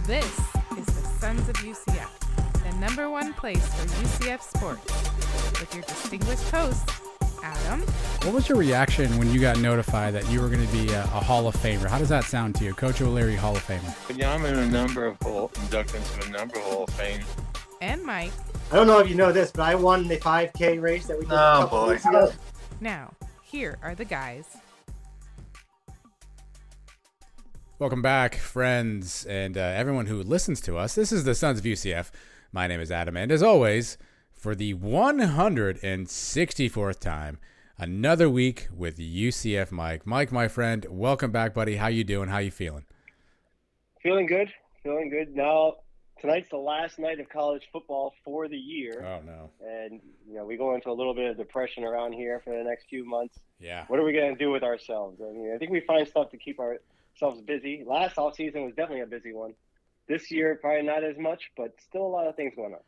This is the Sons of UCF, the number one place for UCF sports, with your distinguished host, Adam. What was your reaction when you got notified that you were going to be a Hall of Famer? How does that sound to you, Coach O'Leary, Hall of Famer? Yeah, I'm inducted into a number of Hall of Fame. And Mike. I don't know if you know this, but I won the 5K race that we did a couple weeks ago. Now, here are the guys. Welcome back, friends, and everyone who listens to us. This is the Sons of UCF. My name is Adam, and as always, for the 164th time, another week with UCF Mike. Mike, my friend, welcome back, buddy. How you doing? How you feeling? Feeling good. Now, tonight's the last night of college football for the year. Oh, no. And, we go into a little bit of depression around here for the next few months. Yeah. What are we going to do with ourselves? I think we find stuff to keep ourselves busy. Last offseason was definitely a busy one. This year, probably not as much, but still a lot of things going on.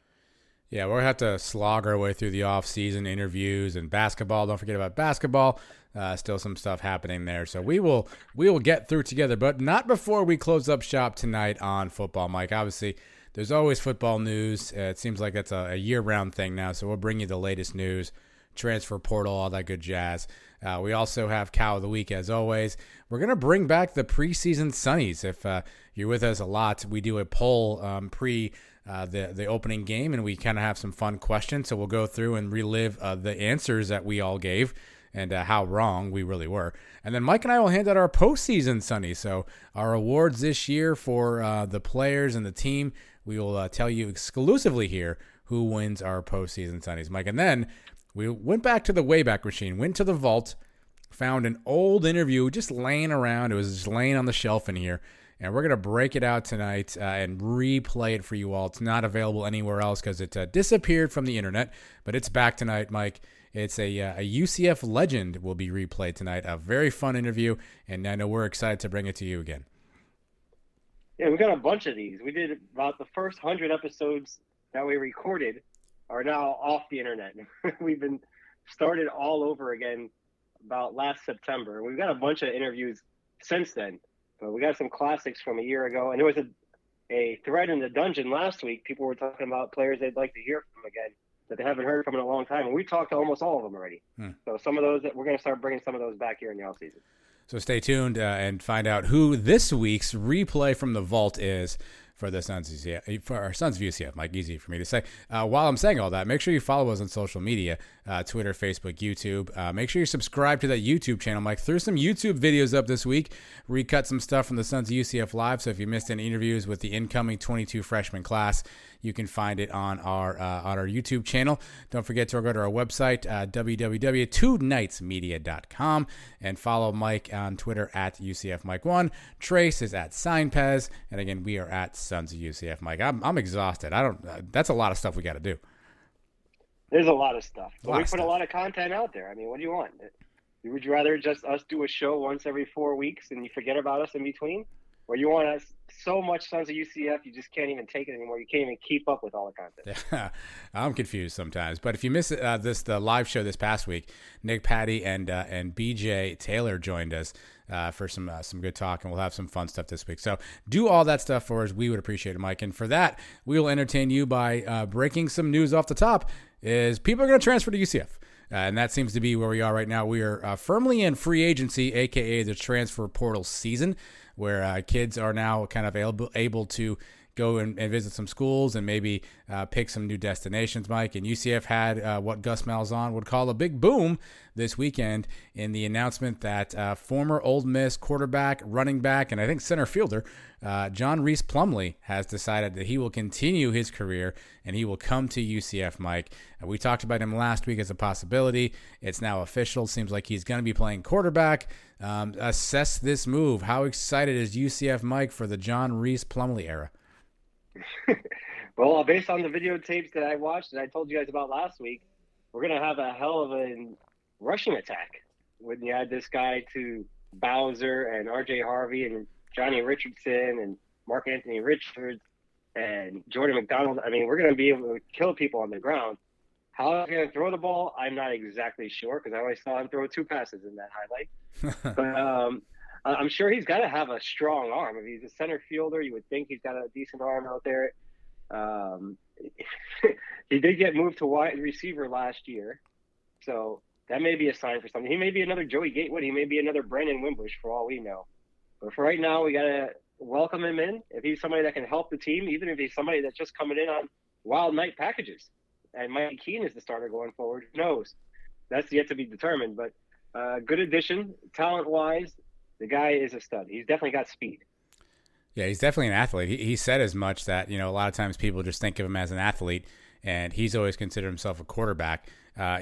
Yeah, we're going to have to slog our way through the off-season interviews and basketball. Don't forget about basketball. Still some stuff happening there. So we will get through together, but not before we close up shop tonight on football, Mike. Obviously, there's always football news. It seems like that's a year-round thing now, so we'll bring you the latest news, transfer portal, all that good jazz. We also have Cow of the Week, as always. We're going to bring back the preseason Sonnies. If you're with us a lot, we do a poll the opening game, and we kind of have some fun questions. So we'll go through and relive the answers that we all gave and how wrong we really were. And then Mike and I will hand out our postseason Sonnies. So our awards this year for the players and the team, we will tell you exclusively here who wins our postseason Sonnies, Mike. And then we went back to the Wayback Machine, went to the vault, found an old interview just laying around. It was just laying on the shelf in here. And we're going to break it out tonight and replay it for you all. It's not available anywhere else because it disappeared from the internet, but it's back tonight, Mike. It's a UCF legend will be replayed tonight. A very fun interview, and I know we're excited to bring it to you again. Yeah, we got a bunch of these. We did about the first 100 episodes that we recorded are now off the internet. We've been started all over again about last September. We've got a bunch of interviews since then. But we got some classics from a year ago. And there was a thread in the dungeon last week. People were talking about players they'd like to hear from again that they haven't heard from in a long time. And we talked to almost all of them already. So some of those, we're going to start bringing some of those back here in the offseason. So stay tuned and find out who this week's replay from the vault is for the Sons of UCF, for our Sons of UCF, Mike. Easy for me to say. While I'm saying all that, make sure you follow us on social media, Twitter, Facebook, YouTube. Make sure you subscribe to that YouTube channel, Mike. Threw some YouTube videos up this week. Recut some stuff from the Sons of UCF Live. So if you missed any interviews with the incoming 22 freshman class, you can find it on our YouTube channel. Don't forget to go to our website, www.twonightsmedia.com, and follow Mike on Twitter at UCFMike1. Trace is at SignPez, and again, we are at Sons of UCF Mike. I'm exhausted. That's a lot of stuff we got to do. There's a lot of stuff. But we put a lot of content out there. I mean, what do you want? Would you rather just us do a show once every 4 weeks and you forget about us in between? Or you want us so much Sons of UCF, you just can't even take it anymore. You can't even keep up with all the content. Yeah, I'm confused sometimes. But if you miss the live show this past week, Nick, Patty, and BJ Taylor joined us for some good talk, and we'll have some fun stuff this week. So do all that stuff for us. We would appreciate it, Mike. And for that, we will entertain you by breaking some news off the top. Is people are going to transfer to UCF. And that seems to be where we are right now. We are firmly in free agency, a.k.a. the transfer portal season, where kids are now kind of able to go and visit some schools and maybe pick some new destinations, Mike. And UCF had what Gus Malzahn would call a big boom this weekend in the announcement that former Ole Miss quarterback, running back, and I think center fielder, John Reese Plumlee has decided that he will continue his career and he will come to UCF, Mike. We talked about him last week as a possibility. It's now official. Seems like he's going to be playing quarterback. Assess this move. How excited is UCF, Mike, for the John Reese Plumlee era? Well, based on the videotapes that I watched and I told you guys about last week, we're going to have a hell of a rushing attack when you add this guy to Bowser and R.J. Harvey and Johnny Richardson and Mark Anthony Richards and Jordan McDonald. I mean, we're going to be able to kill people on the ground. How he's going to throw the ball, I'm not exactly sure because I only saw him throw 2 passes in that highlight. But I'm sure he's got to have a strong arm. If he's a center fielder, you would think he's got a decent arm out there. He did get moved to wide receiver last year, so that may be a sign for something. He may be another Joey Gatewood. He may be another Brandon Wimbush for all we know. But for right now, we got to welcome him in. If he's somebody that can help the team, even if he's somebody that's just coming in on wild night packages, and Mikey Keene is the starter going forward, who knows? That's yet to be determined. But good addition, talent-wise. The guy is a stud. He's definitely got speed. Yeah, he's definitely an athlete. He said as much that, a lot of times people just think of him as an athlete, and he's always considered himself a quarterback.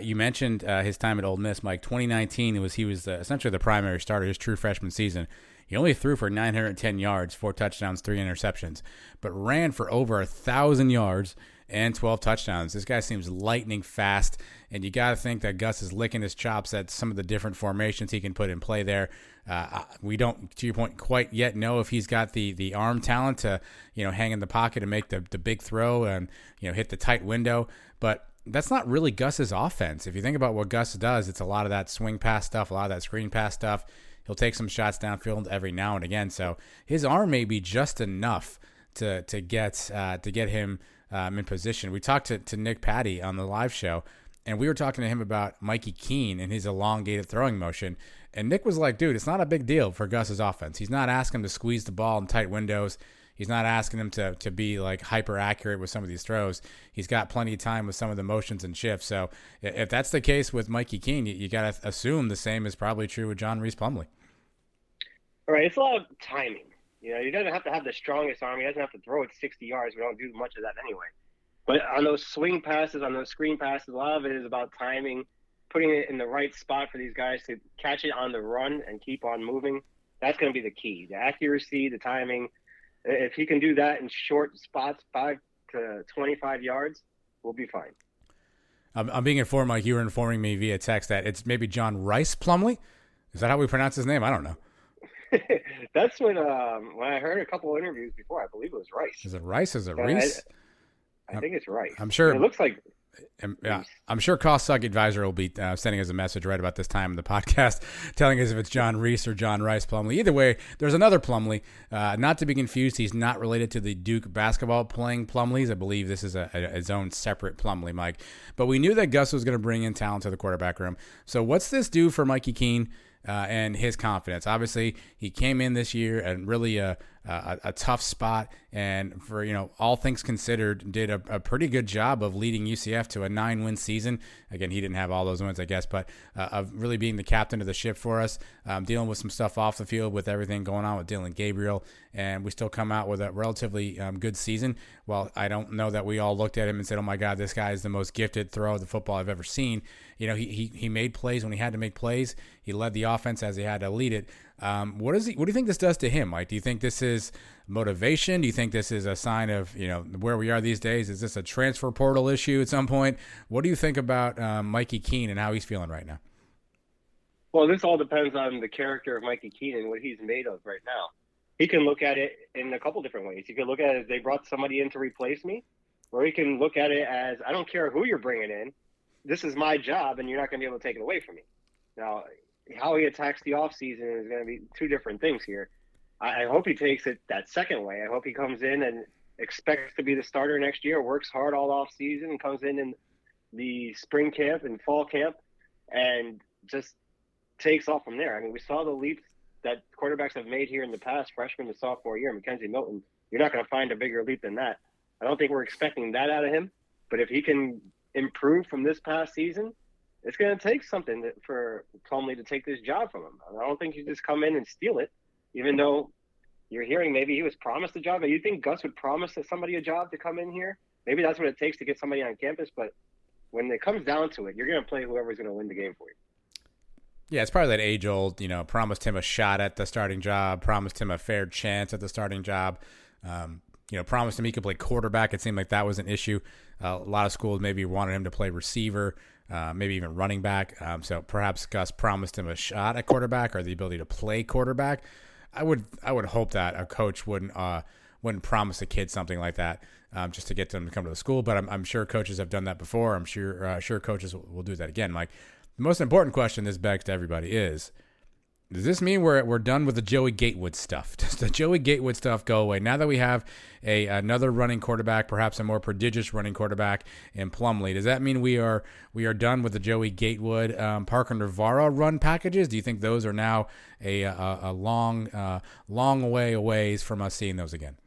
You mentioned his time at Ole Miss, Mike. 2019, he was essentially the primary starter, his true freshman season. He only threw for 910 yards, 4 touchdowns, 3 interceptions, but ran for over 1,000 yards and 12 touchdowns. This guy seems lightning fast, and you got to think that Gus is licking his chops at some of the different formations he can put in play there. We don't, to your point, quite yet know if he's got the arm talent to, hang in the pocket and make the big throw and, hit the tight window. But that's not really Gus's offense. If you think about what Gus does, it's a lot of that swing pass stuff, a lot of that screen pass stuff. He'll take some shots downfield every now and again. So his arm may be just enough to get him in position. We talked to Nick Patty on the live show, and we were talking to him about Mikey Keene and his elongated throwing motion. And Nick was like, dude, it's not a big deal for Gus's offense. He's not asking him to squeeze the ball in tight windows. He's not asking him to be like hyper accurate with some of these throws. He's got plenty of time with some of the motions and shifts. So if that's the case with Mikey Keene, you got to assume the same is probably true with John Reese Plumlee. All right, it's a lot of timing. He doesn't have to have the strongest arm. He doesn't have to throw it 60 yards. We don't do much of that anyway. But on those swing passes, on those screen passes, a lot of it is about timing, putting it in the right spot for these guys to catch it on the run and keep on moving. That's going to be the key. The accuracy, the timing. If he can do that in short spots, 5 to 25 yards, we'll be fine. I'm being informed, Mike, you were informing me via text that it's maybe John Rice Plumlee. Is that how we pronounce his name? I don't know. That's when I heard a couple of interviews before, I believe it was Rice. Is it Rice? Is it Reese? I think it's Rice. I'm sure. It looks like. Yeah, I'm sure Cost Suck Advisor will be sending us a message right about this time in the podcast, telling us if it's John Reese or John Rice Plumlee. Either way, there's another Plumlee. Not to be confused, he's not related to the Duke basketball playing Plumlees. I believe this is his own separate Plumlee, Mike. But we knew that Gus was going to bring in talent to the quarterback room. So what's this do for Mikey Keene and his confidence? Obviously, he came in this year and really a tough spot, and for all things considered, did a pretty good job of leading UCF to a 9-win season. Again, he didn't have all those wins, I guess, but of really being the captain of the ship for us, dealing with some stuff off the field with everything going on with Dylan Gabriel, and we still come out with a relatively good season. Well, I don't know that we all looked at him and said, "Oh my God, this guy is the most gifted thrower of the football I've ever seen." He made plays when he had to make plays. He led the offense as he had to lead it. What do you think this does to him, Mike? Do you think this is motivation? Do you think this is a sign of where we are these days? Is this a transfer portal issue at some point? What do you think about Mikey Keene and how he's feeling right now? Well, this all depends on the character of Mikey Keene and what he's made of right now. He can look at it in a couple different ways. He can look at it as they brought somebody in to replace me, or he can look at it as I don't care who you're bringing in. This is my job, and you're not going to be able to take it away from me. Now, how he attacks the offseason is going to be two different things here. I hope he takes it that second way. I hope he comes in and expects to be the starter next year, works hard all offseason, comes in the spring camp and fall camp, and just takes off from there. I mean, we saw the leaps that quarterbacks have made here in the past, freshman to sophomore year. Mackenzie Milton, you're not going to find a bigger leap than that. I don't think we're expecting that out of him, but if he can improve from this past season, it's going to take something for Plumlee to take this job from him. I don't think you just come in and steal it, even though you're hearing maybe he was promised a job. You think Gus would promise somebody a job to come in here? Maybe that's what it takes to get somebody on campus, but when it comes down to it, you're going to play whoever's going to win the game for you. Yeah, it's probably that age-old, promised him a shot at the starting job, promised him a fair chance at the starting job, promised him he could play quarterback. It seemed like that was an issue. A lot of schools maybe wanted him to play receiver, maybe even running back. So perhaps Gus promised him a shot at quarterback or the ability to play quarterback. I would hope that a coach wouldn't promise a kid something like that just to get them to come to the school. But I'm sure coaches have done that before. I'm sure coaches will do that again, Mike. The most important question this begs to everybody is, Does this mean we're done with the Joey Gatewood stuff? Does the Joey Gatewood stuff go away now that we have another running quarterback, perhaps a more prodigious running quarterback in Plumlee? Does that mean we are done with the Joey Gatewood, Parker Navarro run packages? Do you think those are now a long way away from us seeing those again?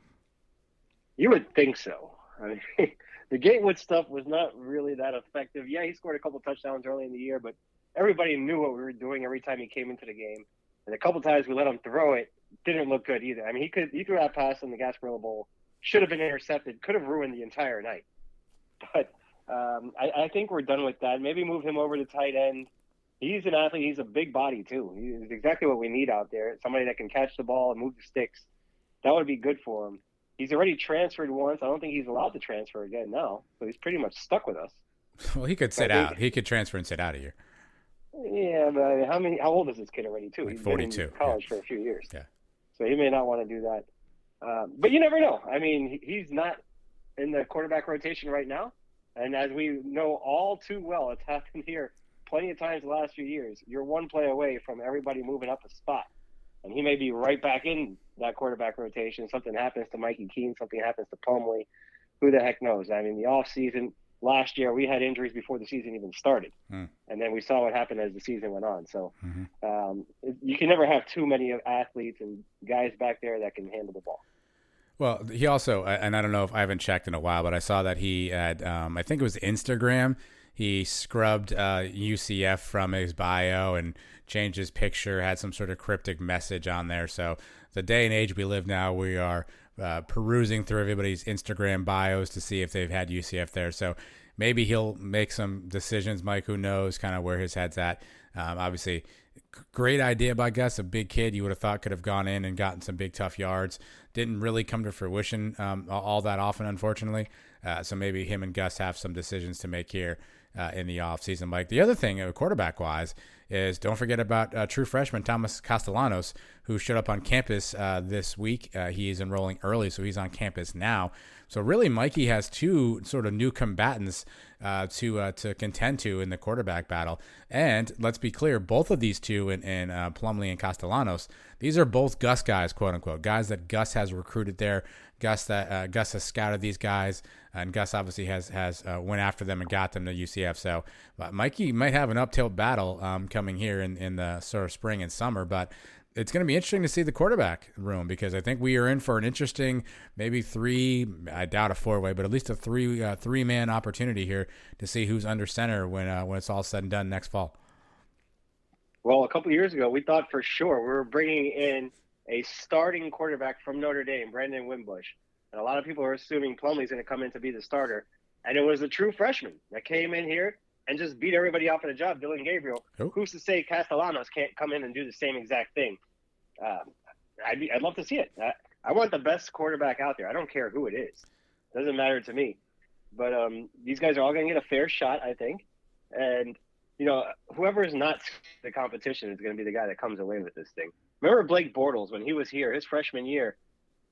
You would think so. I mean, the Gatewood stuff was not really that effective. Yeah, he scored a couple touchdowns early in the year, but everybody knew what we were doing every time he came into the game. And a couple times we let him throw it, didn't look good either. I mean, he threw that pass in the Gasparilla Bowl, should have been intercepted, could have ruined the entire night. But I think we're done with that. Maybe move him over to tight end. He's an athlete. He's a big body, too. He's exactly what we need out there, somebody that can catch the ball and move the sticks. That would be good for him. He's already transferred once. I don't think he's allowed to transfer again now, so he's pretty much stuck with us. Well, he could sit out. He could transfer and sit out a year. Yeah, but how old is this kid already, too? Like He's 42. been in college for a few years. Yeah. So he may not want to do that. But you never know. I mean, he's not in the quarterback rotation right now. And as we know all too well, it's happened here plenty of times the last few years. You're one play away from everybody moving up a spot. And he may be right back in that quarterback rotation. Something happens to Mikey Keene. Something happens to Plumlee. Who the heck knows? I mean, the offseason – last year, we had injuries before the season even started. And then we saw what happened as the season went on. So you can never have too many athletes and guys back there that can handle the ball. Well, he also, and I don't know if I haven't checked in a while, but I saw that he had, I think it was Instagram, he scrubbed UCF from his bio and changed his picture, had some sort of cryptic message on there. So the day and age we live now, we are perusing through everybody's Instagram bios to see if they've had UCF there. So maybe he'll make some decisions. Mike, who knows kind of where his head's at. Obviously, great idea by Gus, a big kid you would have thought could have gone in and gotten some big, tough yards. Didn't really come to fruition all that often, unfortunately. So maybe him and Gus have some decisions to make here in the offseason. Mike, the other thing, quarterback-wise, is don't forget about true freshman Thomas Castellanos, who showed up on campus this week. He is enrolling early, so he's on campus now. So really, Mikey has two sort of new combatants to contend to in the quarterback battle. And let's be clear, both of these two in Plumlee and Castellanos, these are both Gus guys, quote unquote, guys that Gus has recruited there. Gus has scouted these guys, and Gus obviously has went after them and got them to UCF. So Mikey might have an uphill battle coming here in the sort of spring and summer, but it's going to be interesting to see the quarterback room, because I think we are in for an interesting, maybe three, I doubt a four-way, but at least a three-man opportunity here to see who's under center when it's all said and done next fall. Well, a couple of years ago, we thought for sure we were bringing in a starting quarterback from Notre Dame, Brandon Wimbush. And a lot of people are assuming Plumlee's going to come in to be the starter. And it was a true freshman that came in here and just beat everybody off at a job, Dylan Gabriel. Oh. Who's to say Castellanos can't come in and do the same exact thing? I'd love to see it. I want the best quarterback out there. I don't care who it is. Doesn't matter to me. But these guys are all going to get a fair shot, I think. And, you know, whoever is not the competition is going to be the guy that comes away with this thing. Remember Blake Bortles, when he was here, his freshman year,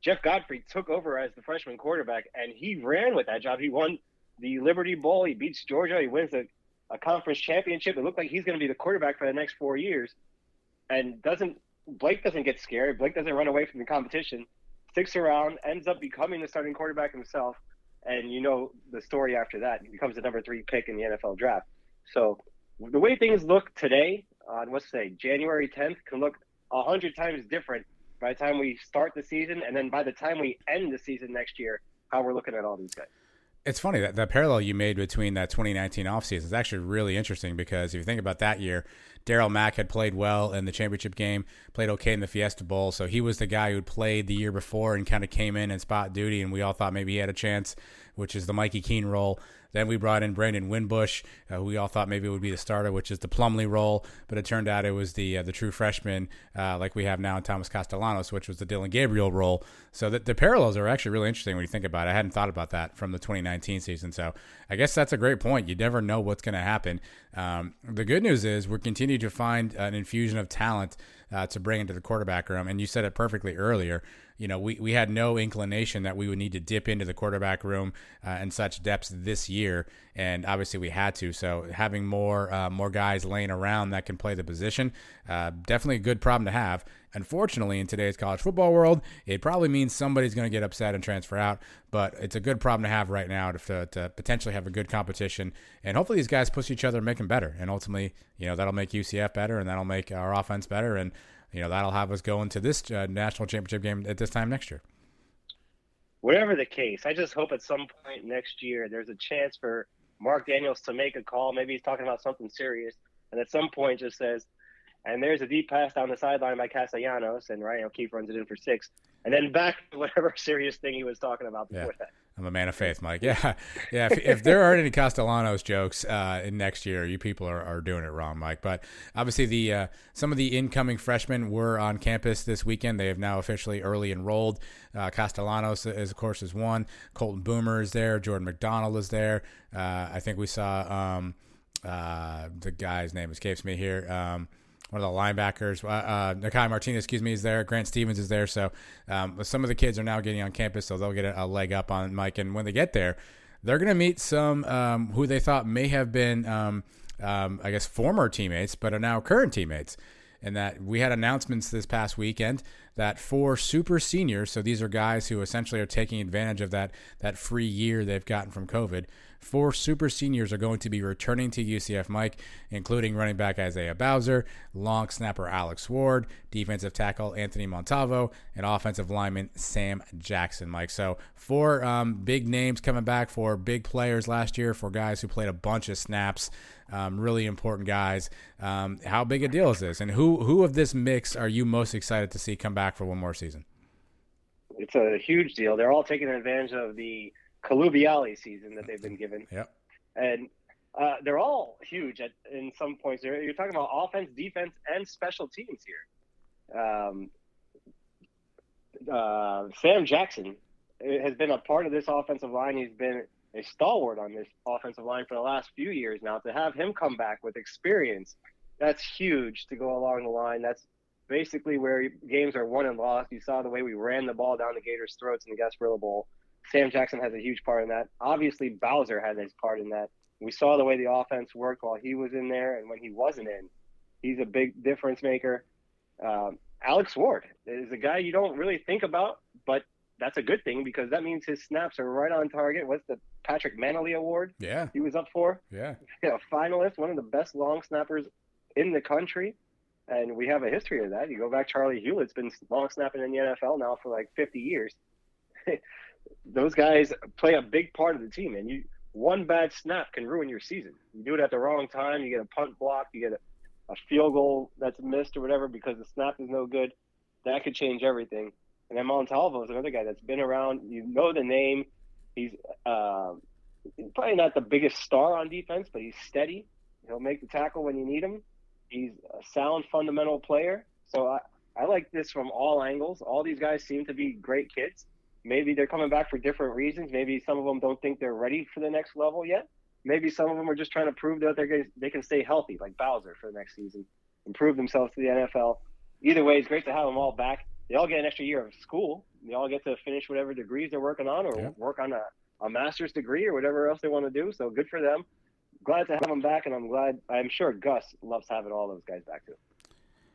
Jeff Godfrey took over as the freshman quarterback, and he ran with that job. He won the Liberty Bowl. He beats Georgia. He wins a conference championship. It looked like he's going to be the quarterback for the next 4 years. And Blake doesn't get scared. Blake doesn't run away from the competition, sticks around, ends up becoming the starting quarterback himself. And you know the story after that. He becomes the number 3 pick in the NFL draft. So the way things look today on, let's say, January 10th can look 100 times different by the time we start the season, and then by the time we end the season next year, how we're looking at all these guys. It's funny that the parallel you made between that 2019 offseason is actually really interesting, because if you think about that year, Darryl Mack had played well in the championship game, played okay in the Fiesta Bowl, so he was the guy who'd played the year before and kind of came in and spot duty, and we all thought maybe he had a chance, which is the Mikey Keene role. Then we brought in Brandon Wimbush, who we all thought maybe would be the starter, which is the Plumlee role, but it turned out it was the true freshman, like we have now in Thomas Castellanos, which was the Dylan Gabriel role. So the parallels are actually really interesting when you think about it. I hadn't thought about that from the 2019 season, so I guess that's a great point. You never know what's going to happen. The good news is we're continuing to find an infusion of talent to bring into the quarterback room, and you said it perfectly earlier. we had no inclination that we would need to dip into the quarterback room in such depths this year, and obviously we had to. So having more guys laying around that can play the position, definitely a good problem to have. Unfortunately, in today's college football world, it probably means somebody's going to get upset and transfer out, but it's a good problem to have right now to potentially have a good competition, and hopefully these guys push each other and make them better, and ultimately, that'll make UCF better, and that'll make our offense better, and that'll have us go into this national championship game at this time next year. Whatever the case, I just hope at some point next year there's a chance for Mark Daniels to make a call. Maybe he's talking about something serious, and at some point just says, and there's a deep pass down the sideline by Castellanos, and Keith runs it in for 6, and then back to whatever serious thing he was talking about before that. I'm a man of faith, Mike. Yeah. If there aren't any Castellanos jokes in next year, you people are doing it wrong, Mike. But obviously, some of the incoming freshmen were on campus this weekend. They have now officially early enrolled. Castellanos, of course, is one. Colton Boomer is there. Jordan McDonald is there. I think we saw the guy's name escapes me here. One of the linebackers, Nakai Martinez, is there. Grant Stevens is there. So some of the kids are now getting on campus, so they'll get a leg up on Mike. And when they get there, they're going to meet some who they thought may have been, former teammates, but are now current teammates. And that we had announcements this past weekend that 4 super seniors, so these are guys who essentially are taking advantage of that free year they've gotten from COVID. 4 super seniors are going to be returning to UCF, Mike, including running back Isaiah Bowser, long snapper Alex Ward, defensive tackle Anthony Montavo, and offensive lineman Sam Jackson, Mike. So 4 big names coming back, 4 big players last year, 4 guys who played a bunch of snaps, really important guys. How big a deal is this? And who of this mix are you most excited to see come back for one more season? It's a huge deal. They're all taking advantage of the Kalubiali season that they've been given. Yep. And they're all huge in some points. You're talking about offense, defense, and special teams here. Sam Jackson has been a part of this offensive line. He's been a stalwart on this offensive line for the last few years now. To have him come back with experience, that's huge to go along the line. That's basically where games are won and lost. You saw the way we ran the ball down the Gators' throats in the Gasparilla Bowl. Sam Jackson has a huge part in that. Obviously, Bowser had his part in that. We saw the way the offense worked while he was in there, and when he wasn't in, he's a big difference maker. Alex Ward is a guy you don't really think about, but that's a good thing because that means his snaps are right on target. What's the Patrick Manley Award? Yeah, he was up for. Yeah, finalist, one of the best long snappers in the country, and we have a history of that. You go back, Charlie Hewlett's been long snapping in the NFL now for like 50 years. Those guys play a big part of the team, and one bad snap can ruin your season. You do it at the wrong time, you get a punt block, you get a field goal that's missed or whatever because the snap is no good. That could change everything. And then Montalvo is another guy that's been around. You know the name. He's probably not the biggest star on defense, but he's steady. He'll make the tackle when you need him. He's a sound fundamental player. So I like this from all angles. All these guys seem to be great kids. Maybe they're coming back for different reasons. Maybe some of them don't think they're ready for the next level yet. Maybe some of them are just trying to prove that they can stay healthy, like Bowser, for the next season, and prove themselves to the NFL. Either way, it's great to have them all back. They all get an extra year of school. They all get to finish whatever degrees they're working on or work on a master's degree or whatever else they want to do. So good for them. Glad to have them back, and I'm sure Gus loves having all those guys back too.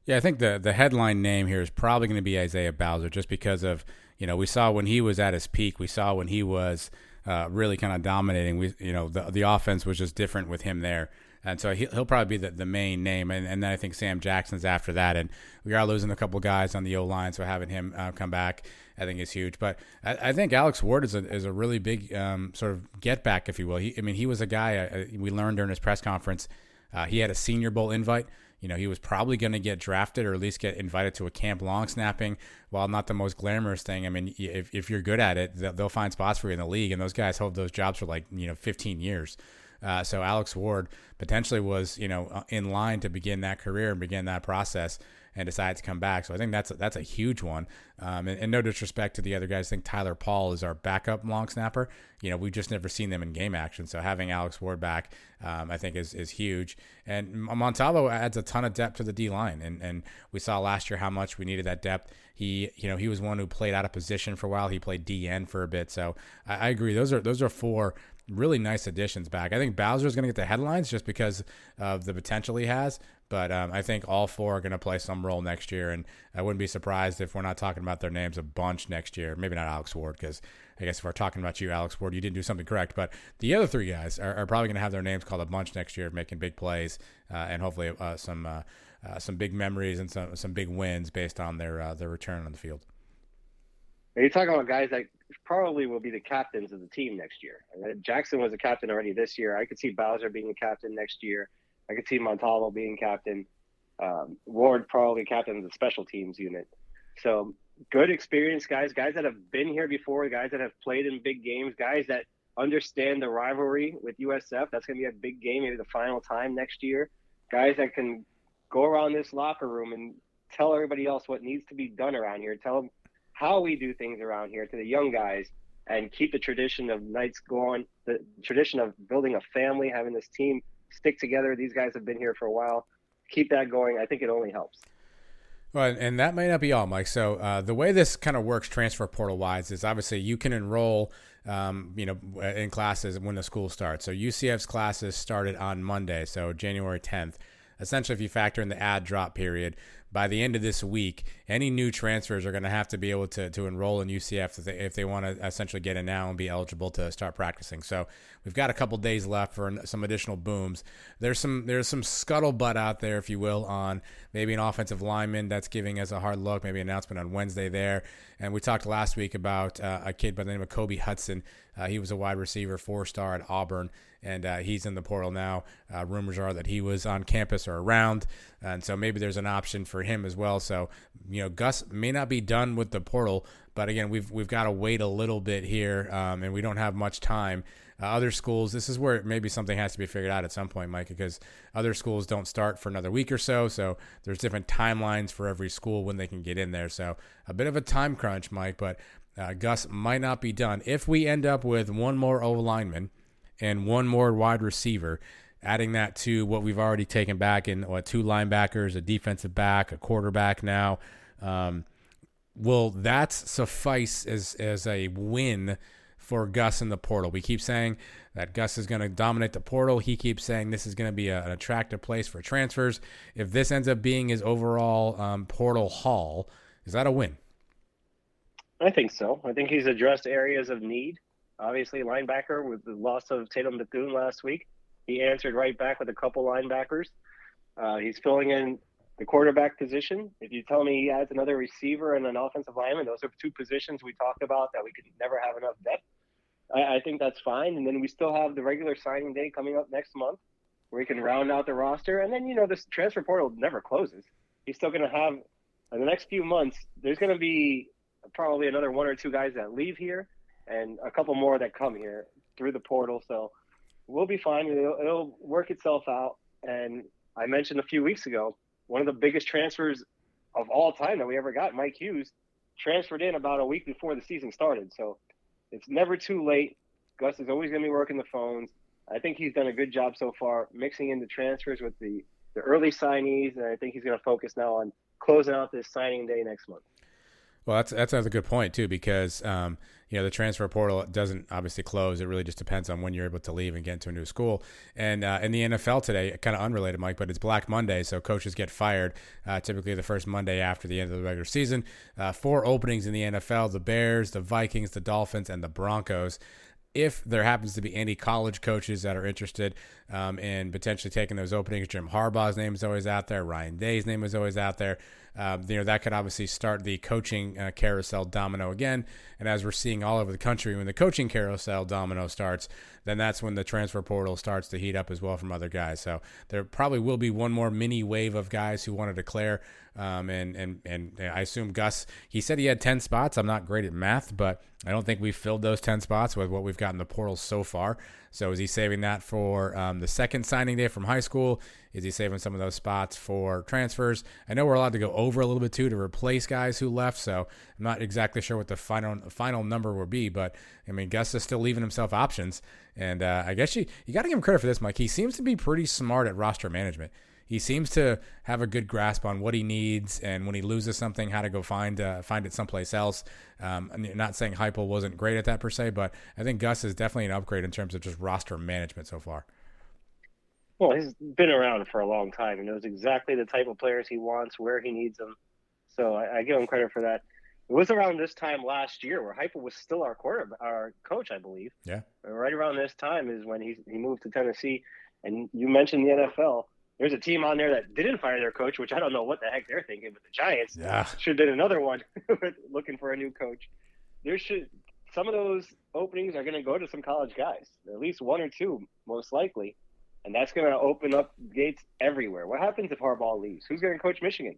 Yeah, I think the headline name here is probably going to be Isaiah Bowser just because of, we saw when he was at his peak, we saw when he was really kind of dominating. The offense was just different with him there. And so he'll probably be the main name. And then I think Sam Jackson's after that. And we are losing a couple guys on the O-line, so having him come back I think is huge. But I think Alex Ward is a really big sort of get back, if you will. He was a guy we learned during his press conference. He had a Senior Bowl invite. He was probably going to get drafted or at least get invited to a camp long snapping. While not the most glamorous thing, if you're good at it, they'll find spots for you in the league. And those guys hold those jobs for 15 years. So Alex Ward potentially was, in line to begin that career and begin that process. and decided to come back. So I think that's a huge one. And no disrespect to the other guys. I think Tyler Paul is our backup long snapper. We've just never seen them in game action. So having Alex Ward back, I think is huge. And Montalvo adds a ton of depth to the D line. And we saw last year how much we needed that depth. He was one who played out of position for a while. He played DN for a bit. So I agree. Those are 4 really nice additions back. I think Bowser is going to get the headlines just because of the potential he has. But I think all 4 are going to play some role next year. And I wouldn't be surprised if we're not talking about their names a bunch next year. Maybe not Alex Ward, because I guess if we're talking about you, Alex Ward, you didn't do something correct. But the other 3 guys are probably going to have their names called a bunch next year, making big plays and hopefully some big memories and some big wins based on their return on the field. You're talking about guys that probably will be the captains of the team next year. Jackson was a captain already this year. I could see Bowser being a captain next year. I could see Montalvo being captain. Ward probably captain of the special teams unit. So good experienced guys that have been here before, guys that have played in big games, guys that understand the rivalry with USF. That's going to be a big game, maybe the final time next year. Guys that can go around this locker room and tell everybody else what needs to be done around here. Tell them how we do things around here to the young guys, and keep the tradition of Knights going, the tradition of building a family, having this team stick together. These guys have been here for a while. Keep that going. I think it only helps. Well, and that might not be all, Mike. So the way this kind of works transfer portal wise is obviously you can enroll, in classes when the school starts. So UCF's classes started on Monday, so January 10th. Essentially, if you factor in the ad drop period, by the end of this week, any new transfers are going to have to be able to enroll in UCF if they want to essentially get in now and be eligible to start practicing. So we've got a couple days left for some additional booms. There's some scuttlebutt out there, if you will, on maybe an offensive lineman that's giving us a hard look, maybe an announcement on Wednesday there. And we talked last week about a kid by the name of Kobe Hudson. He was a wide receiver, 4-star at Auburn, and he's in the portal now. Rumors are that he was on campus or around, and so maybe there's an option for him as well. So, Gus may not be done with the portal, but again, we've got to wait a little bit here, and we don't have much time. Other schools, this is where maybe something has to be figured out at some point, Mike, because other schools don't start for another week or so. So there's different timelines for every school when they can get in there. So a bit of a time crunch, Mike, but Gus might not be done. If we end up with one more O lineman and one more wide receiver, adding that to what we've already taken back in 2 linebackers, a defensive back, a quarterback now, will that suffice as a win for Gus in the portal? We keep saying that Gus is going to dominate the portal. He keeps saying this is going to be an attractive place for transfers. If this ends up being his overall portal haul, is that a win? I think so. I think he's addressed areas of need. Obviously, linebacker with the loss of Tatum Bethune last week, he answered right back with a couple linebackers. He's filling in the quarterback position. If you tell me he adds another receiver and an offensive lineman, those are 2 positions we talked about that we could never have enough depth. I think that's fine. And then we still have the regular signing day coming up next month where we can round out the roster. And then, this transfer portal never closes. He's still going to have, in the next few months, there's going to be probably another 1 or 2 guys that leave here and a couple more that come here through the portal. So we'll be fine. It'll work itself out. And I mentioned a few weeks ago, one of the biggest transfers of all time that we ever got, Mike Hughes, transferred in about a week before the season started. So it's never too late. Gus is always going to be working the phones. I think he's done a good job so far mixing in the transfers with the early signees, and I think he's going to focus now on closing out this signing day next month. Well, that's a good point too, because the transfer portal doesn't obviously close. It really just depends on when you're able to leave and get into a new school. And in the NFL today, kind of unrelated, Mike, but it's Black Monday, so coaches get fired typically the first Monday after the end of the regular season. 4 openings in the NFL: the Bears, the Vikings, the Dolphins, and the Broncos. If there happens to be any college coaches that are interested in potentially taking those openings, Jim Harbaugh's name is always out there. Ryan Day's name is always out there. That could obviously start the coaching carousel domino again. And as we're seeing all over the country, when the coaching carousel domino starts, then that's when the transfer portal starts to heat up as well from other guys. So there probably will be one more mini wave of guys who want to declare. And I assume Gus, he said he had 10 spots. I'm not great at math, but I don't think we've filled those 10 spots with what we've got in the portal so far. So is he saving that for the second signing day from high school? Is he saving some of those spots for transfers? I know we're allowed to go over a little bit too to replace guys who left, so I'm not exactly sure what the final number will be. But I mean, Gus is still leaving himself options, and I guess you got to give him credit for this, Mike. He seems to be pretty smart at roster management. He seems to have a good grasp on what he needs, and when he loses something, how to go find it someplace else. I'm not saying Heupel wasn't great at that per se, but I think Gus is definitely an upgrade in terms of just roster management so far. Well, he's been around for a long time. He knows exactly the type of players he wants, where he needs them. So I give him credit for that. It was around this time last year where Heupel was still our coach, I believe. Yeah. Right around this time is when he moved to Tennessee. And you mentioned the NFL. There's a team on there that didn't fire their coach, which I don't know what the heck they're thinking, but the Giants should have done another one looking for a new coach. Some of those openings are going to go to some college guys, at least one or two, most likely. And that's going to open up gates everywhere. What happens if Harbaugh leaves? Who's going to coach Michigan?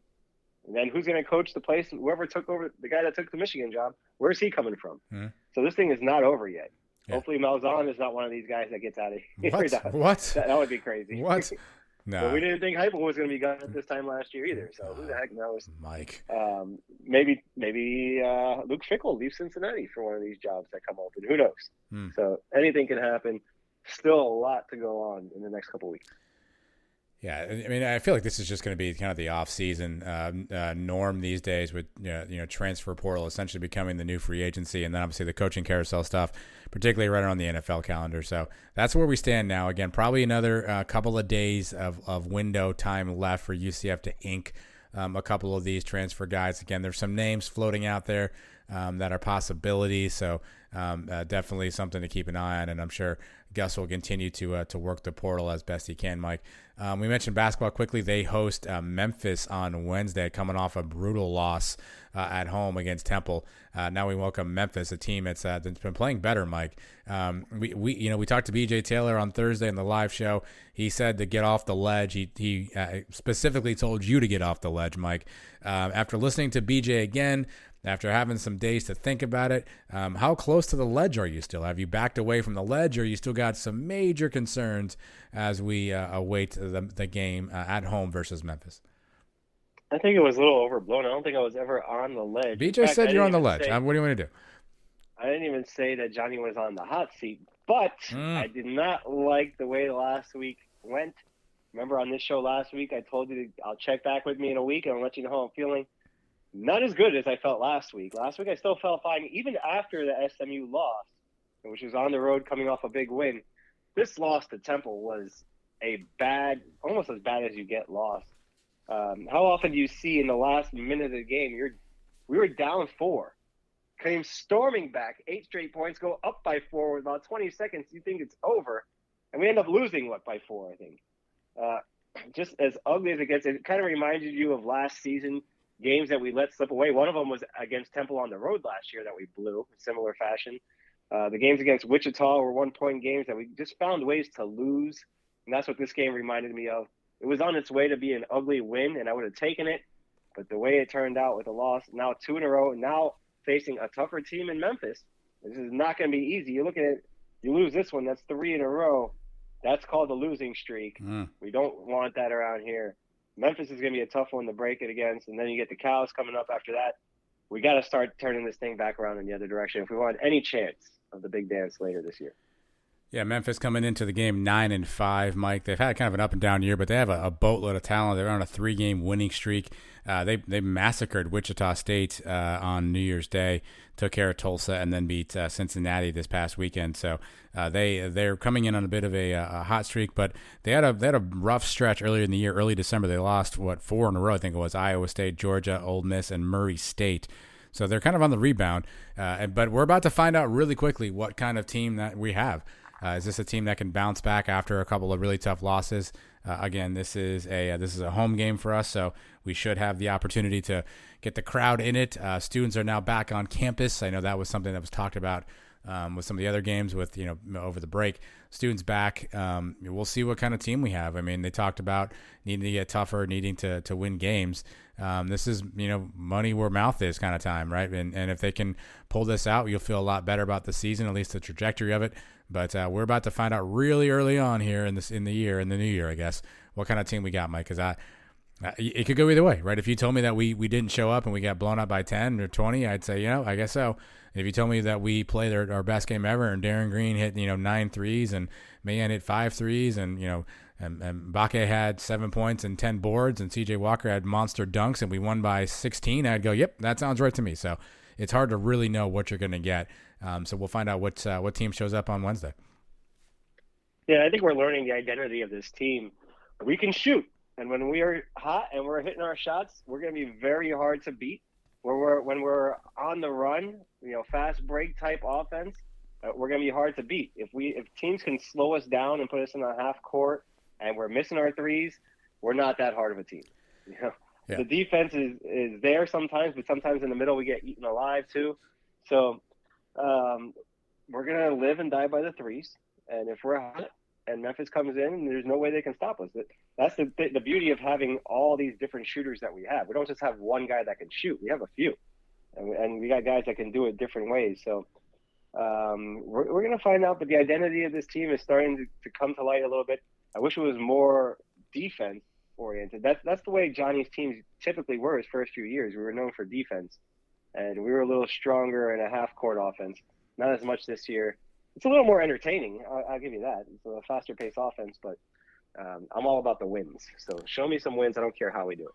And then who's going to coach the place? Whoever took over, the guy that took the Michigan job, where's he coming from? Mm-hmm. So this thing is not over yet. Yeah. Hopefully Malzahn is not one of these guys that gets out of here. What? That would be crazy. What? No. But we didn't think Heupel was going to be gone at this time last year either. So who the heck knows? Mike. Maybe Luke Fickell leaves Cincinnati for one of these jobs that come open. Who knows? So anything can happen. Still a lot to go on in the next couple of weeks. Yeah, I mean, I feel like this is just going to be kind of the off-season norm these days, with transfer portal essentially becoming the new free agency, and then obviously the coaching carousel stuff, particularly right around the NFL calendar. So that's where we stand now. Again, probably another couple of days of window time left for UCF to ink a couple of these transfer guys. Again, there's some names floating out there that are possibilities, so definitely something to keep an eye on, and I'm sure Gus will continue to work the portal as best he can, Mike. We mentioned basketball quickly. They host Memphis on Wednesday, coming off a brutal loss at home against Temple. Now we welcome Memphis, a team that's been playing better, Mike. We talked to BJ Taylor on Thursday in the live show. He said to get off the ledge. He specifically told you to get off the ledge, Mike. After listening to BJ again, after having some days to think about it, how close to the ledge are you still? Have you backed away from the ledge, or you still got some major concerns as we await the game at home versus Memphis? I think it was a little overblown. I don't think I was ever on the ledge. BJ said you're on the ledge. What do you want to do? I didn't even say that Johnny was on the hot seat, but I did not like the way last week went. Remember on this show last week, I told you I'll check back with me in a week and I'll let you know how I'm feeling. Not as good as I felt last week. Last week I still felt fine, even after the SMU loss, which was on the road coming off a big win. This loss to Temple was almost as bad as you get loss. How often do you see in the last minute of the game, we were down 4, came storming back, 8 straight points, go up by 4 with about 20 seconds. You think it's over, and we end up losing, by 4, I think. Just as ugly as it gets, it kind of reminded you of last season, games that we let slip away. One of them was against Temple on the road last year that we blew in similar fashion. The games against Wichita were 1-point games that we just found ways to lose, and that's what this game reminded me of. It was on its way to be an ugly win, and I would have taken it, but the way it turned out with a loss, now 2 in a row, now facing a tougher team in Memphis, this is not going to be easy. You're looking at you lose this one, that's 3 in a row. That's called a losing streak. We don't want that around here. Memphis is going to be a tough one to break it against, and then you get the Cows coming up after that. We got to start turning this thing back around in the other direction if we want any chance of the big dance later this year. Yeah, Memphis coming into the game 9-5, Mike. They've had kind of an up and down year, but they have a boatload of talent. They're on a 3-game winning streak. They massacred Wichita State on New Year's Day, took care of Tulsa, and then beat Cincinnati this past weekend. So they're coming in on a bit of a hot streak, but they had a rough stretch earlier in the year. Early December, they lost 4 in a row. I think it was Iowa State, Georgia, Ole Miss, and Murray State. So they're kind of on the rebound. But we're about to find out really quickly what kind of team that we have. Is this a team that can bounce back after a couple of really tough losses? Again, this is a home game for us, so we should have the opportunity to get the crowd in it. Students are now back on campus. I know that was something that was talked about with some of the other games with, over the break. Students back. We'll see what kind of team we have. I mean, they talked about needing to get tougher, needing to win games. This is, money where mouth is kind of time, right? And if they can pull this out, you'll feel a lot better about the season, at least the trajectory of it. But we're about to find out really early on here in the new year, I guess, what kind of team we got, Mike. Because it could go either way, right? If you told me that we didn't show up and we got blown up by 10 or 20, I'd say, I guess so. If you told me that we played our best game ever and Darren Green hit 9 threes and Mayan hit 5 threes and and Baque had 7 points and 10 boards and CJ Walker had monster dunks and we won by 16, I'd go, yep, that sounds right to me. So it's hard to really know what you're going to get. So we'll find out what team shows up on Wednesday. Yeah, I think we're learning the identity of this team. We can shoot, and when we are hot and we're hitting our shots, we're going to be very hard to beat. When we're on the run, fast break type offense, we're going to be hard to beat. If teams can slow us down and put us in a half court and we're missing our threes, we're not that hard of a team. Yeah. The defense is there sometimes, but sometimes in the middle we get eaten alive too. So we're going to live and die by the threes. And if we're hot and Memphis comes in, there's no way they can stop us. That's the beauty of having all these different shooters that we have. We don't just have one guy that can shoot. We have a few. And we got guys that can do it different ways. So we're going to find out. But the identity of this team is starting to come to light a little bit. I wish it was more defense-oriented. That's the way Johnny's teams typically were his first few years. We were known for defense. And we were a little stronger in a half-court offense. Not as much this year. It's a little more entertaining. I'll give you that. It's a faster-paced offense, but I'm all about the wins. So show me some wins. I don't care how we do it.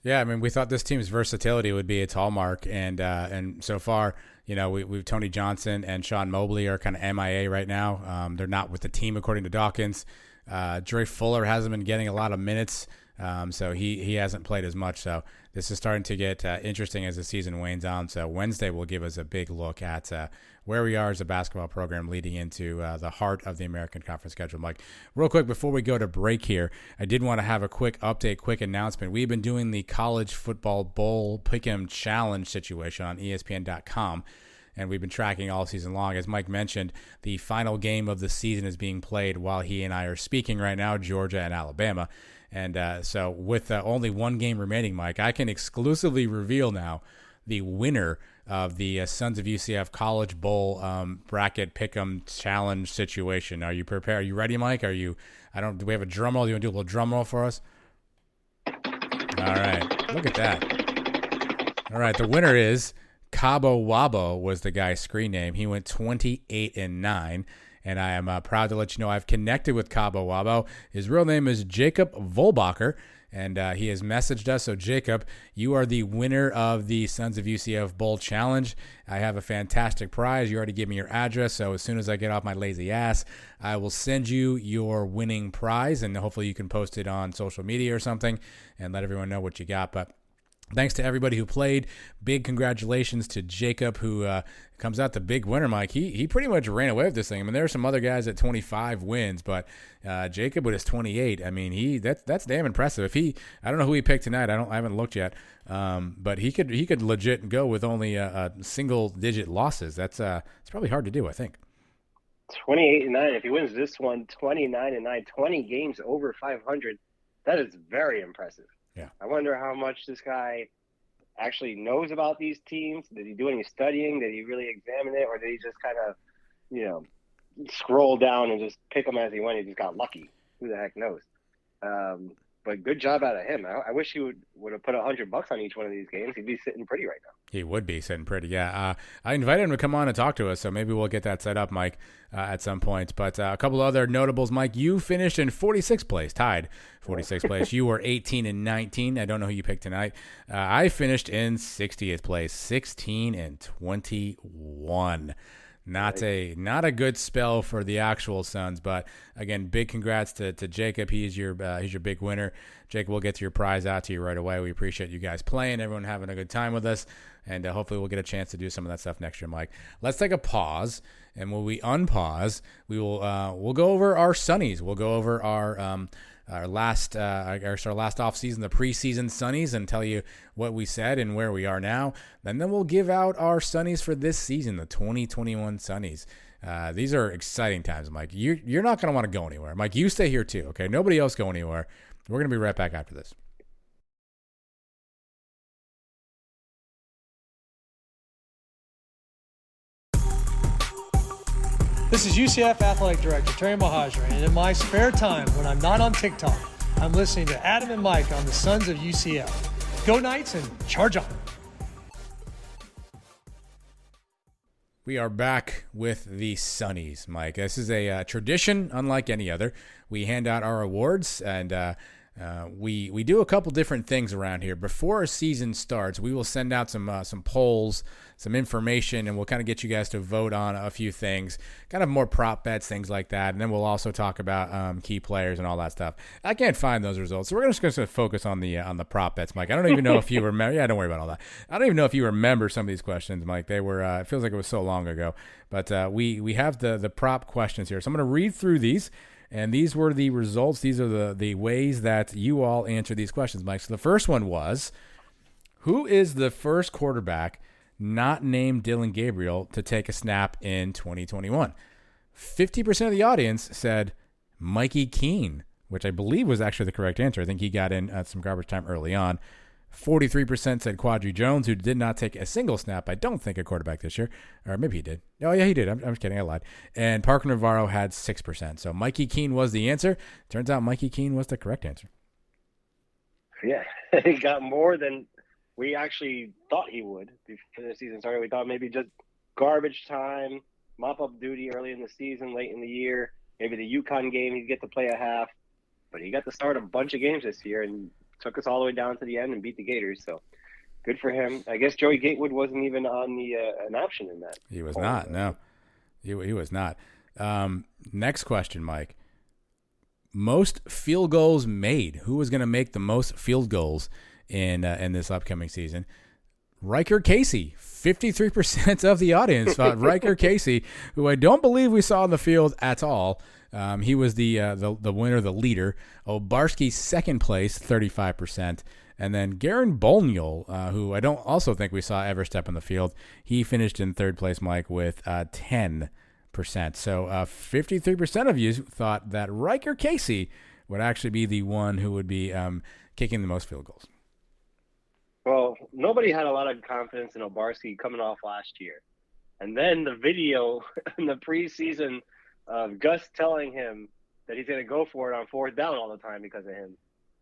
Yeah, I mean, we thought this team's versatility would be its hallmark, and so far, we've Tony Johnson and Sean Mobley are kind of MIA right now. They're not with the team, according to Dawkins. Dre Fuller hasn't been getting a lot of minutes, so he hasn't played as much. So this is starting to get interesting as the season wanes on. So Wednesday will give us a big look at where we are as a basketball program leading into the heart of the American Conference schedule. Mike, real quick before we go to break here, I did want to have a quick update, quick announcement. We've been doing the College Football Bowl Pick'em Challenge situation on ESPN.com. And we've been tracking all season long. As Mike mentioned, the final game of the season is being played while he and I are speaking right now, Georgia and Alabama. And so with only one game remaining, Mike, I can exclusively reveal now the winner of the Sons of UCF College Bowl bracket pick'em challenge situation. Are you prepared? Are you ready, Mike? Do we have a drum roll? Do you want to do a little drum roll for us? All right. Look at that. All right. The winner is Cabo Wabo was the guy's screen name. He went 28-9. And I am proud to let you know I've connected with Cabo Wabo. His real name is Jacob Volbacher, and he has messaged us. So, Jacob, you are the winner of the Sons of UCF Bowl Challenge. I have a fantastic prize. You already gave me your address, so as soon as I get off my lazy ass, I will send you your winning prize, and hopefully you can post it on social media or something and let everyone know what you got. But thanks to everybody who played. Big congratulations to Jacob, who comes out the big winner, Mike. He pretty much ran away with this thing. I mean, there are some other guys at 25 wins, but Jacob with his 28, I mean, that's damn impressive. I don't know who he picked tonight. I haven't looked yet, but he could legit go with only a single-digit losses. It's probably hard to do, I think. 28-9. If he wins this one, 29-9, 20 games over 500. That is very impressive. Yeah. I wonder how much this guy actually knows about these teams. Did he do any studying? Did he really examine it? Or did he just kind of, scroll down and just pick them as he went? He just got lucky. Who the heck knows? But good job out of him. I wish he would have put $100 on each one of these games. He'd be sitting pretty right now. He would be sitting pretty, yeah. I invited him to come on and talk to us, so maybe we'll get that set up, Mike, at some point. But a couple other notables, Mike. You finished in 46th place, tied 46th place. You were 18-19. I don't know who you picked tonight. I finished in 60th place, 16-21. Not a good spell for the actual Suns, but again, big congrats to Jacob. He's your big winner. Jacob, we'll get your prize out to you right away. We appreciate you guys playing, everyone having a good time with us, and hopefully we'll get a chance to do some of that stuff next year, Mike. Let's take a pause, and when we unpause, we'll go over our Sonnies. We'll go over our our last off season, the preseason Sonnies, and tell you what we said and where we are now. And then we'll give out our Sonnies for this season, the 2021 Sonnies. These are exciting times, Mike. You're not going to want to go anywhere. Mike, you stay here too, okay? Nobody else go anywhere. We're going to be right back after this. This is UCF Athletic Director Terry Mohajir, and in my spare time, when I'm not on TikTok, I'm listening to Adam and Mike on the Sons of UCF. Go Knights and charge on! We are back with the Sonnies, Mike. This is a tradition unlike any other. We hand out our awards, and we do a couple different things around here. Before a season starts, we will send out some polls, some information, and we'll kind of get you guys to vote on a few things, kind of more prop bets, things like that. And then we'll also talk about key players and all that stuff. I can't find those results, so we're just going to focus on the prop bets, Mike. I don't even know if you remember. Yeah, don't worry about all that. I don't even know if you remember some of these questions, Mike. They were. It feels like it was so long ago, but we have the prop questions here. So I'm going to read through these. And these were the results. These are the ways that you all answered these questions, Mike. So the first one was, who is the first quarterback not named Dylan Gabriel to take a snap in 2021? 50% of the audience said Mikey Keene, which I believe was actually the correct answer. I think he got in at some garbage time early on. 43% said Quadri Jones, who did not take a single snap. I don't think a quarterback this year. Or maybe he did. Oh, yeah, he did. I'm just kidding. I lied. And Parker Navarro had 6%. So Mikey Keene was the answer. Turns out Mikey Keene was the correct answer. Yeah, he got more than we actually thought he would before the season started. We thought maybe just garbage time, mop-up duty early in the season, late in the year. Maybe the UConn game, he'd get to play a half. But he got to start a bunch of games this year and took us all the way down to the end and beat the Gators. So good for him. I guess Joey Gatewood wasn't even on an option in that. He was not. No, he was not. Next question, Mike. Most field goals made. Who was going to make the most field goals in this upcoming season? Riker Casey. 53% of the audience thought Riker Casey, who I don't believe we saw on the field at all. He was the winner, the leader. Obarski second place, 35%, and then Garen Bolniol, who I don't also think we saw ever step on the field. He finished in third place, Mike, with 10%. So 53% of you thought that Riker Casey would actually be the one who would be kicking the most field goals. Well, nobody had a lot of confidence in Obarski coming off last year, and then the video in the preseason of Gus telling him that he's going to go for it on fourth down all the time because of him.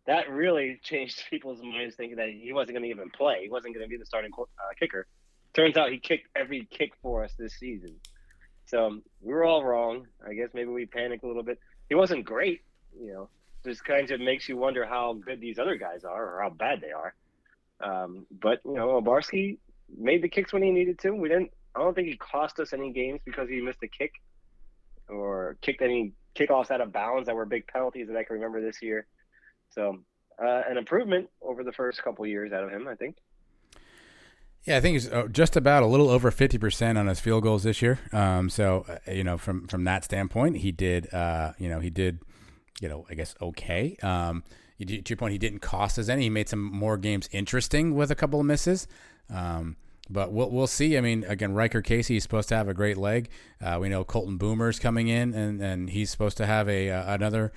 That really changed people's minds, thinking that he wasn't going to even play. He wasn't going to be the starting kicker. Turns out he kicked every kick for us this season. So we were all wrong. I guess maybe we panicked a little bit. He wasn't great, just kind of makes you wonder how good these other guys are or how bad they are. But Obarski made the kicks when he needed to. I don't think he cost us any games because he missed a kick or kicked any kickoffs out of bounds that were big penalties that I can remember this year. So an improvement over the first couple of years out of him, I think. Yeah, I think he's just about a little over 50% on his field goals this year. So from that standpoint, he did, I guess okay. To your point, he didn't cost us any. He made some more games interesting with a couple of misses. But we'll see. I mean, again, Riker Casey is supposed to have a great leg. We know Colton Boomer's coming in, and he's supposed to have another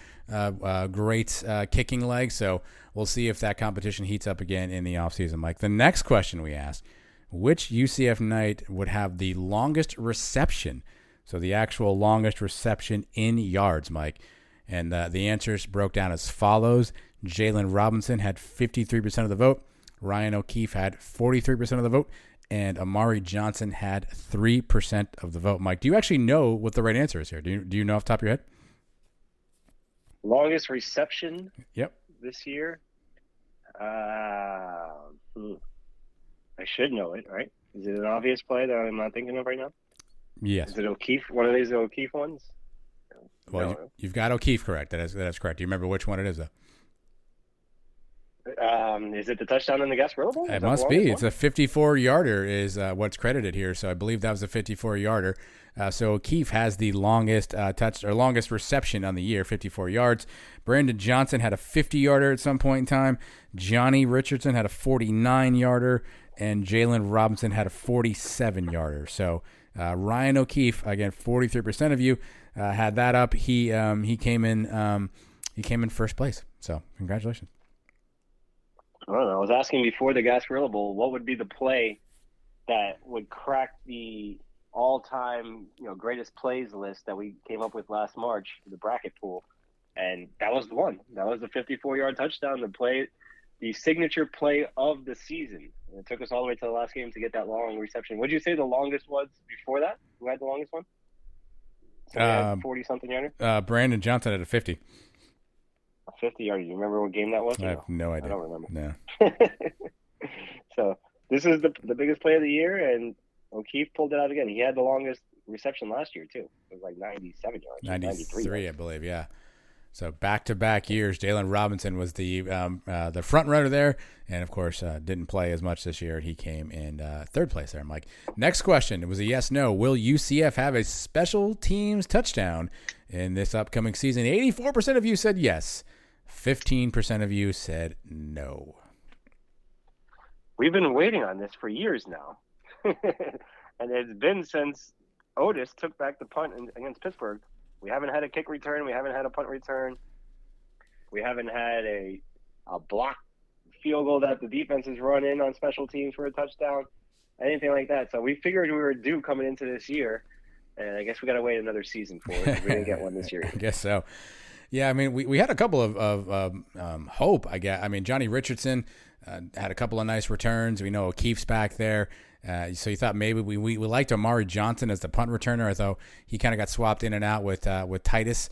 great kicking leg. So we'll see if that competition heats up again in the offseason, Mike. The next question we asked, which UCF Knight would have the longest reception? So the actual longest reception in yards, Mike. And the answers broke down as follows. Jalen Robinson had 53% of the vote. Ryan O'Keefe had 43% of the vote. And Amari Johnson had 3% of the vote. Mike, do you actually know what the right answer is here? Do you know off the top of your head? Longest reception Yep. this year? I should know it, right? Is it an obvious play that I'm not thinking of right now? Yes. Is it O'Keefe? One of these O'Keefe ones? Well, you've got O'Keefe correct. That is correct. Do you remember which one it is, though? Is it the touchdown in the Gasparilla Bowl? It must be. It's a 54-yarder is what's credited here. So I believe that was a 54-yarder. So O'Keefe has the longest longest reception on the year, 54 yards. Brandon Johnson had a 50-yarder at some point in time. Johnny Richardson had a 49-yarder, and Jalen Robinson had a 47-yarder. So Ryan O'Keefe, again, 43% of you had that up. He came in first place. So congratulations. I don't know. I was asking before the Gasparilla Bowl, what would be the play that would crack the all-time, greatest plays list that we came up with last March, the bracket pool, and that was the one. That was the 54-yard touchdown, the signature play of the season. And it took us all the way to the last game to get that long reception. Would you say the longest was before that? Who had the longest one? 40-something yarder? Brandon Johnson had a 50. 50 yards. You remember what game that was? I have no idea. I don't remember. No. So this is the biggest play of the year, and O'Keefe pulled it out again. He had the longest reception last year too. It was like 97 yards. 93, I believe. Yeah. So back-to-back years, Jalen Robinson was the front runner there, and of course didn't play as much this year. He came in third place there, Mike. Next question. It was a yes/no. Will UCF have a special teams touchdown in this upcoming season? 84% of you said yes. 15% of you said no. We've been waiting on this for years now. And it's been since Otis took back the punt against Pittsburgh. We haven't had a kick return. We haven't had a punt return. We haven't had a block field goal that the defense has run in on special teams for a touchdown, anything like that. So we figured we were due coming into this year, and I guess we got to wait another season for it. We didn't get one this year. I guess so. Yeah, I mean, we had a couple of hope, I guess. I mean, Johnny Richardson had a couple of nice returns. We know O'Keefe's back there. So you thought maybe we liked Amari Johnson as the punt returner, although he kind of got swapped in and out with Titus.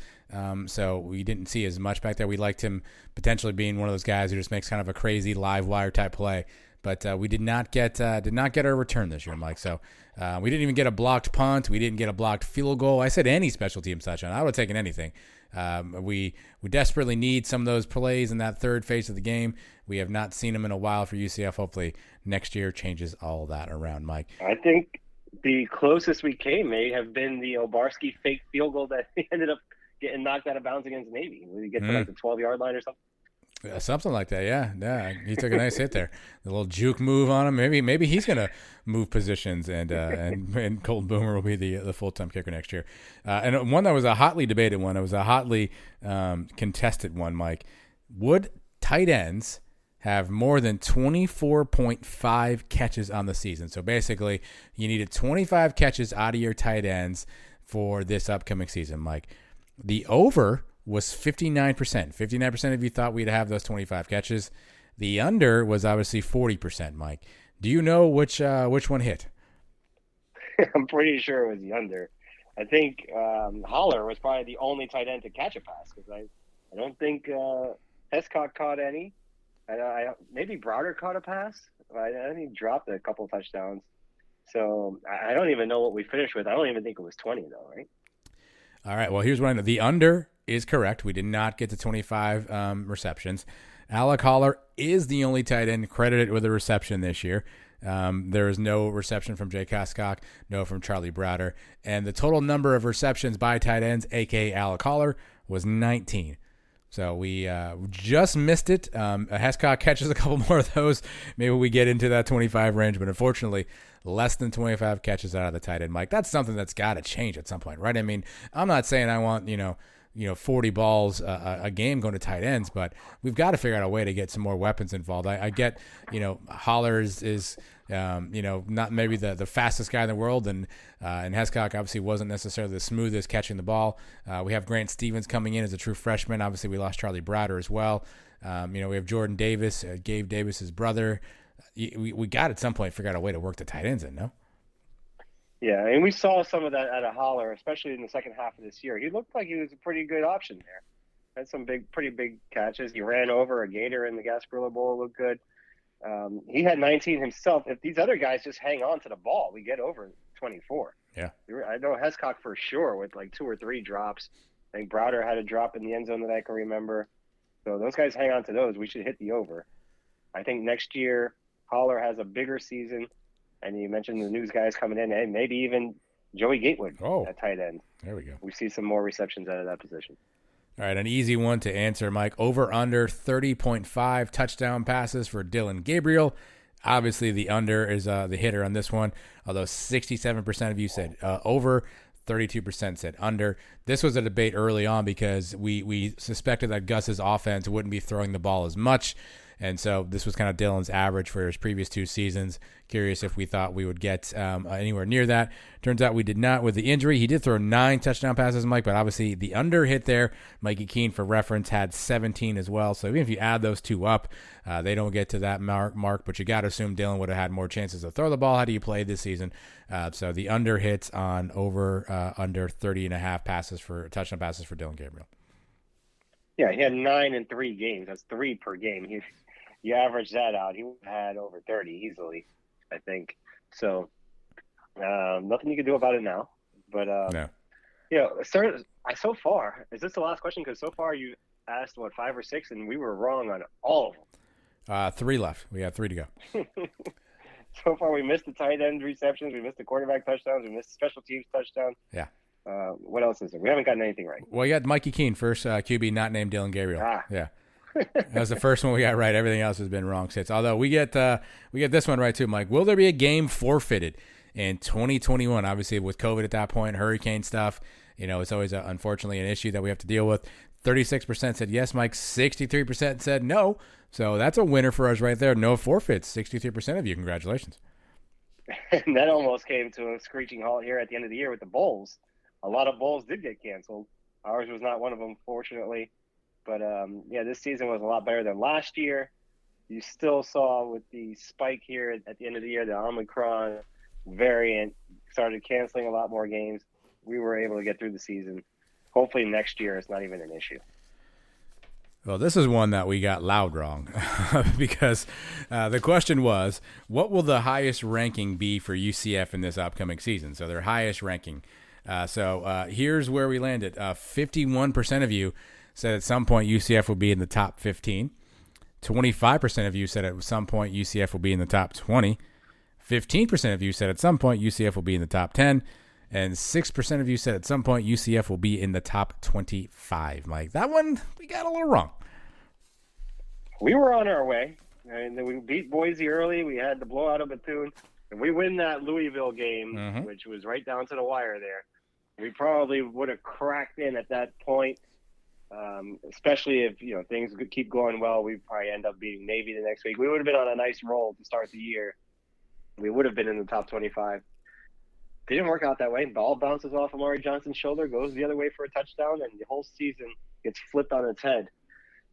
So we didn't see as much back there. We liked him potentially being one of those guys who just makes kind of a crazy live wire type play. But we did not get our return this year, Mike. So we didn't even get a blocked punt. We didn't get a blocked field goal. I said any special team touchdown. I would have taken anything. We desperately need some of those plays in that third phase of the game. We have not seen them in a while for UCF. Hopefully next year changes all that around, Mike. I think the closest we came may have been the Obarski fake field goal that he ended up getting knocked out of bounds against Navy. Did he get to like the 12-yard line or something? Something like that, yeah. He took a nice hit there. A little juke move on him. Maybe he's gonna move positions, and Colton Boomer will be the full-time kicker next year. And one that was a hotly debated one. It was a hotly contested one, Mike. Would tight ends have more than 24.5 catches on the season? So basically, you needed 25 catches out of your tight ends for this upcoming season, Mike. The over was 59%. 59% of you thought we'd have those 25 catches. The under was obviously 40%, Mike. Do you know which one hit? I'm pretty sure it was the under. I think Holler was probably the only tight end to catch a pass, because I don't think Hescock caught any. Maybe Browder caught a pass. I think he dropped a couple of touchdowns. So I don't even know what we finished with. I don't even think it was 20, though, right? All right, well, here's what I know. The under is correct. We did not get to 25 receptions. Alec Holler is the only tight end credited with a reception this year. There is no reception from Jay Hescock, no from Charlie Browder. And the total number of receptions by tight ends, a.k.a. Alec Holler, was 19. So we just missed it. Hescock catches a couple more of those. Maybe we get into that 25 range, but unfortunately, less than 25 catches out of the tight end, Mike. That's something that's got to change at some point, right? I mean, I'm not saying I want, 40 balls a game going to tight ends, but we've got to figure out a way to get some more weapons involved. I get, Holler is not maybe the fastest guy in the world, and Hescock obviously wasn't necessarily the smoothest catching the ball. We have Grant Stevens coming in as a true freshman. Obviously, we lost Charlie Browder as well. We have Jordan Davis, Gabe Davis's brother. We got at some point figure out a way to work the tight ends in, no? Yeah, and we saw some of that out of Holler, especially in the second half of this year. He looked like he was a pretty good option there. Had some pretty big catches. He ran over a Gator in the Gasparilla Bowl, looked good. He had 19 himself. If these other guys just hang on to the ball, we get over 24. Yeah. I know Hescock for sure with like 2 or 3 drops. I think Browder had a drop in the end zone that I can remember. So those guys hang on to those. We should hit the over. I think next year Holler has a bigger season, and you mentioned the news guys coming in, and maybe even Joey Gatewood at tight end. There we go. We see some more receptions out of that position. All right, an easy one to answer, Mike. Over under 30.5 touchdown passes for Dillon Gabriel. Obviously, the under is the hitter on this one, although 67% of you said over, 32% said under. This was a debate early on because we suspected that Gus's offense wouldn't be throwing the ball as much. And so this was kind of Dillon's average for his previous 2 seasons. Curious if we thought we would get anywhere near that. Turns out we did not with the injury. He did throw 9 touchdown passes, Mike, but obviously the under hit there. Mikey Keene, for reference, had 17 as well. So even if you add those 2 up, they don't get to that mark. But you got to assume Dillon would have had more chances to throw the ball had he played this season. So the under hits on under 30.5 touchdown passes for Dillon Gabriel. Yeah, he had 9 in 3 games. That's 3 per game. You average that out, he would have had over 30 easily, I think. So nothing you can do about it now. But, so far, is this the last question? Because so far you asked, 5 or 6, and we were wrong on all of them. 3 left. We have 3 to go. So far we missed the tight end receptions. We missed the quarterback touchdowns. We missed the special teams touchdowns. Yeah. What else is there? We haven't gotten anything right. Well, you got Mikey Keene, first QB not named Dillon Gabriel. Yeah. That was the first one we got right. Everything else has been wrong since. Although we get this one right too, Mike. Will there be a game forfeited in 2021? Obviously, with COVID at that point, hurricane stuff, it's always unfortunately an issue that we have to deal with. 36% said yes, Mike. 63% said no. So that's a winner for us right there. No forfeits. 63% of you. Congratulations. And that almost came to a screeching halt here at the end of the year with the bowls. A lot of bowls did get canceled. Ours was not one of them, fortunately. But, this season was a lot better than last year. You still saw with the spike here at the end of the year, the Omicron variant started canceling a lot more games. We were able to get through the season. Hopefully next year it's not even an issue. Well, this is one that we got loud wrong because the question was, what will the highest ranking be for UCF in this upcoming season? So their highest ranking. So here's where we landed. 51% of you said at some point UCF will be in the top 15. 25% of you said at some point UCF will be in the top 20. 15% of you said at some point UCF will be in the top 10. And 6% of you said at some point UCF will be in the top 25. Mike, that one we got a little wrong. We were on our way. And then we beat Boise early. We had the blowout of Bethune. And we win that Louisville game, which was right down to the wire there. We probably would have cracked in at that point. Especially if things keep going well, we probably end up beating Navy the next week. We would have been on a nice roll to start the year. We would have been in the top 25. Didn't work out that way. Ball bounces off Amari Johnson's shoulder, goes the other way for a touchdown, and the whole season gets flipped on its head.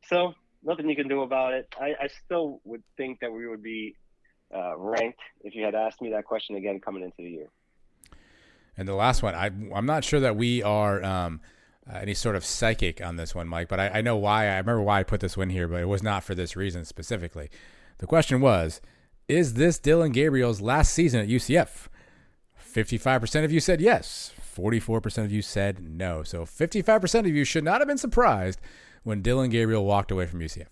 So nothing you can do about it. I still would think that we would be ranked if you had asked me that question again coming into the year. And the last one, I'm not sure that we are any sort of psychic on this one, Mike, but I know why. I remember why I put this one here, but it was not for this reason specifically. The question was, is this Dillon Gabriel's last season at UCF? 55% of you said yes. 44% of you said no. So 55% of you should not have been surprised when Dillon Gabriel walked away from UCF.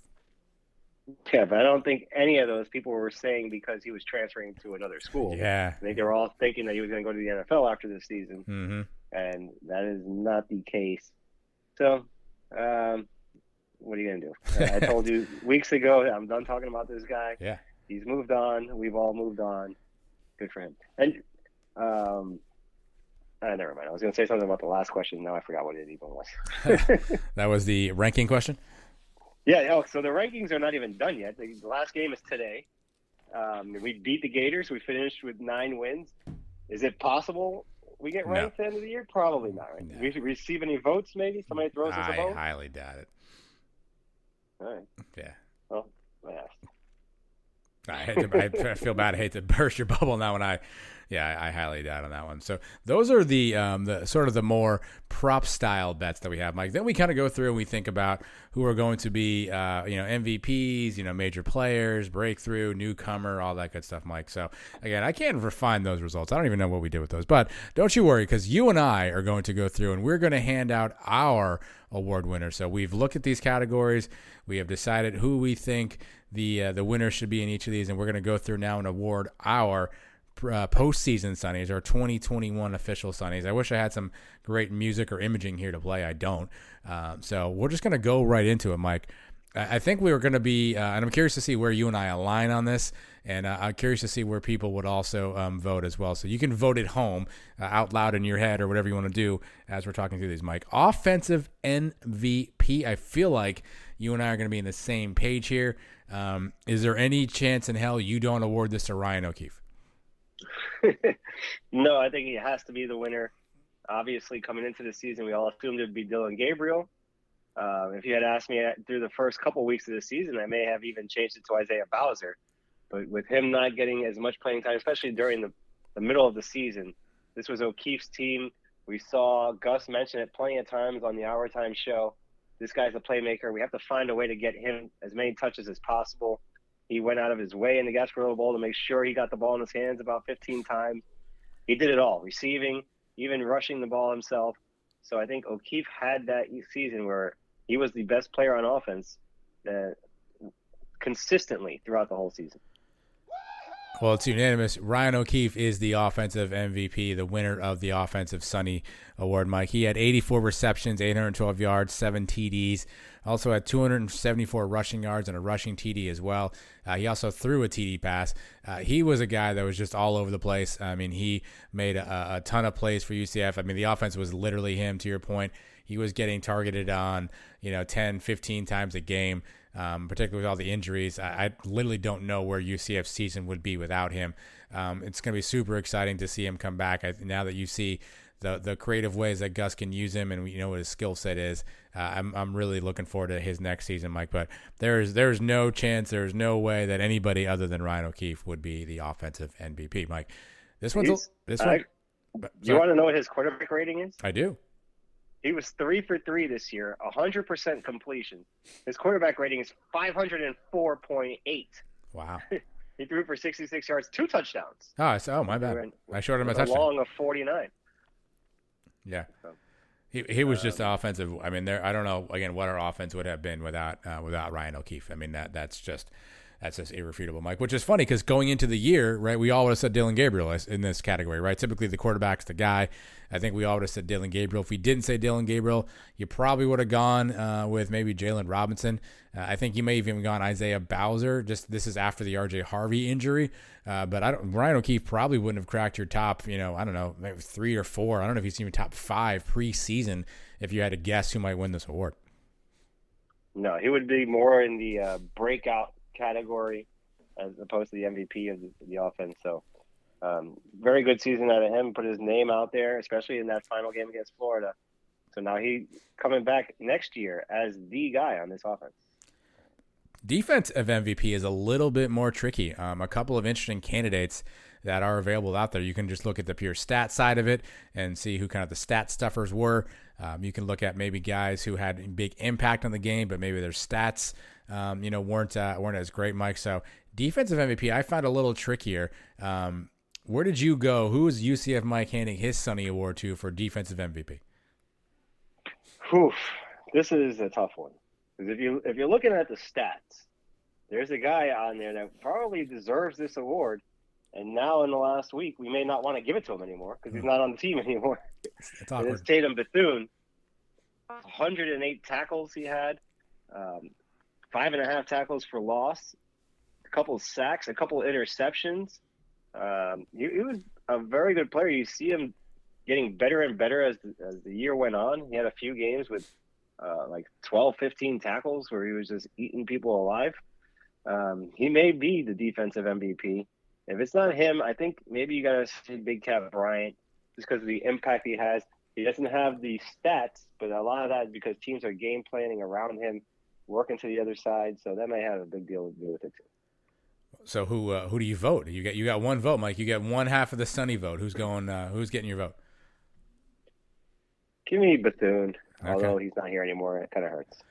Yeah, but I don't think any of those people were saying because he was transferring to another school. Yeah. I think they were all thinking that he was going to go to the NFL after this season. Mm-hmm. And that is not the case. So, what are you going to do? I told you weeks ago, I'm done talking about this guy. Yeah. He's moved on. We've all moved on. Good for him. And, never mind. I was going to say something about the last question. Now I forgot what it even was. That was the ranking question? Yeah. So the rankings are not even done yet. The last game is today. We beat the Gators. We finished with 9 wins. Is it possible we get ranked at the end of the year? Probably not. Right? No. We receive any votes? Maybe somebody throws us a vote. I highly doubt it. All right. Yeah. Well, I asked. I feel bad. I hate to burst your bubble now. I highly doubt on that one. So those are the sort of the more prop style bets that we have, Mike. Then we kind of go through and we think about who are going to be, MVPs, major players, breakthrough, newcomer, all that good stuff, Mike. So again, I can't refine those results. I don't even know what we did with those, but don't you worry, because you and I are going to go through and we're going to hand out our award winners. So we've looked at these categories. We have decided who we think the winners should be in each of these, and we're going to go through now and award our postseason Sonnies, our 2021 official Sonnies. I wish I had some great music or imaging here to play. I don't. So we're just going to go right into it, Mike. I think we were going to be, and I'm curious to see where you and I align on this, and I'm curious to see where people would also vote as well. So you can vote at home, out loud in your head, or whatever you want to do as we're talking through these, Mike. Offensive MVP, I feel like you and I are going to be in the same page here. Is there any chance in hell you don't award this to Ryan O'Keefe? No, I think he has to be the winner. Obviously, coming into the season, we all assumed it would be Dylan Gabriel. If you had asked me through the first couple weeks of the season, I may have even changed it to Isaiah Bowser. But with him not getting as much playing time, especially during the middle of the season, this was O'Keefe's team. We saw Gus mention it plenty of times on the Hour Time show. This guy's a playmaker. We have to find a way to get him as many touches as possible. He went out of his way in the Gasparilla Bowl to make sure he got the ball in his hands about 15 times. He did it all, receiving, even rushing the ball himself. So I think O'Keefe had that season where he was the best player on offense consistently throughout the whole season. Well, it's unanimous. Ryan O'Keefe is the offensive MVP, the winner of the Offensive Sonny Award, Mike. He had 84 receptions, 812 yards, 7 TDs. Also had 274 rushing yards and a rushing TD as well. He also threw a TD pass. He was a guy that was just all over the place. I mean, he made a ton of plays for UCF. I mean, the offense was literally him, to your point. He was getting targeted on, 10, 15 times a game, particularly with all the injuries. I literally don't know where UCF's season would be without him. It's going to be super exciting to see him come back. Now that you see the creative ways that Gus can use him, and we know what his skill set is, I'm really looking forward to his next season, Mike. But there's no chance, there's no way that anybody other than Ryan O'Keefe would be the offensive MVP, Mike. Do you want to know what his quarterback rating is? I do. He was 3 for 3 this year, 100% completion. His quarterback rating is 504.8. Wow. He threw for 66 yards, 2 touchdowns. Oh, my bad. I showed him a touchdown. Long of 49. Yeah. He was just offensive. I mean, I don't know, again, what our offense would have been without Ryan O'Keefe. I mean, that's just irrefutable, Mike, which is funny because going into the year, right, we all would have said Dylan Gabriel in this category, right? Typically the quarterback's the guy. I think we all would have said Dylan Gabriel. If we didn't say Dylan Gabriel, you probably would have gone with maybe Jalen Robinson. I think you may have even gone Isaiah Bowser. This is after the RJ Harvey injury. But Ryan O'Keefe probably wouldn't have cracked your top, I don't know, maybe 3 or 4. I don't know if he's even top 5 preseason if you had to guess who might win this award. No, he would be more in the breakout category as opposed to the MVP of the offense. So very good season out of him, put his name out there, especially in that final game against Florida. So now he coming back next year as the guy on this offense. Defensive MVP is a little bit more tricky. A couple of interesting candidates that are available out there. You can just look at the pure stat side of it and see who kind of the stat stuffers were. You can look at maybe guys who had big impact on the game, but maybe their stats weren't as great, Mike. So defensive MVP, I found a little trickier. Where did you go? Who is UCF Mike handing his Sonny Award to for defensive MVP? This is a tough one. Because if you're looking at the stats, there's a guy on there that probably deserves this award. And now in the last week, we may not want to give it to him anymore because he's not on the team anymore. It's awkward. It's Tatum Bethune. 108 tackles he had, 5.5 tackles for loss, a couple sacks, a couple interceptions. He was a very good player. You see him getting better and better as the year went on. He had a few games with like 12, 15 tackles where he was just eating people alive. He may be the defensive MVP. If it's not him, I think maybe you got to say Big Cat Bryant just because of the impact he has. He doesn't have the stats, but a lot of that is because teams are game planning around him, working to the other side. So that may have a big deal to do with it too. So who do you vote? You got one vote, Mike. You get one half of the Sonny vote. Who's going? Who's getting your vote? Give me Bethune. Okay. Although he's not here anymore, it kind of hurts.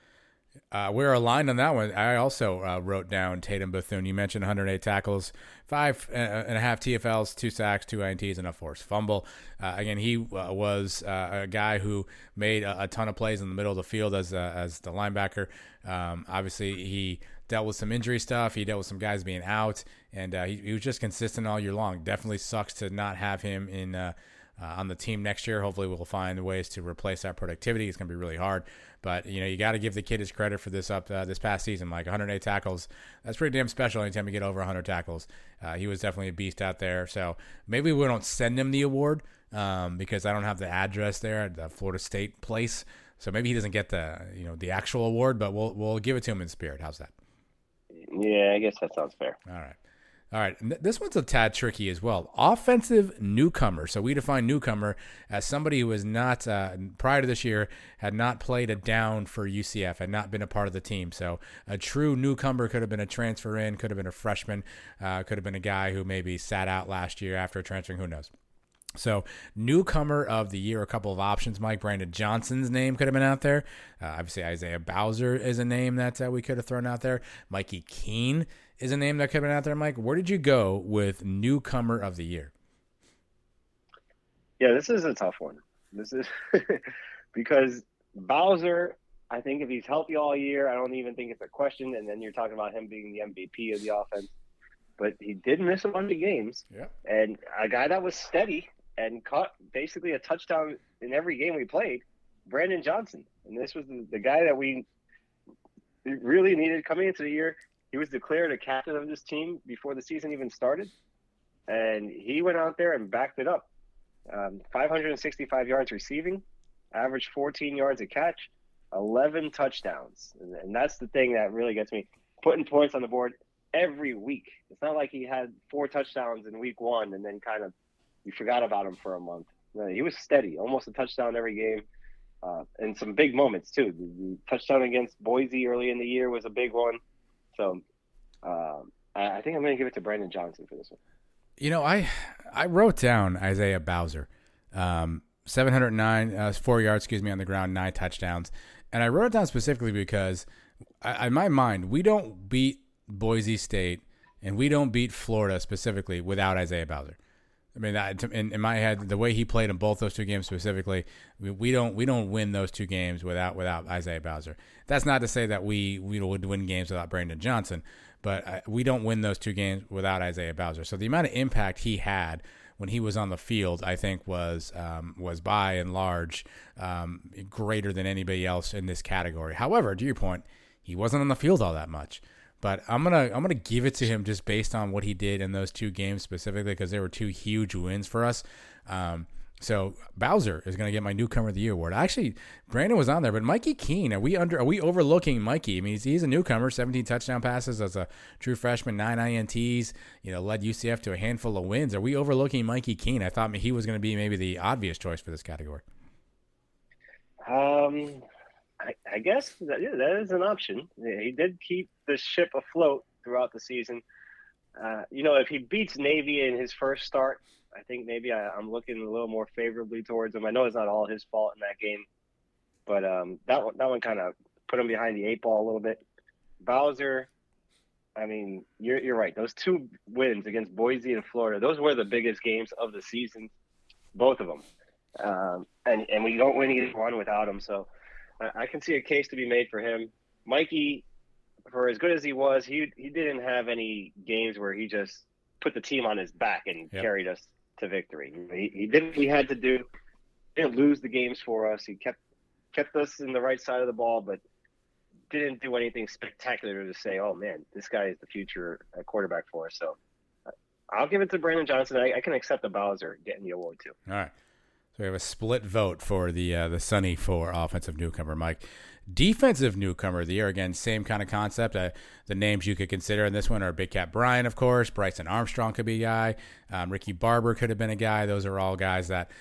We're aligned on that one. I also wrote down Tatum Bethune. You mentioned 108 tackles, 5.5 TFLs, 2 sacks, 2 INTs, and a forced fumble. Again, he was a guy who made a ton of plays in the middle of the field as the linebacker. Obviously, he dealt with some injury stuff. He dealt with some guys being out, and he was just consistent all year long. Definitely sucks to not have him in on the team next year. Hopefully we'll find ways to replace that productivity. It's going to be really hard. But, you got to give the kid his credit for this past season. Like 108 tackles, that's pretty damn special anytime you get over 100 tackles. He was definitely a beast out there. So maybe we don't send him the award because I don't have the address there at the Florida State place. So maybe he doesn't get the actual award, but we'll give it to him in spirit. How's that? Yeah, I guess that sounds fair. All right. This one's a tad tricky as well. Offensive newcomer. So we define newcomer as somebody who was not, prior to this year, had not played a down for UCF, had not been a part of the team. So a true newcomer could have been a transfer in, could have been a freshman, could have been a guy who maybe sat out last year after transferring, who knows. So newcomer of the year, a couple of options. Mike, Brandon Johnson's name could have been out there. Obviously, Isaiah Bowser is a name that we could have thrown out there. Mikey Keene is a name that could have been out there. Mike, where did you go with newcomer of the year? Yeah, this is a tough one. This is because Bowser, I think if he's healthy all year, I don't even think it's a question. And then you're talking about him being the MVP of the offense. But he did miss a bunch of games. Yeah. And a guy that was steady and caught basically a touchdown in every game we played, Brandon Johnson. And this was the guy that we really needed coming into the year. He was declared a captain of this team before the season even started. And he went out there and backed it up. 565 yards receiving, averaged 14 yards a catch, 11 touchdowns. And that's the thing that really gets me, putting points on the board every week. It's not like he had 4 touchdowns in week 1 and then kind of you forgot about him for a month. No, he was steady, almost a touchdown every game, and some big moments too. The touchdown against Boise early in the year was a big one. So I think I'm going to give it to Brandon Johnson for this one. I wrote down Isaiah Bowser, 709 4 yards, on the ground, 9 touchdowns, and I wrote it down specifically because in my mind we don't beat Boise State and we don't beat Florida specifically without Isaiah Bowser. I mean, in my head, the way he played in both those two games specifically, we don't win those two games without Isaiah Bowser. That's not to say that we would win games without Brandon Johnson, but we don't win those two games without Isaiah Bowser. So the amount of impact he had when he was on the field, I think was by and large greater than anybody else in this category. However, to your point, he wasn't on the field all that much. But I'm gonna give it to him just based on what he did in those two games specifically because they were two huge wins for us. So Bowser is gonna get my newcomer of the year award. Actually, Brandon was on there, but Mikey Keene, are we overlooking Mikey? I mean, he's a newcomer, 17 touchdown passes as a true freshman, 9 INTs. Led UCF to a handful of wins. Are we overlooking Mikey Keene? I thought he was gonna be maybe the obvious choice for this category. I guess that is an option. He did keep the ship afloat throughout the season. If he beats Navy in his first start, I think maybe I'm looking a little more favorably towards him. I know it's not all his fault in that game, but that one kind of put him behind the 8 ball a little bit. Bowser, I mean, you're right. Those 2 wins against Boise and Florida, those were the biggest games of the season, both of them. And we don't win either one without him, so I can see a case to be made for him. Mikey, for as good as he was, he didn't have any games where he just put the team on his back and carried us to victory. He did what he had to do. Didn't lose the games for us. He kept us in the right side of the ball, but didn't do anything spectacular to say, oh, man, this guy is the future quarterback for us. So I'll give it to Brandon Johnson. I can accept the Bowser getting the award too. All right. So we have a split vote for the Sonny for offensive newcomer, Mike. Defensive newcomer of the year, again, same kind of concept. The names you could consider in this one are Big Cat Brian, of course. Bryson Armstrong could be a guy. Ricky Barber could have been a guy. Those are all guys that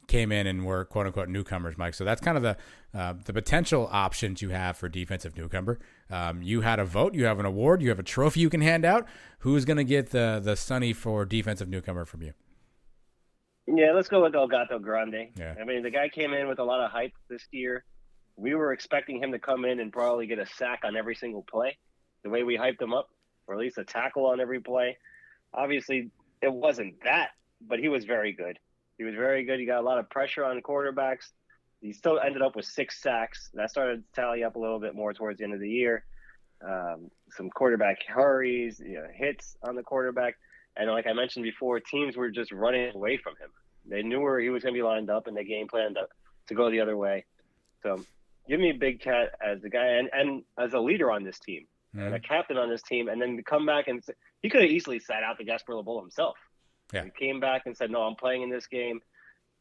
came in and were quote-unquote newcomers, Mike. So that's kind of the potential options you have for defensive newcomer. You had a vote. You have an award. You have a trophy you can hand out. Who's going to get the Sonny for defensive newcomer from you? Yeah, let's go with Elgato Grande. Yeah. I mean, the guy came in with a lot of hype this year. We were expecting him to come in and probably get a sack on every single play, the way we hyped him up, or at least a tackle on every play. Obviously, it wasn't that, but he was very good. He was very good. He got a lot of pressure on quarterbacks. He still ended up with 6 sacks. That started to tally up a little bit more towards the end of the year. some quarterback hurries, hits on the quarterback. And like I mentioned before, teams were just running away from him. They knew where he was going to be lined up, and they game planned to go the other way. So give me Big Cat as the guy and as a leader on this team and a captain on this team. And then to come back and he could have easily sat out the Gasparilla Bowl himself. Yeah. He came back and said, no, I'm playing in this game,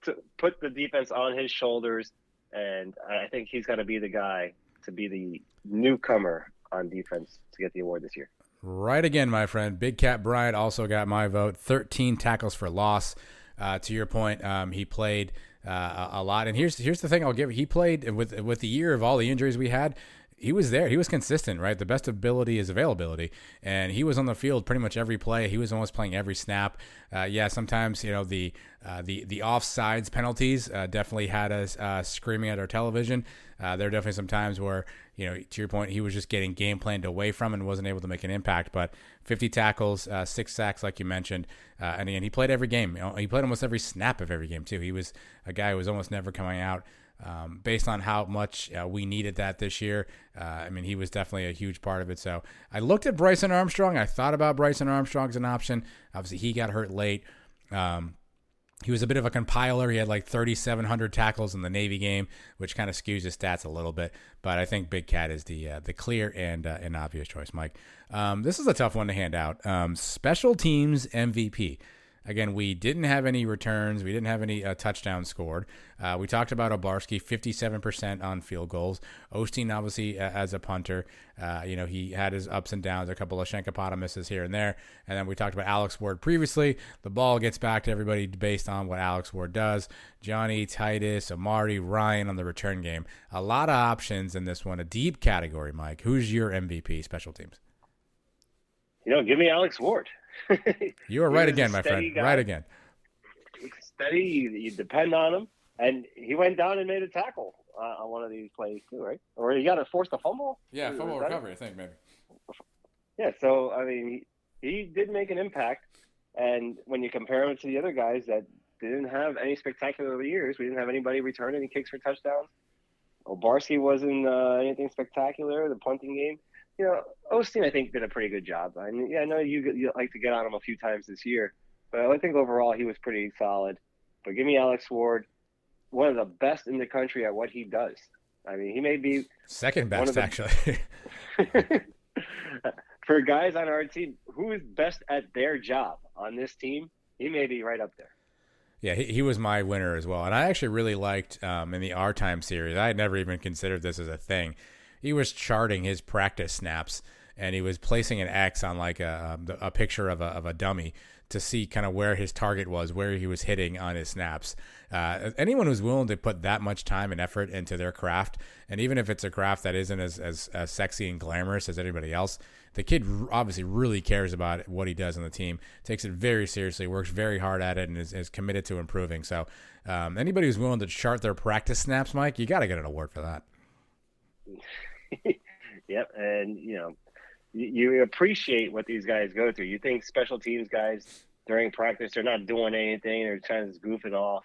to put the defense on his shoulders. And I think he's got to be the guy to be the newcomer on defense to get the award this year. Right again, my friend. Big Cat Bryant also got my vote. 13 tackles for loss. To your point, he played a lot. And here's the thing I'll give. He played with the year of all the injuries we had. He was there. He was consistent, right? The best ability is availability. And he was on the field pretty much every play. He was almost playing every snap. Sometimes, the offsides penalties definitely had us screaming at our television. There are definitely some times where, to your point, he was just getting game planned away from and wasn't able to make an impact. But 50 tackles, 6 sacks, like you mentioned. And again, he played every game. He played almost every snap of every game, too. He was a guy who was almost never coming out. Based on how much we needed that this year. He was definitely a huge part of it. So I looked at Bryson Armstrong. I thought about Bryson Armstrong as an option. Obviously, he got hurt late. He was a bit of a compiler. He had like 3,700 tackles in the Navy game, which kind of skews his stats a little bit. But I think Big Cat is the clear and an obvious choice, Mike. This is a tough one to hand out. Special teams MVP. Again, we didn't have any returns. We didn't have any touchdowns scored. We talked about Obarski, 57% on field goals. Osteen, obviously, as a punter, he had his ups and downs, a couple of Shankapata misses here and there. And then we talked about Alex Ward previously. The ball gets back to everybody based on what Alex Ward does. Johnny, Titus, Amari, Ryan on the return game. A lot of options in this one. A deep category, Mike. Who's your MVP special teams? Give me Alex Ward. You are right again, my friend. Guy. Right again. Steady. You depend on him, and he went down and made a tackle on one of these plays too, right? Or he got to force the fumble. Yeah, fumble recovery, I think maybe. Yeah, so he did make an impact, and when you compare him to the other guys that didn't have any spectacular years, we didn't have anybody return any kicks for touchdowns. Obarski wasn't anything spectacular. The punting game. Osteen, I think, did a pretty good job. I know you like to get on him a few times this year, but I think overall he was pretty solid. But give me Alex Ward, one of the best in the country at what he does. He may be second best, actually. For guys on our team, who is best at their job on this team, he may be right up there. Yeah, he was my winner as well. And I actually really liked in the Our Time series, I had never even considered this as a thing. He was charting his practice snaps, and he was placing an X on like a picture of a dummy to see kind of where his target was, where he was hitting on his snaps. Anyone who's willing to put that much time and effort into their craft, and even if it's a craft that isn't as sexy and glamorous as anybody else, the kid obviously really cares about what he does on the team, takes it very seriously, works very hard at it, and is committed to improving. So anybody who's willing to chart their practice snaps, Mike, you got to get an award for that. Yep, and you appreciate what these guys go through. You think special teams guys during practice they're not doing anything, they're trying to goof it off,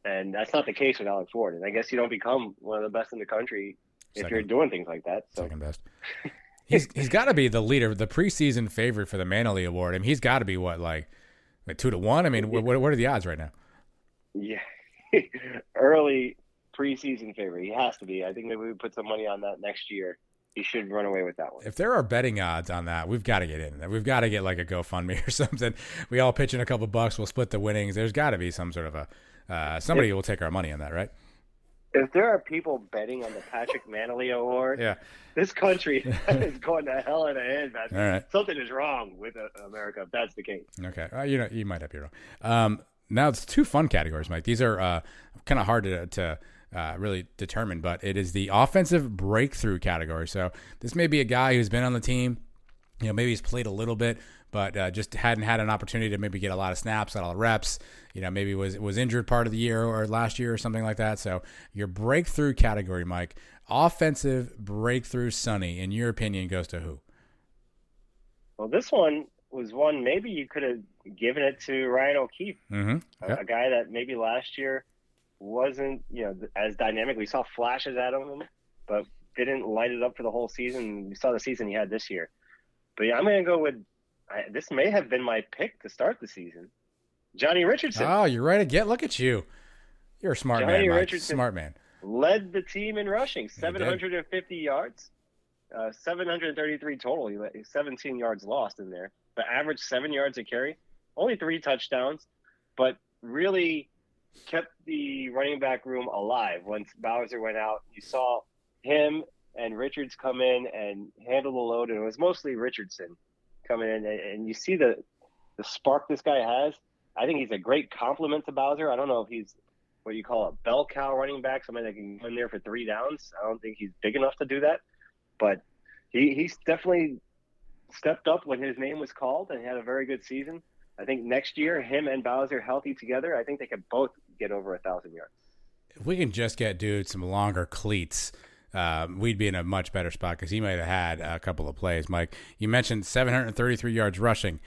and that's not the case with Alex Ward. And I guess you don't become one of the best in the country if you're doing things like that. So. Second best. He's got to be the leader, the preseason favorite for the Manley Award. He's got to be like 2-1. What are the odds right now? Yeah, early preseason favorite. He has to be. I think maybe we put some money on that next year. He should run away with that one. If there are betting odds on that, we've got to get in there. We've got to get like a GoFundMe or something. We all pitch in a couple bucks. We'll split the winnings. There's got to be some sort of somebody will take our money on that, right? If there are people betting on the Patrick Manley Award, yeah, this country is going to hell in a handbasket. All right. Something is wrong with America if that's the case. Okay, you might be wrong. Now it's 2 fun categories, Mike. These are kind of hard to really determine, but it is the offensive breakthrough category. So this may be a guy who's been on the team, maybe he's played a little bit, but just hadn't had an opportunity to maybe get a lot of snaps, a lot of reps, maybe was injured part of the year or last year or something like that. So your breakthrough category, Mike, offensive breakthrough, Sonny, in your opinion, goes to who? Well, this one was one maybe you could have given it to Ryan O'Keefe, a guy that maybe last year wasn't, as dynamic. We saw flashes out of him, but didn't light it up for the whole season. You saw the season he had this year. But yeah, I'm going to go with this may have been my pick to start the season. Johnny Richardson. Oh, you're right again. Look at you. You're a smart Johnny man, Mike. Richardson Smart man. led the team in rushing, 750 yards, 733 total. He let 17 yards lost in there, but averaged 7 yards a carry, only 3 touchdowns, but really kept the running back room alive. Once Bowser went out, you saw him and Richards come in and handle the load, and it was mostly Richardson coming in, and you see the spark this guy has. I think he's a great compliment to Bowser. I don't know if he's what you call a bell cow running back, somebody that can go in there for 3 downs. I don't think he's big enough to do that, but he's definitely stepped up when his name was called and had a very good season. I think next year, him and Bowser healthy together, I think they could both get over 1,000 yards. If we can just get dude some longer cleats, we'd be in a much better spot because he might have had a couple of plays. Mike, you mentioned 733 yards rushing,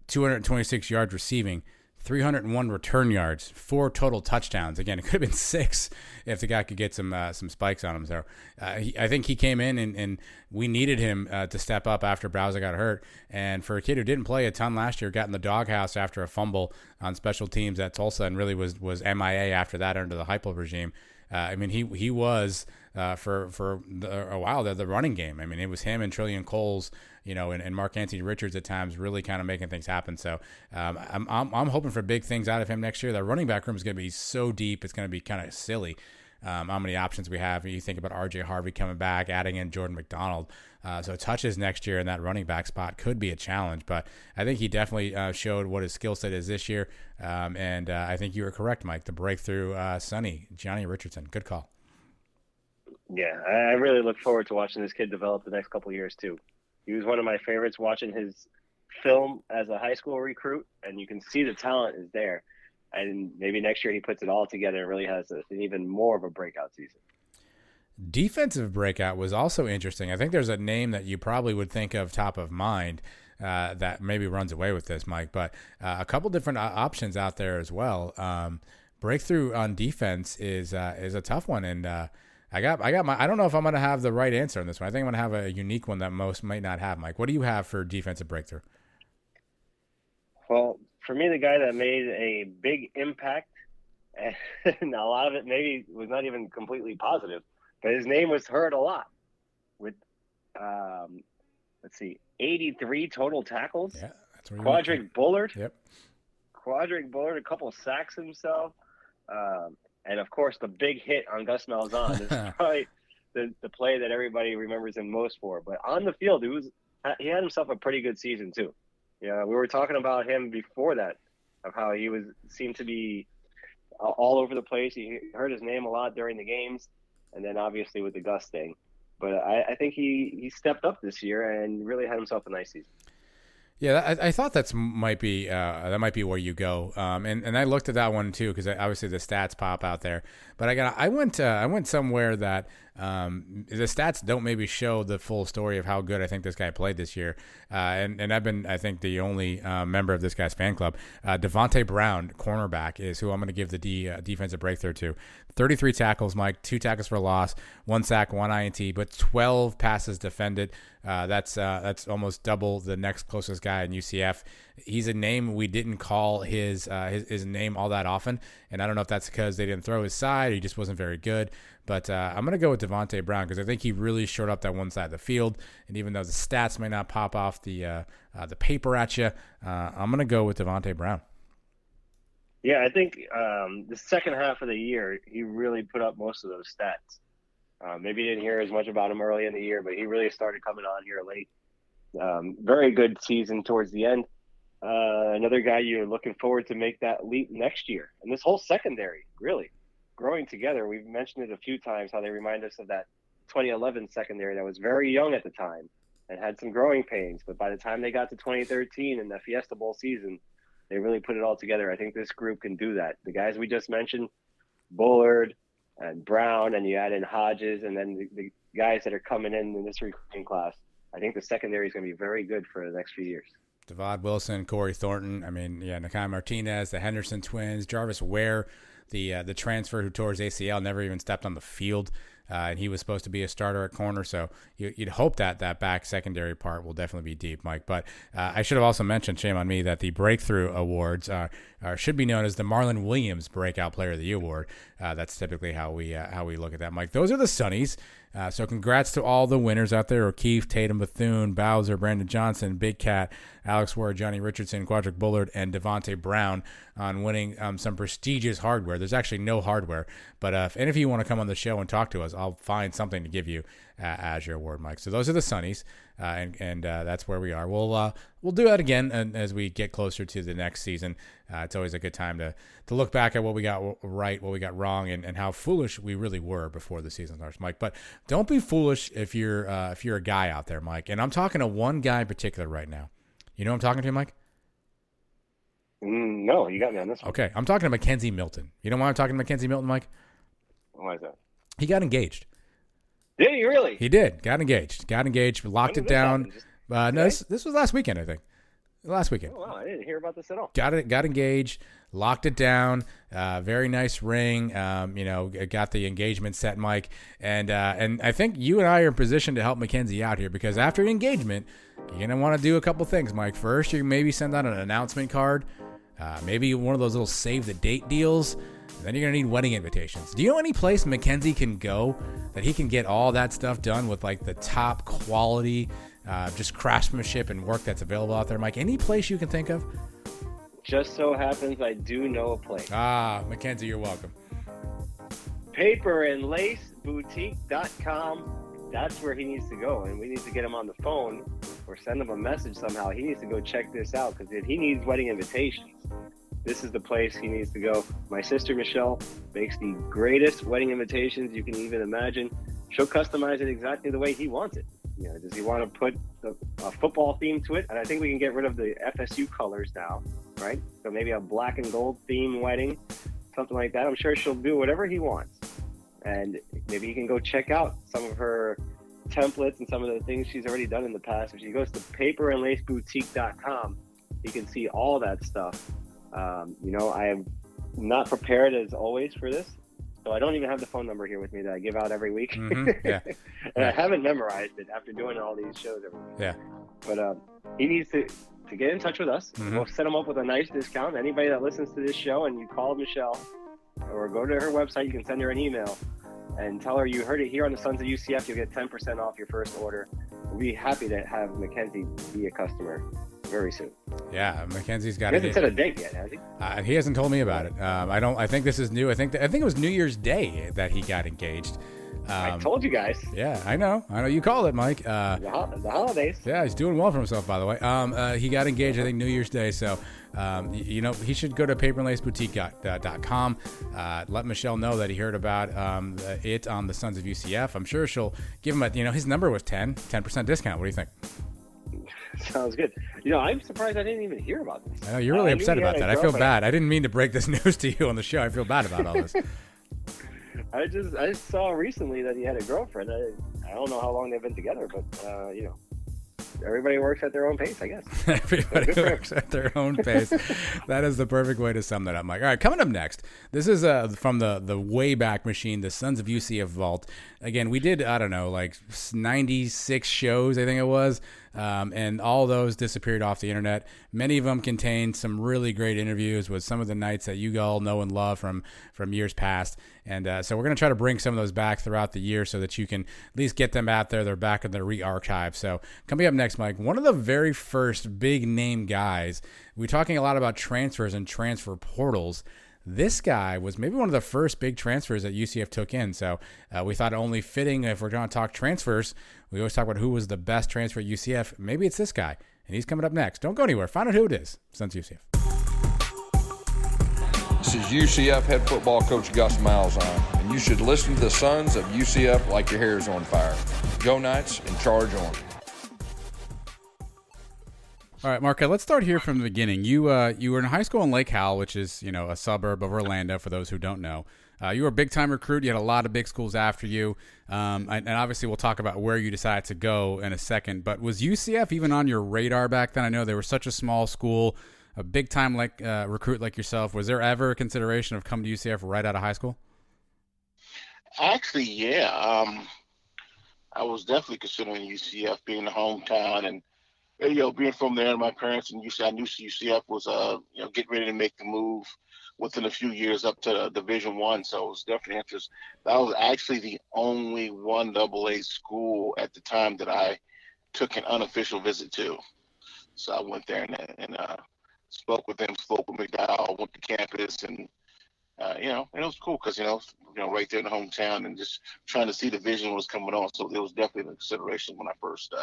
226 yards receiving, 301 return yards, 4 total touchdowns. Again, it could have been 6 if the guy could get some spikes on him. So I think he came in and we needed him to step up after Bowser got hurt. And for a kid who didn't play a ton last year, got in the doghouse after a fumble on special teams at Tulsa and really was MIA after that under the Heupel regime. I mean, he was for a while the running game. I mean, it was him and Trillian Coles, and Mark Anthony Richards at times really kind of making things happen. So I'm hoping for big things out of him next year. The running back room is going to be so deep, it's going to be kind of silly how many options we have. You think about R.J. Harvey coming back, adding in Jordan McDonald. So touches next year in that running back spot could be a challenge, but I think he definitely showed what his skill set is this year. And I think you were correct, Mike. The breakthrough Sonny, Johnny Richardson. Good call. Yeah, I really look forward to watching this kid develop the next couple of years too. He was one of my favorites watching his film as a high school recruit, and you can see the talent is there. And maybe next year he puts it all together and really has an even more of a breakout season. Defensive breakout was also interesting. I think there's a name that you probably would think of top of mind that maybe runs away with this, Mike, but a couple different options out there as well. Breakthrough on defense is a tough one, and I got my. I don't know if I'm going to have the right answer on this one. I think I'm going to have a unique one that most might not have. Mike, what do you have for defensive breakthrough? Well, for me, the guy that made a big impact, and a lot of it maybe was not even completely positive, but his name was heard a lot with, 83 total tackles. Yeah, that's where Quadric Bullard. Yep. Quadric Bullard, a couple of sacks himself. And, of course, the big hit on Gus Malzahn. This is probably the play that everybody remembers him most for. But on the field, he had himself a pretty good season, too. Yeah, we were talking about him before that, of how he seemed to be all over the place. He heard his name a lot during the games, and then obviously with the Gus thing. But I think he stepped up this year and really had himself a nice season. Yeah, I thought that might be where you go, and I looked at that one too because obviously the stats pop out there. But I went somewhere that the stats don't maybe show the full story of how good I think this guy played this year, and I've been I think the only member of this guy's fan club. Devontae Brown, cornerback, is who I'm going to give the defensive breakthrough to. 33 tackles, Mike, 2 tackles for loss, 1 sack, 1 INT, but 12 passes defended. That's almost double the next closest guy in UCF. He's a name we didn't call his name all that often, and I don't know if that's because they didn't throw his side or he just wasn't very good. But I'm going to go with Devontae Brown because I think he really showed up that one side of the field. And even though the stats may not pop off the paper at you, I'm going to go with Devontae Brown. Yeah, I think the second half of the year, he really put up most of those stats. Maybe you didn't hear as much about him early in the year, but he really started coming on here late. Very good season towards the end. Another guy you're looking forward to make that leap next year. And this whole secondary, really, growing together. We've mentioned it a few times, how they remind us of that 2011 secondary that was very young at the time and had some growing pains. But by the time they got to 2013 and the Fiesta Bowl season, they really put it all together. I think this group can do that. The guys we just mentioned, Bullard and Brown, and you add in Hodges, and then the guys that are coming in this recruiting class, I think the secondary is going to be very good for the next few years. Devod Wilson, Corey Thornton, Nakai Martinez, the Henderson twins, Jarvis Ware, the transfer who tore his ACL, never even stepped on the field. and he was supposed to be a starter at corner. So you'd hope that back secondary part will definitely be deep, Mike. But I should have also mentioned, shame on me, that the Breakthrough Awards should be known as the Marlon Williams Breakout Player of the Year Award. That's typically how we look at that, Mike. Those are the Sonnies. So congrats to all the winners out there: O'Keefe, Tatum, Bethune, Bowser, Brandon Johnson, Big Cat, Alex Ward, Johnny Richardson, Quadric Bullard, and Devontae Brown on winning some prestigious hardware. There's actually no hardware, but if any of you want to come on the show and talk to us, I'll find something to give you as your award, Mike. So those are the Sonnies, and that's where we are. We'll do that again as we get closer to the next season. It's always a good time to look back at what we got right, what we got wrong, and how foolish we really were before the season starts, Mike. But don't be foolish if you're a guy out there, Mike. And I'm talking to one guy in particular right now. You know who I'm talking to, Mike? No, you got me on this one. Okay, I'm talking to Mackenzie Milton. You know why I'm talking to Mackenzie Milton, Mike? Why is that? He got engaged. Did he really? He did. Got engaged, locked it down. No, this was last weekend, I think. Last weekend. Oh, wow, I didn't hear about this at all. Got engaged, locked it down. Very nice ring. Got the engagement set, Mike. And I think you and I are in position to help Mackenzie out here, because after engagement, you're gonna want to do a couple things, Mike. First, you maybe send out an announcement card, maybe one of those little save the date deals. Then you're going to need wedding invitations. Do you know any place Mackenzie can go that he can get all that stuff done with like the top quality, just craftsmanship and work that's available out there, Mike? Any place you can think of? Just so happens I do know a place. Mackenzie, you're welcome. Paperandlaceboutique.com. That's where he needs to go, and we need to get him on the phone or send him a message somehow. He needs to go check this out, because if he needs wedding invitations, this is the place he needs to go. My sister Michelle makes the greatest wedding invitations you can even imagine. She'll customize it exactly the way he wants it. Does he want to put a football theme to it? And I think we can get rid of the FSU colors now, right? So maybe a black and gold theme wedding, something like that. I'm sure she'll do whatever he wants. And maybe you can go check out some of her templates and some of the things she's already done in the past. If she goes to paperandlaceboutique.com, you can see all that stuff. I am not prepared as always for this, so I don't even have the phone number here with me that I give out every week. Mm-hmm. Yeah. And I haven't memorized it after doing all these shows every week. Yeah. But he needs to get in touch with us. Mm-hmm. We'll set him up with a nice discount. Anybody that listens to this show and you call Michelle or go to her website, you can send her an email and tell her you heard it here on the Sons of UCF. You'll get 10% off your first order. We'll be happy to have Mackenzie be a customer very soon. Yeah, Mackenzie's got. He hasn't set a date yet, has he? He hasn't told me about it. I think this is new. I think it was New Year's Day that he got engaged. I told you guys. Yeah, I know. You called it, Mike. The holidays. Yeah, he's doing well for himself, by the way. He got engaged, I think, New Year's Day. So, he should go to paperandlaceboutique.com. Let Michelle know that he heard about it on the Sons of UCF. I'm sure she'll give him his number was 10% discount. What do you think? Sounds good. I'm surprised I didn't even hear about this. I know you're really upset about that. I feel bad. I didn't mean to break this news to you on the show. I feel bad about all this. I just saw recently that he had a girlfriend. I don't know how long they've been together, but everybody works at their own pace, I guess. Everybody works at their own pace. That is the perfect way to sum that up, Mike. All right, coming up next, this is from the Wayback Machine, the Sons of UCF Vault. Again, we did, 96 shows, I think it was, and all those disappeared off the internet. Many of them contained some really great interviews with some of the nights that you all know and love from years past. And so we're going to try to bring some of those back throughout the year so that you can at least get them out there. They're back in the re-archive. So coming up next, Mike, one of the very first big name guys. We're talking a lot about transfers and transfer portals. This guy was maybe one of the first big transfers that UCF took in. So we thought only fitting, if we're going to talk transfers, we always talk about who was the best transfer at UCF. Maybe it's this guy, and he's coming up next. Don't go anywhere. Find out who it is. Sons of UCF. This is UCF head football coach Gus Malzahn, and you should listen to the Sons of UCF like your hair is on fire. Go Knights and charge on. All right, Marquette, let's start here from the beginning. You were in high school in Lake Howell, which is, a suburb of Orlando, for those who don't know. You were a big-time recruit. You had a lot of big schools after you. And obviously we'll talk about where you decided to go in a second. But was UCF even on your radar back then? I know they were such a small school, a big-time recruit like yourself. Was there ever a consideration of coming to UCF right out of high school? Actually, yeah. I was definitely considering UCF being the hometown, and being from there, and my parents and UCF, I knew UCF was getting ready to make the move within a few years up to Division I. So it was definitely interesting. That was actually the only 1AA school at the time that I took an unofficial visit to. So I went there and spoke with them, spoke with McDowell, went to campus, and and it was cool because right there in the hometown, and just trying to see the vision was coming on. So it was definitely a consideration when I first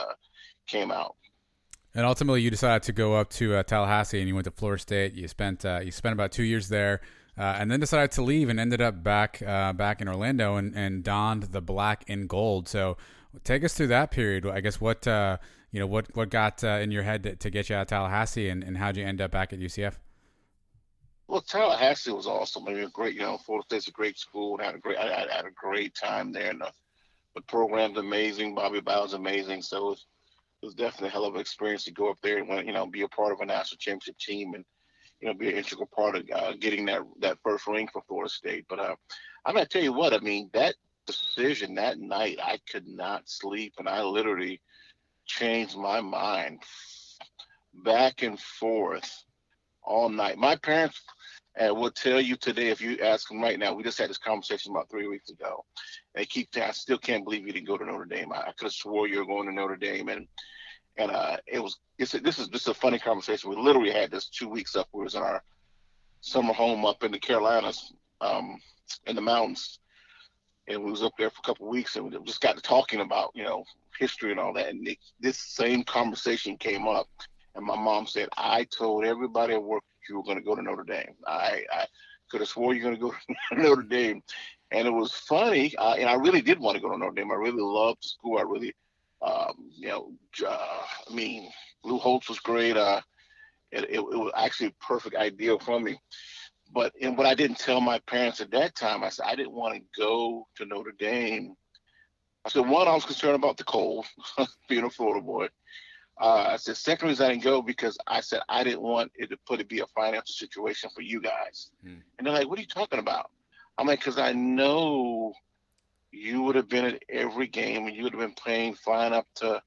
came out. And ultimately, you decided to go up to Tallahassee, and you went to Florida State. You spent about 2 years there, and then decided to leave, and ended up back in Orlando, and donned the black and gold. So, take us through that period. I guess what got in your head to get you out of Tallahassee, and how'd you end up back at UCF? Well, Tallahassee was awesome. I mean, great. Florida State's a great school, and I had a great time there, and the program's amazing. Bobby Bowden's amazing. So it was definitely a hell of an experience to go up there and be a part of a national championship team, and be an integral part of getting that first ring for Florida State. But I'm gonna tell you what. I mean, that decision that night, I could not sleep, and I literally changed my mind back and forth all night. My parents will tell you today, if you ask them right now, we just had this conversation about 3 weeks ago. They keep saying, I still can't believe you didn't go to Notre Dame. I could have swore you were going to Notre Dame. And this is a funny conversation. We literally had this 2 weeks up. We was in our summer home up in the Carolinas, in the mountains. And we was up there for a couple of weeks, and we just got to talking about, history and all that. And this same conversation came up. And my mom said, I told everybody at work you were going to go to Notre Dame. I could have swore you're going to go to Notre Dame. And it was funny. And I really did want to go to Notre Dame. I really loved the school. I really, Lou Holtz was great. It was actually a perfect idea for me. But what I didn't tell my parents at that time, I said, I didn't want to go to Notre Dame. I said, one, I was concerned about the cold, being a Florida boy. I said, second reason I didn't go because I said I didn't want it to be a financial situation for you guys. And they're like, what are you talking about? I'm like, because I know you would have been at every game, and you would have been flying up to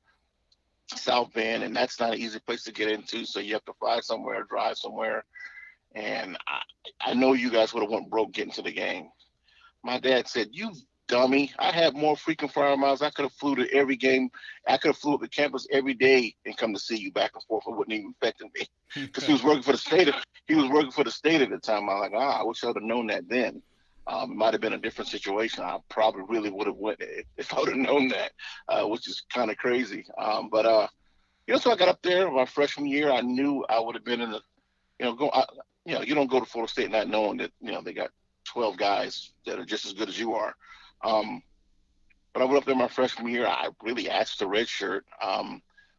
South Bend, and that's not an easy place to get into. So you have to fly somewhere, drive somewhere. And I know you guys would have went broke getting to the game. My dad said, you dummy, I had more freaking flyer miles. I could have flew to every game. I could have flew up to campus every day and come to see you back and forth. It wouldn't even affect me because he was working for the state. He was working for the state at the time. I'm like, I wish I would have known that then. It might have been a different situation. I probably really would have went if I would have known that, which is kind of crazy. So I got up there my freshman year. I knew I would have been in the, you don't go to Florida State not knowing that, they got 12 guys that are just as good as you are. But I went up there my freshman year. I really asked to redshirt,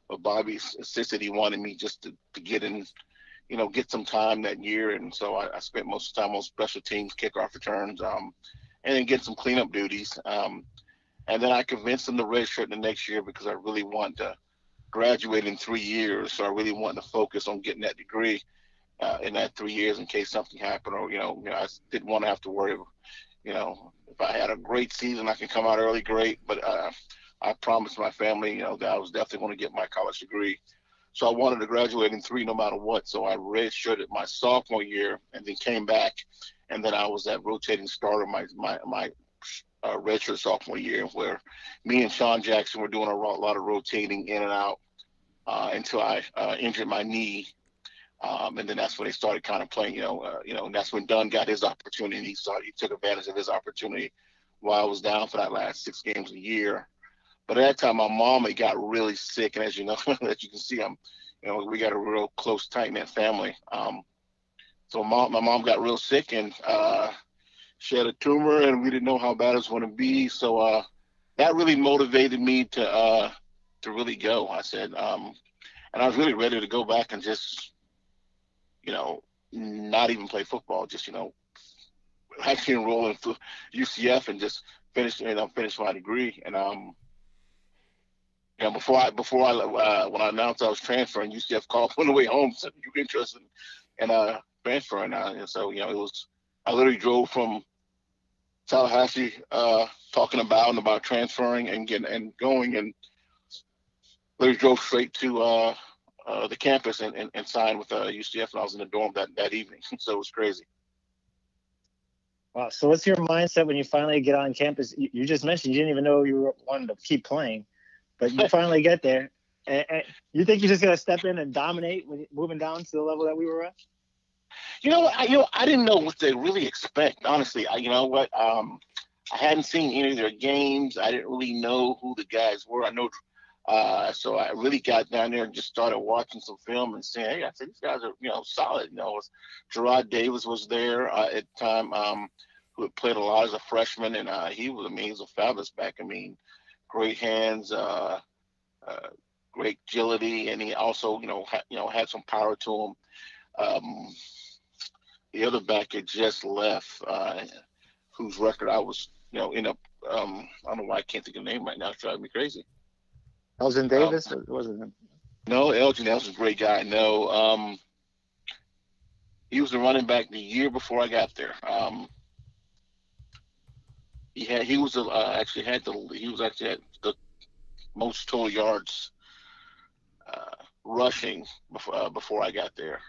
but Bobby insisted he wanted me just to get in, get some time that year. And so I spent most of the time on special teams, kickoff returns, and then get some cleanup duties. And then I convinced him to redshirt the next year because I really wanted to graduate in 3 years. So I really wanted to focus on getting that degree in that 3 years in case something happened, or, I didn't want to have to worry, if I had a great season, I can come out early, great. But I promised my family, that I was definitely going to get my college degree. So I wanted to graduate in 3 no matter what. So I redshirted my sophomore year and then came back. And then I was that rotating starter my redshirt sophomore year, where me and Sean Jackson were doing a lot of rotating in and out until I injured my knee. And then that's when they started kind of playing, and that's when Dunn got his opportunity. He took advantage of his opportunity while I was down for that last 6 games a year. But at that time, my mom had got really sick. And as you know, that you can see, we got a real close, tight-knit family. So my mom got real sick, and she had a tumor, and we didn't know how bad it was going to be. So that really motivated me to really go. I said, and I was really ready to go back and just, not even play football, just, actually enroll in UCF and just finish my degree. And, before I when I announced I was transferring, UCF called on the way home, said, you interested in transferring? And so, I literally drove from Tallahassee talking about transferring and going, and we drove straight to the campus and signed with UCF, and I was in the dorm that evening. So it was crazy. Wow. So what's your mindset when you finally get on campus? You just mentioned you didn't even know you wanted to keep playing, but you finally get there. And you think you're just going to step in and dominate when moving down to the level that we were at? I didn't know what to really expect, honestly. I hadn't seen any of their games. I didn't really know who the guys were. I know, so I really got down there and just started watching some film and saying, hey, I said, these guys are, solid. Gerard Davis was there at the time, who had played a lot as a freshman, and he was a fabulous back. Great hands, great agility, and he also, had some power to him. The other back had just left, whose record I was, I don't know why I can't think of the name right now. It's driving me crazy. Elgin Davis, or wasn't him? No, Elgin. That was a great guy. No, he was the running back the year before I got there. He was actually had the most total yards rushing before I got there.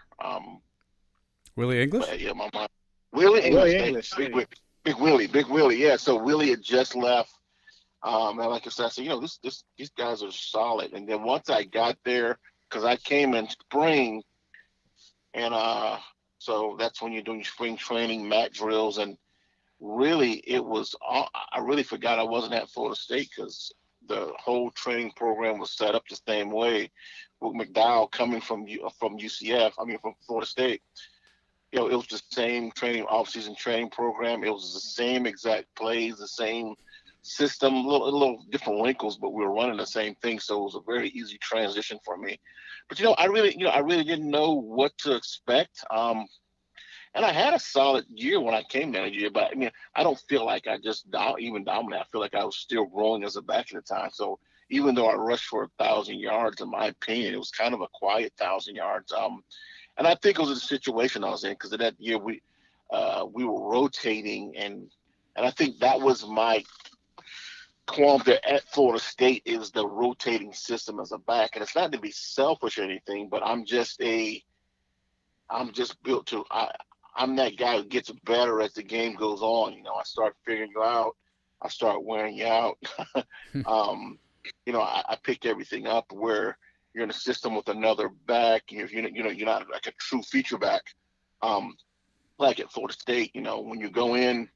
Willie English? Yeah, my mom. Willie English. Big Willie. Yeah. So Willie had just left. And like I said, these guys are solid. And then once I got there, because I came in spring, and so that's when you're doing spring training, mat drills, and really I really forgot I wasn't at Florida State, because the whole training program was set up the same way. With McDowell coming from UCF, from Florida State. It was the same off-season training program. It was the same exact plays, the same system, a little different wrinkles, but we were running the same thing. So it was a very easy transition for me. But I really didn't know what to expect. And I had a solid year when I came that year, but I don't feel like I just even dominated. I feel like I was still growing as a back at the time. So even though I rushed for 1,000 yards, in my opinion, it was kind of a quiet 1,000 yards. And I think it was a situation I was in, because of that year we were rotating, and I think that was my qualm there at Florida State, is the rotating system as a back. And it's not to be selfish or anything, but I'm just built to. I'm that guy who gets better as the game goes on. I start figuring you out. I start wearing you out. I pick everything up where you're in a system with another back. You're not like a true feature back, like at Florida State. When you go in,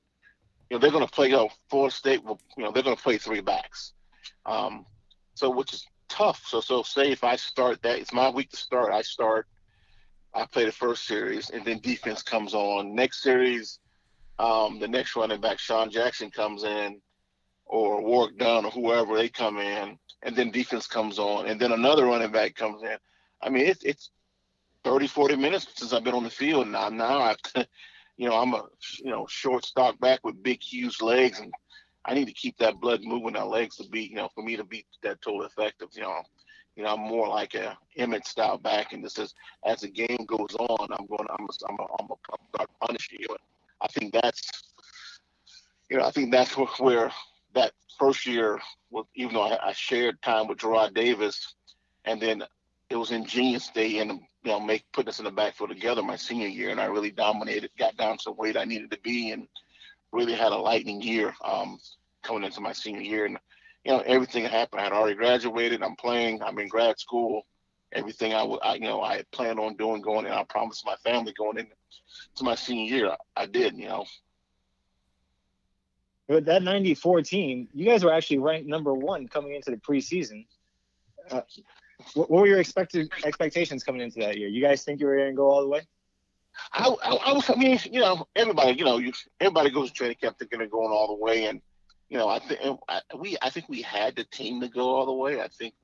they're going to play. Florida State will, they're going to play three backs. So which is tough. So say if I start that, it's my week to start. I play the first series, and then defense comes on. Next series, the next running back, Sean Jackson, comes in, or Warwick Dunn, or whoever, they come in. And then defense comes on, and then another running back comes in. It's 30, 40 minutes since I've been on the field. Now I'm a short stock back with big, huge legs, and I need to keep that blood moving in my legs to be, for me to be that total effective. I'm more like a Emmett style back, and this is, as the game goes on, I'm gonna start punishing you. I think that's where that first year, even though I shared time with Gerard Davis, and then it was ingenious day and putting us in the backfield together my senior year, and I really dominated, got down to the weight I needed to be, and really had a lightning year coming into my senior year. And everything happened. I had already graduated. I'm playing. I'm in grad school. Everything I had planned on doing, going in. I promised my family going into my senior year. I did. But that 94 team, you guys were actually ranked number 1 coming into the preseason. What were your expectations coming into that year? You guys think you were going to go all the way? Everybody goes to training camp thinking they're going all the way, and I think we had the team to go all the way. I think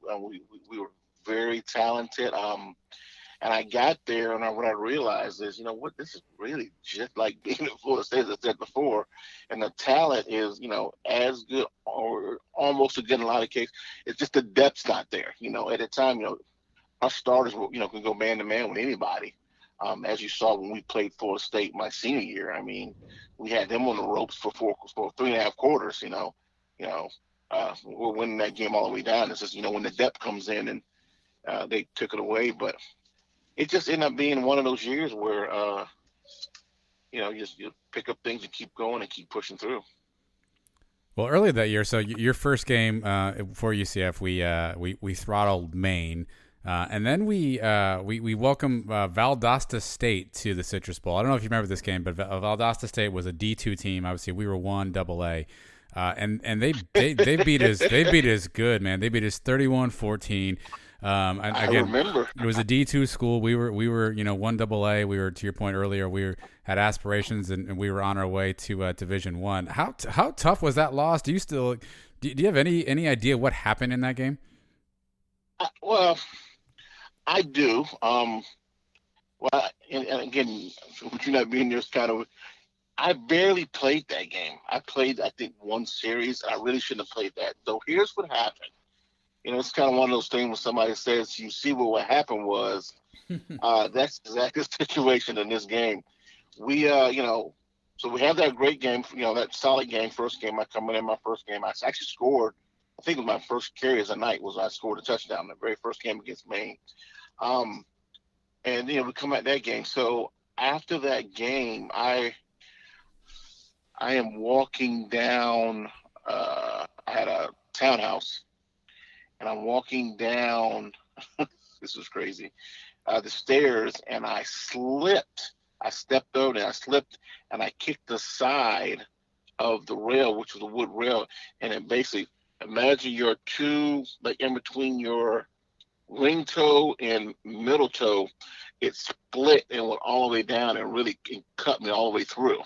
we were very talented. And I got there, and what I realized is, this is really just like being at Florida State, as I said before. And the talent is, as good or almost as good in a lot of cases. It's just the depth's not there. At the time, our starters, can go man to man with anybody. As you saw when we played Florida State my senior year, I mean, we had them on the ropes for 3.5 quarters. We're winning that game all the way down. It's just when the depth comes in and they took it away, but it just ended up being one of those years where you pick up things and keep going and keep pushing through. Well, earlier that year, so your first game for UCF, we throttled Maine, and then we welcomed Valdosta State to the Citrus Bowl. I don't know if you remember this game, but Valdosta State was a D2 team. Obviously, we were 1AA, and they beat us. They beat us good, man. They beat us 31-14. I remember it was a D2 school. We were 1AA. We were, to your point earlier, had aspirations and we were on our way to Division I. How tough was that loss? Do you have any idea what happened in that game? Well, I do. And again, with you not being there, I barely played that game. I played, I think, one series. I really shouldn't have played that. So here's what happened. It's kind of one of those things when somebody says, you see what happened was, that's exactly the situation in this game. We, so we had that great game, that solid game, first game. I come in my first game. I actually scored, I think it was my first carry as a night I scored a touchdown, the very first game against Maine. And, we come at that game. So after that game, I am walking down, I had a townhouse. And I'm walking down, this was crazy, the stairs, and I slipped. I stepped over and I slipped, and I kicked the side of the rail, which was a wood rail. And it basically, imagine your two, like in between your ring toe and middle toe, it split and went all the way down and really cut me all the way through,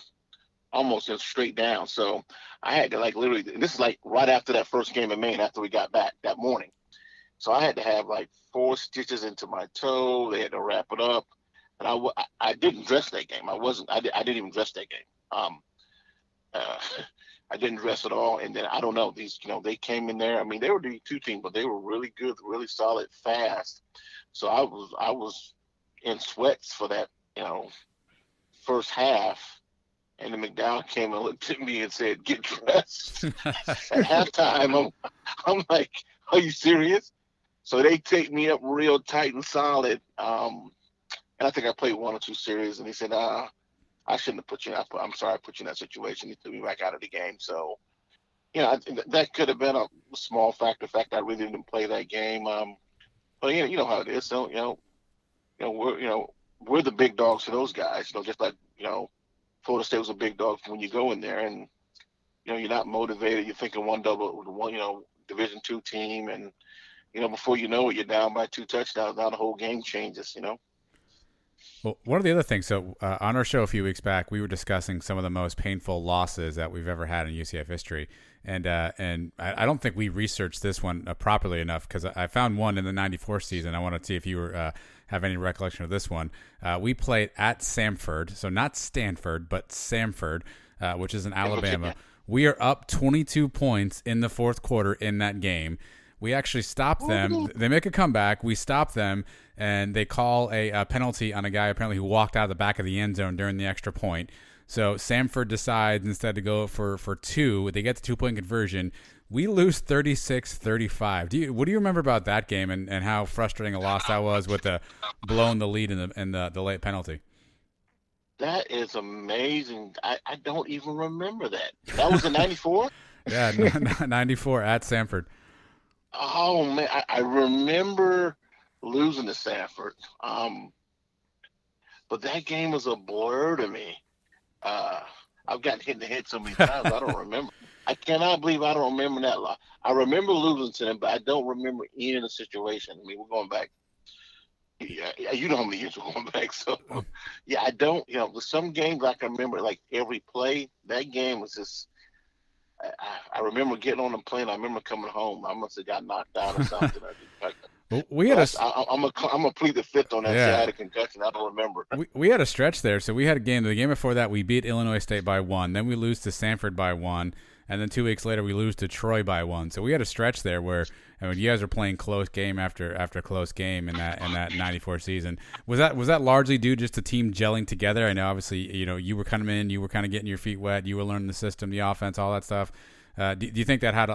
almost straight down. So I had to literally, this is right after that first game in Maine, after we got back that morning. So I had to have 4 stitches into my toe. They had to wrap it up. And I didn't dress that game. I didn't even dress that game. I didn't dress at all. And then I don't know, these, they came in there. I mean, they were the two team, but they were really good, really solid, fast. So I was in sweats for that, first half. And then McDowell came and looked at me and said, "Get dressed." At halftime, I'm like, "Are you serious?" So they take me up real tight and solid. And I think I played 1 or 2 series. And he said, I shouldn't have put you in. I'm sorry I put you in that situation. He threw me back out of the game. So, that could have been a small factor. In fact, I really didn't play that game. But you know how it is. So, we're the big dogs to those guys. Just like, Florida State was a big dog when you go in there, and you're not motivated. You're thinking one Division II team, and before you know it, you're down by 2 touchdowns. Now the whole game changes. Well, one of the other things, so on our show a few weeks back, we were discussing some of the most painful losses that we've ever had in UCF history, and I don't think we researched this one properly enough, because I found one in the '94 season. I want to see if you have any recollection of this one. We played at Samford, so not Stanford, but Samford, which is in Alabama. We are up 22 points in the fourth quarter in that game. We actually stop them. They make a comeback. We stop them, and they call a penalty on a guy apparently who walked out of the back of the end zone during the extra point. So Samford decides instead to go for 2. They get the 2-point conversion. We lose 36-35. What do you remember about that game and how frustrating a loss that was with blowing the lead in the late penalty? That is amazing. I don't even remember that. That was in '94? Yeah, 94 at Samford. Oh, man. I remember losing to Samford. But that game was a blur to me. I've gotten hit in the head so many times, I don't remember. I cannot believe I don't remember that lot. I remember losing to them, but I don't remember any of the situation. I mean, we're going back. Yeah, you know how many years we're going back. So, yeah, I don't, there's some games I can remember, every play. That game was just, I remember getting on the plane. I remember coming home. I must have got knocked out or something. Well, we had I'm gonna plead the fifth on that. Yeah. See, I had a concussion. I don't remember. We had a stretch there. So we had a game. The game before that, we beat Illinois State by 1. Then we lose to Sanford by 1. And then 2 weeks later, we lose to Troy by 1. So we had a stretch there where you guys were playing close game after close game in that 94 season. Was that largely due just to team gelling together? I know obviously you were coming in, you were kind of getting your feet wet, you were learning the system, the offense, all that stuff. Do you think that had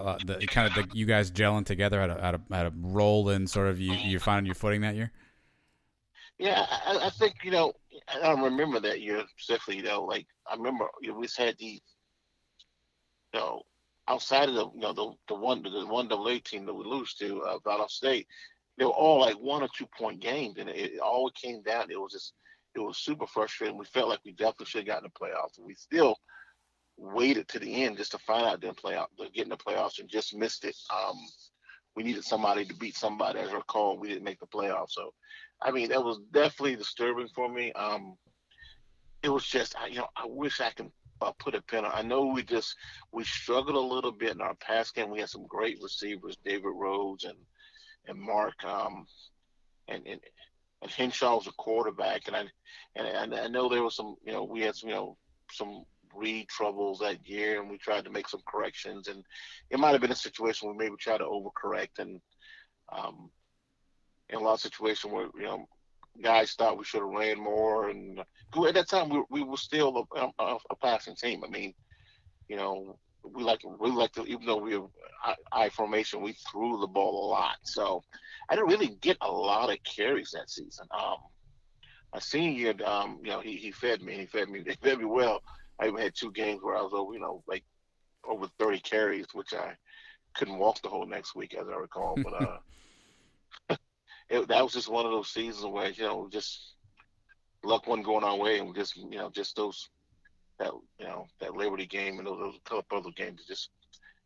you guys gelling together had a role in sort of you finding your footing that year? Yeah, I think I don't remember that year specifically. Like I remember we just had these. Outside of the one AA team that we lose to Valdosta State, they were all like 1 or 2 point games, and it all came down. It was super frustrating. We felt like we definitely should have gotten the playoffs, and we still waited to the end just to find out get in the playoffs, and just missed it. We needed somebody to beat somebody, as I recall. We didn't make the playoffs, so I mean that was definitely disturbing for me. It was just I wish I could. Put a pin on. I know we struggled a little bit in our pass game. We had some great receivers, David Rhodes and Mark, and Henshaw was a quarterback, and I know there was some we had some read troubles that year, and we tried to make some corrections, and it might have been a situation where maybe tried to overcorrect, and in a lot of situations where guys thought we should have ran more, and at that time we were still a passing team. I mean, we like to, even though we were I formation, we threw the ball a lot. So I didn't really get a lot of carries that season. My senior year, he fed me. He fed me well. I even had 2 games where I was over 30 carries, which I couldn't walk the whole next week, as I recall. But that was just one of those seasons where just luck wasn't going our way, and we just those that Liberty game and those couple other games just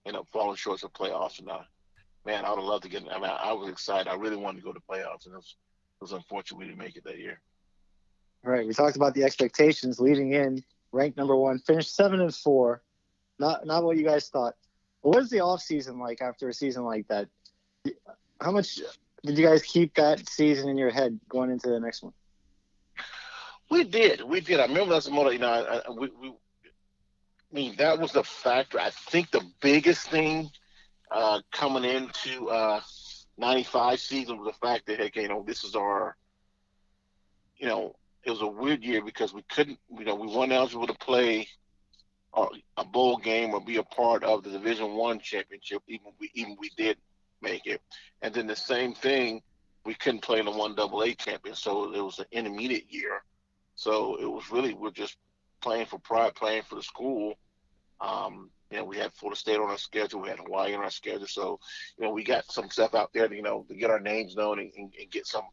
end up falling short of playoffs. And man, I would have loved to get. I mean, I was excited. I really wanted to go to playoffs, and it was unfortunate we didn't make it that year. Right. We talked about the expectations leading in, ranked number 1, finished 7-4. Not what you guys thought. But what is the off season like after a season like that? How much did you guys keep that season in your head going into the next one? We did. I remember that's more. I mean, that was the factor. I think the biggest thing coming into 95 season was the fact that this is our. It was a weird year because we couldn't. We weren't eligible to play a bowl game or be a part of the Division I championship. Even we did make it, and then the same thing, we couldn't play in the 1AA champion, so it was an intermediate year. So it was really we're just playing for pride, playing for the school. We had Florida State on our schedule, we had Hawaii on our schedule, so we got some stuff out there to get our names known and get some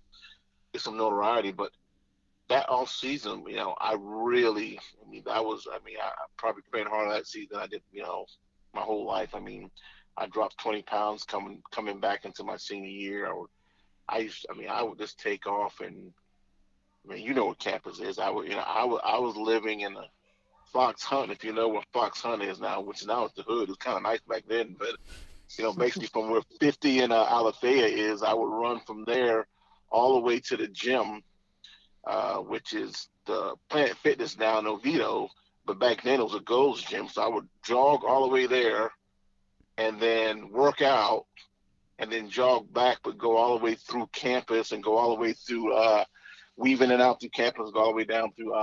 notoriety. But that off season, I probably trained harder that season than I did, my whole life. I mean, I dropped 20 pounds coming back into my senior year. I would just take off, and what campus is. I was living in a Fox Hunt, if you know where Fox Hunt is now, which now is the hood. It was kind of nice back then, but basically from where 50 and Alafaya is, I would run from there all the way to the gym, which is the Planet Fitness now in Oviedo, but back then it was a Gold's Gym. So I would jog all the way there, and then work out, and then jog back, but go all the way through campus and go all the way through weaving it out through campus, go all the way down through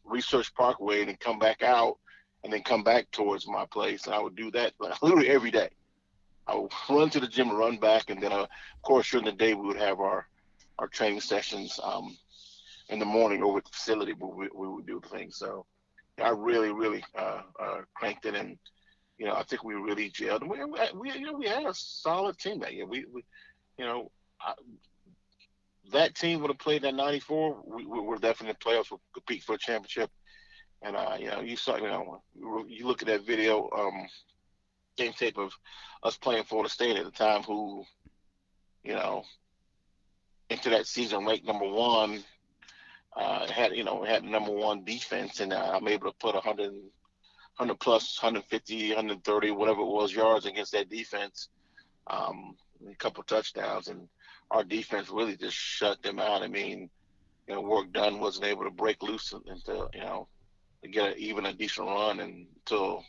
Research Parkway, and then come back out, and then come back towards my place. And I would do that literally every day. I would run to the gym and run back, and then of course during the day we would have our training sessions in the morning over at the facility where we would do things. So I really cranked it, and I think we really gelled. We had a solid team that year. That team would have played that 94. We were definitely in the playoffs. We'll compete for a championship. And you saw, you look at that video game tape of us playing Florida State at the time, who, into that season ranked number 1, had the number 1 defense, and I'm able to put 100 plus, 150, 130, whatever it was, yards against that defense, a couple of touchdowns, and our defense really just shut them out. I mean, work done wasn't able to break loose into, to get even a decent run until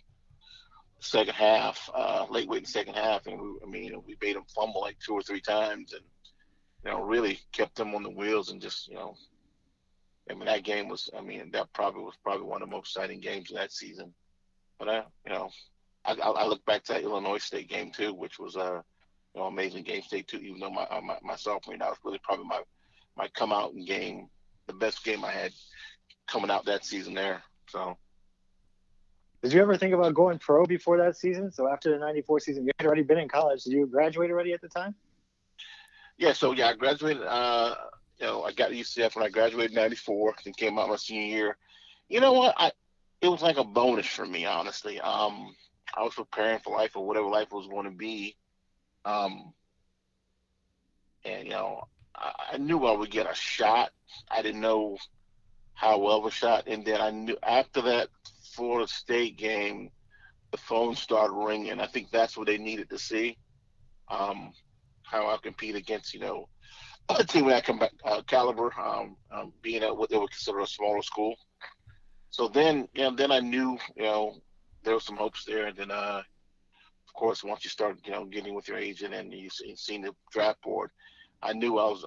second half, late in the second half. And we made them fumble like 2 or 3 times and, really kept them on the wheels and just, that game was, that was probably one of the most exciting games of that season. But, I look back to that Illinois State game too, which was amazing game state too, even though my sophomore year, that was really probably my come out and game, the best game I had coming out that season there. So. Did you ever think about going pro before that season? So after the 94 season, you had already been in college. Did you graduate already at the time? Yeah, so I graduated, I got to UCF when I graduated in 94 and came out my senior year. You know what? It was like a bonus for me, honestly. I was preparing for life or whatever life was going to be. And, I knew I would get a shot. I didn't know how well of a shot. And then I knew after that Florida State game, the phone started ringing. I think that's what they needed to see, how I compete against, a team of that caliber, being at what they would consider a smaller school. So then I knew, there was some hopes there. And then, of course, once you start, getting with your agent and you seen the draft board, I knew I was,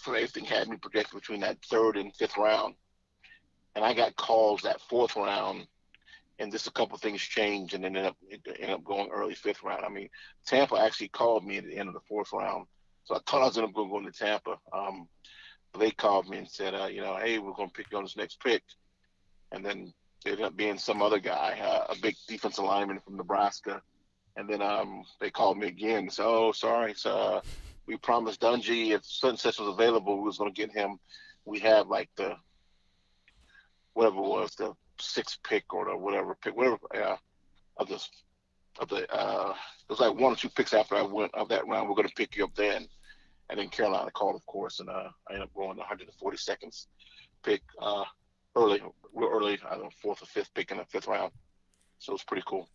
for everything had me projected between that 3rd and 5th round. And I got calls that 4th round, and just a couple things changed and ended up going early 5th round. Tampa actually called me at the end of the 4th round. So I thought I was going to go into Tampa. But they called me and said, hey, we're going to pick you on this next pick. And then it ended up being some other guy, a big defensive lineman from Nebraska. And then they called me again. So, oh, sorry. So we promised Dungy if such and such was available, we was going to get him. We have like the whatever it was, the 6th pick or the whatever pick, whatever it was like 1 or 2 picks after I went of that round. We're going to pick you up then. And then Carolina called, of course, and I ended up going the 142nd pick early, I don't know, 4th or 5th pick in the 5th round. So it was pretty cool.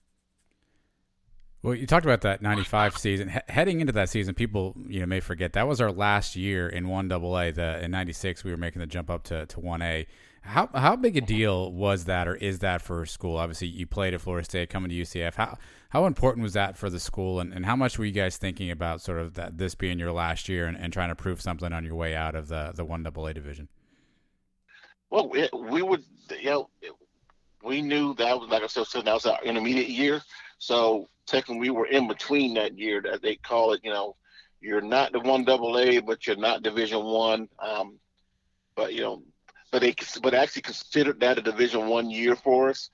Well, you talked about that 95 season. Heading into that season, people may forget that was our last year in 1AA. In 96, we were making the jump up to 1A. How big a deal was that, or is that for school? Obviously, you played at Florida State, coming to UCF. How important was that for the school, and how much were you guys thinking about sort of this being your last year and trying to prove something on your way out of the 1AA division? Well, we would, we knew that was, like I said, that was our intermediate year. So technically, we were in between that year. That they call it, you're not the 1AA, but you're not Division I. But they actually considered that a Division I year for us.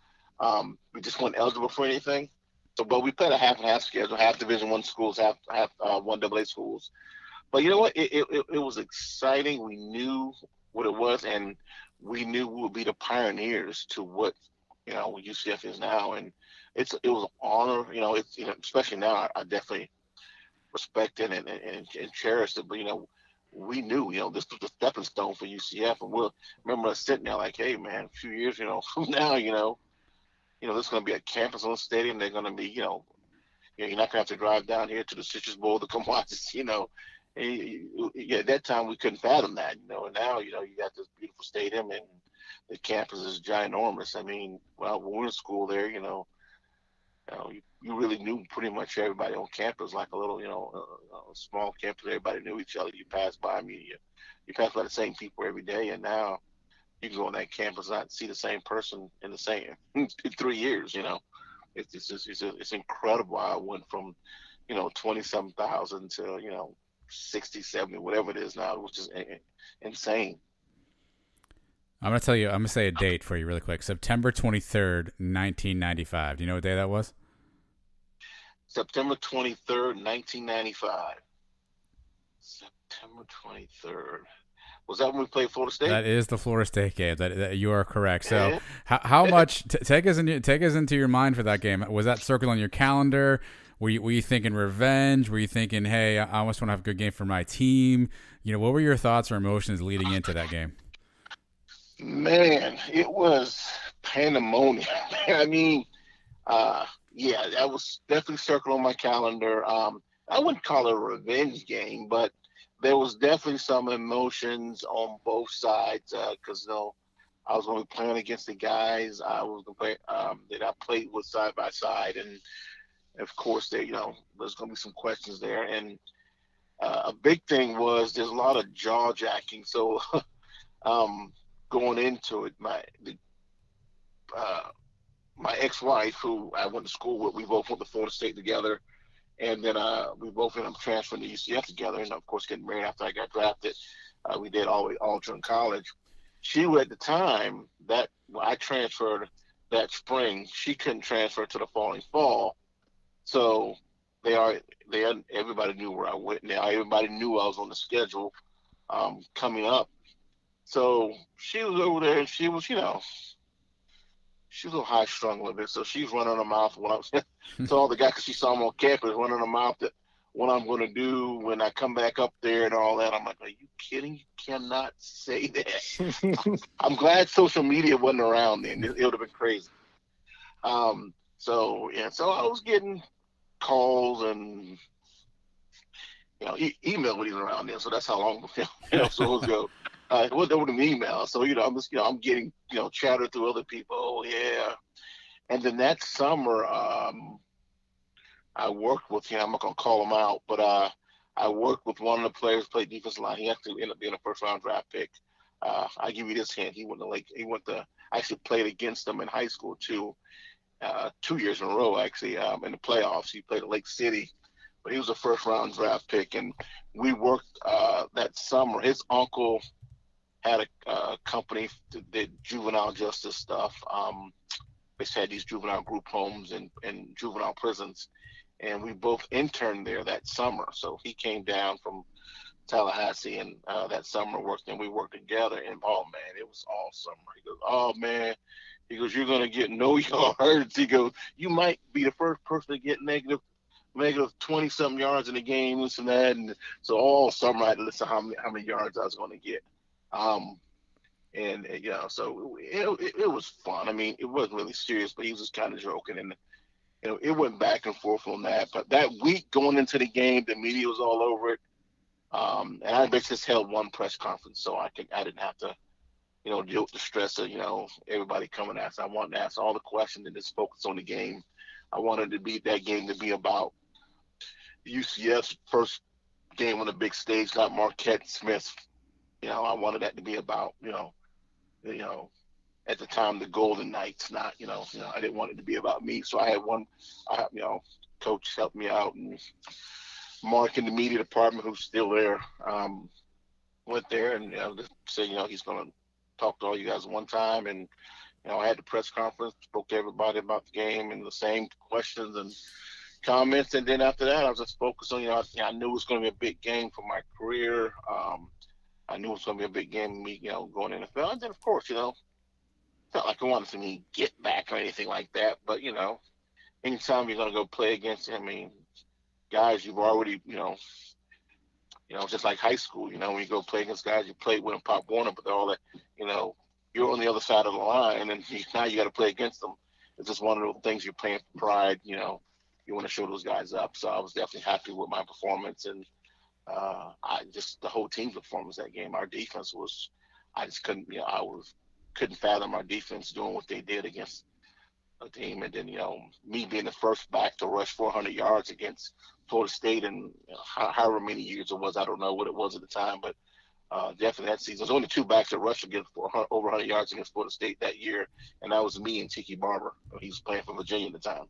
We just weren't eligible for anything. So, but we played a half and half schedule, half Division I schools, half 1AA schools. But you know what? It was exciting. We knew what it was, and we knew we would be the pioneers to what UCF is now. And it was an honor. Especially now, I definitely respect it and cherish it. But we knew, this was the stepping stone for UCF, and we'll remember us sitting there like, hey, man, a few years, from now, there's going to be a campus on the stadium. They're going to be, you're not going to have to drive down here to the Citrus Bowl to come watch this, at that time we couldn't fathom that, and now, you got this beautiful stadium and the campus is ginormous. When we were in school there, you really knew pretty much everybody on campus, like a little, a small campus. Everybody knew each other. You passed by me, you passed by the same people every day, and now you can go on that campus and not see the same person in 3 years. It's incredible. I went from 20-something thousand to 60, 70, whatever it is now, which is insane. I'm going to say a date for you really quick. September 23rd, 1995. Do you know what day that was? September 23rd, 1995. September 23rd. Was that when we played Florida State? That is the Florida State game. That you are correct. So, how much? Take us into your mind for that game. Was that circled on your calendar? Were you thinking revenge? Were you thinking, hey, I almost want to have a good game for my team? What were your thoughts or emotions leading into that game? Man, it was pandemonium. That was definitely circled on my calendar. I wouldn't call it a revenge game, but there was definitely some emotions on both sides because I was going to be playing against the guys I was going to play that I played with side by side, and of course there's going to be some questions there. And a big thing was there's a lot of jaw jacking. So going into it, my ex-wife, who I went to school with, we both went to Florida State together. And then we both ended up transferring to UCF together, and of course getting married after I got drafted. We did all during college. She was at the time that when I transferred that spring, she couldn't transfer to the following fall. So everybody knew where I went now. Everybody knew I was on the schedule coming up. So she was over there, and she was, she was a little high strung a little bit. So she's running her mouth when I was to all the guys, because she saw me on campus, running her mouth that what I'm going to do when I come back up there and all that. I'm like, are you kidding? You cannot say that. I'm glad social media wasn't around then. It would have been crazy. So I was getting calls and email wasn't around then. So that's how long so it was ago. It wasn't an email. So I'm getting chatter through other people. Oh yeah. And then that summer, I worked with I'm not gonna call him out, but I worked with one of the players who played defensive line. He actually ended up being a first round draft pick. I give you this hint. He actually played against them in high school too, 2 years in a row actually in the playoffs. He played at Lake City, but he was a first round draft pick, and we worked that summer. His uncle had a company that did juvenile justice stuff. They had these juvenile group homes and juvenile prisons, and we both interned there that summer. So he came down from Tallahassee and that summer worked, and we worked together. And oh man, it was all summer. He goes, oh man, he goes, you're gonna get no yards. He goes, you might be the first person to get negative 20-something yards in the game, this and that. And so all summer I had to listen how many yards I was going to get. So it was fun. I mean, it wasn't really serious, but he was just kind of joking, and it went back and forth on that. But that week going into the game, the media was all over it, and I just held one press conference, so I didn't have to, deal with the stress of everybody coming at us. I wanted to ask all the questions and just focus on the game. I wanted that game to be about UCF's first game on the big stage, not Marquette Smith. I wanted that to be about, at the time, the Golden Knights, not, I didn't want it to be about me. So I had coach helped me out, and Mark in the media department, who's still there, went there and just said, he's going to talk to all you guys one time. And, I had the press conference, spoke to everybody about the game and the same questions and comments. And then after that, I was just focused on, I knew it was going to be a big game for my career. I knew it was going to be a big game for me, going in the NFL. And then, of course, it's not like I wanted to me get back or anything like that. But, anytime you're going to go play against, guys you've already, just like high school, when you go play against guys you played with in Pop Warner, but they're all that, you're on the other side of the line, and now you got to play against them. It's just one of those things, you're playing for pride, you want to show those guys up. So I was definitely happy with my performance, and the whole team's performance that game. Our defense was, I just couldn't, couldn't fathom our defense doing what they did against a team. And then, me being the first back to rush 400 yards against Florida State in however many years it was, I don't know what it was at the time, but definitely that season. There's only two backs that rushed against over 100 yards against Florida State that year, and that was me and Tiki Barber. He was playing for Virginia at the time.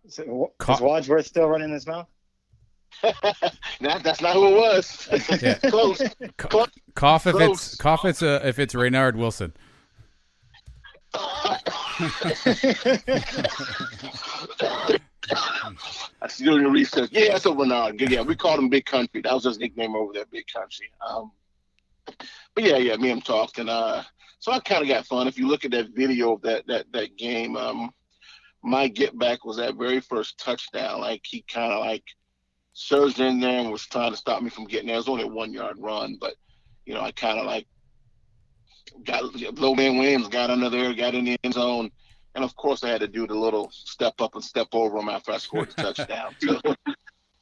Is Wadsworth still running his mouth? That's not who it was. Yeah. Close. Cough if it's Raynard Wilson. I still doing research. Yeah, that's a Renard. Yeah, we called him Big Country. That was his nickname over there, Big Country. But yeah, me and him talked, and so I kind of got fun. If you look at that video of that game, my get back was that very first touchdown. Like he kind of surged in there and was trying to stop me from getting there. It was only a 1 yard run, but I kind of got low man Williams got under there, got in the end zone, And of course, I had to do the little step up and step over him after I scored the touchdown.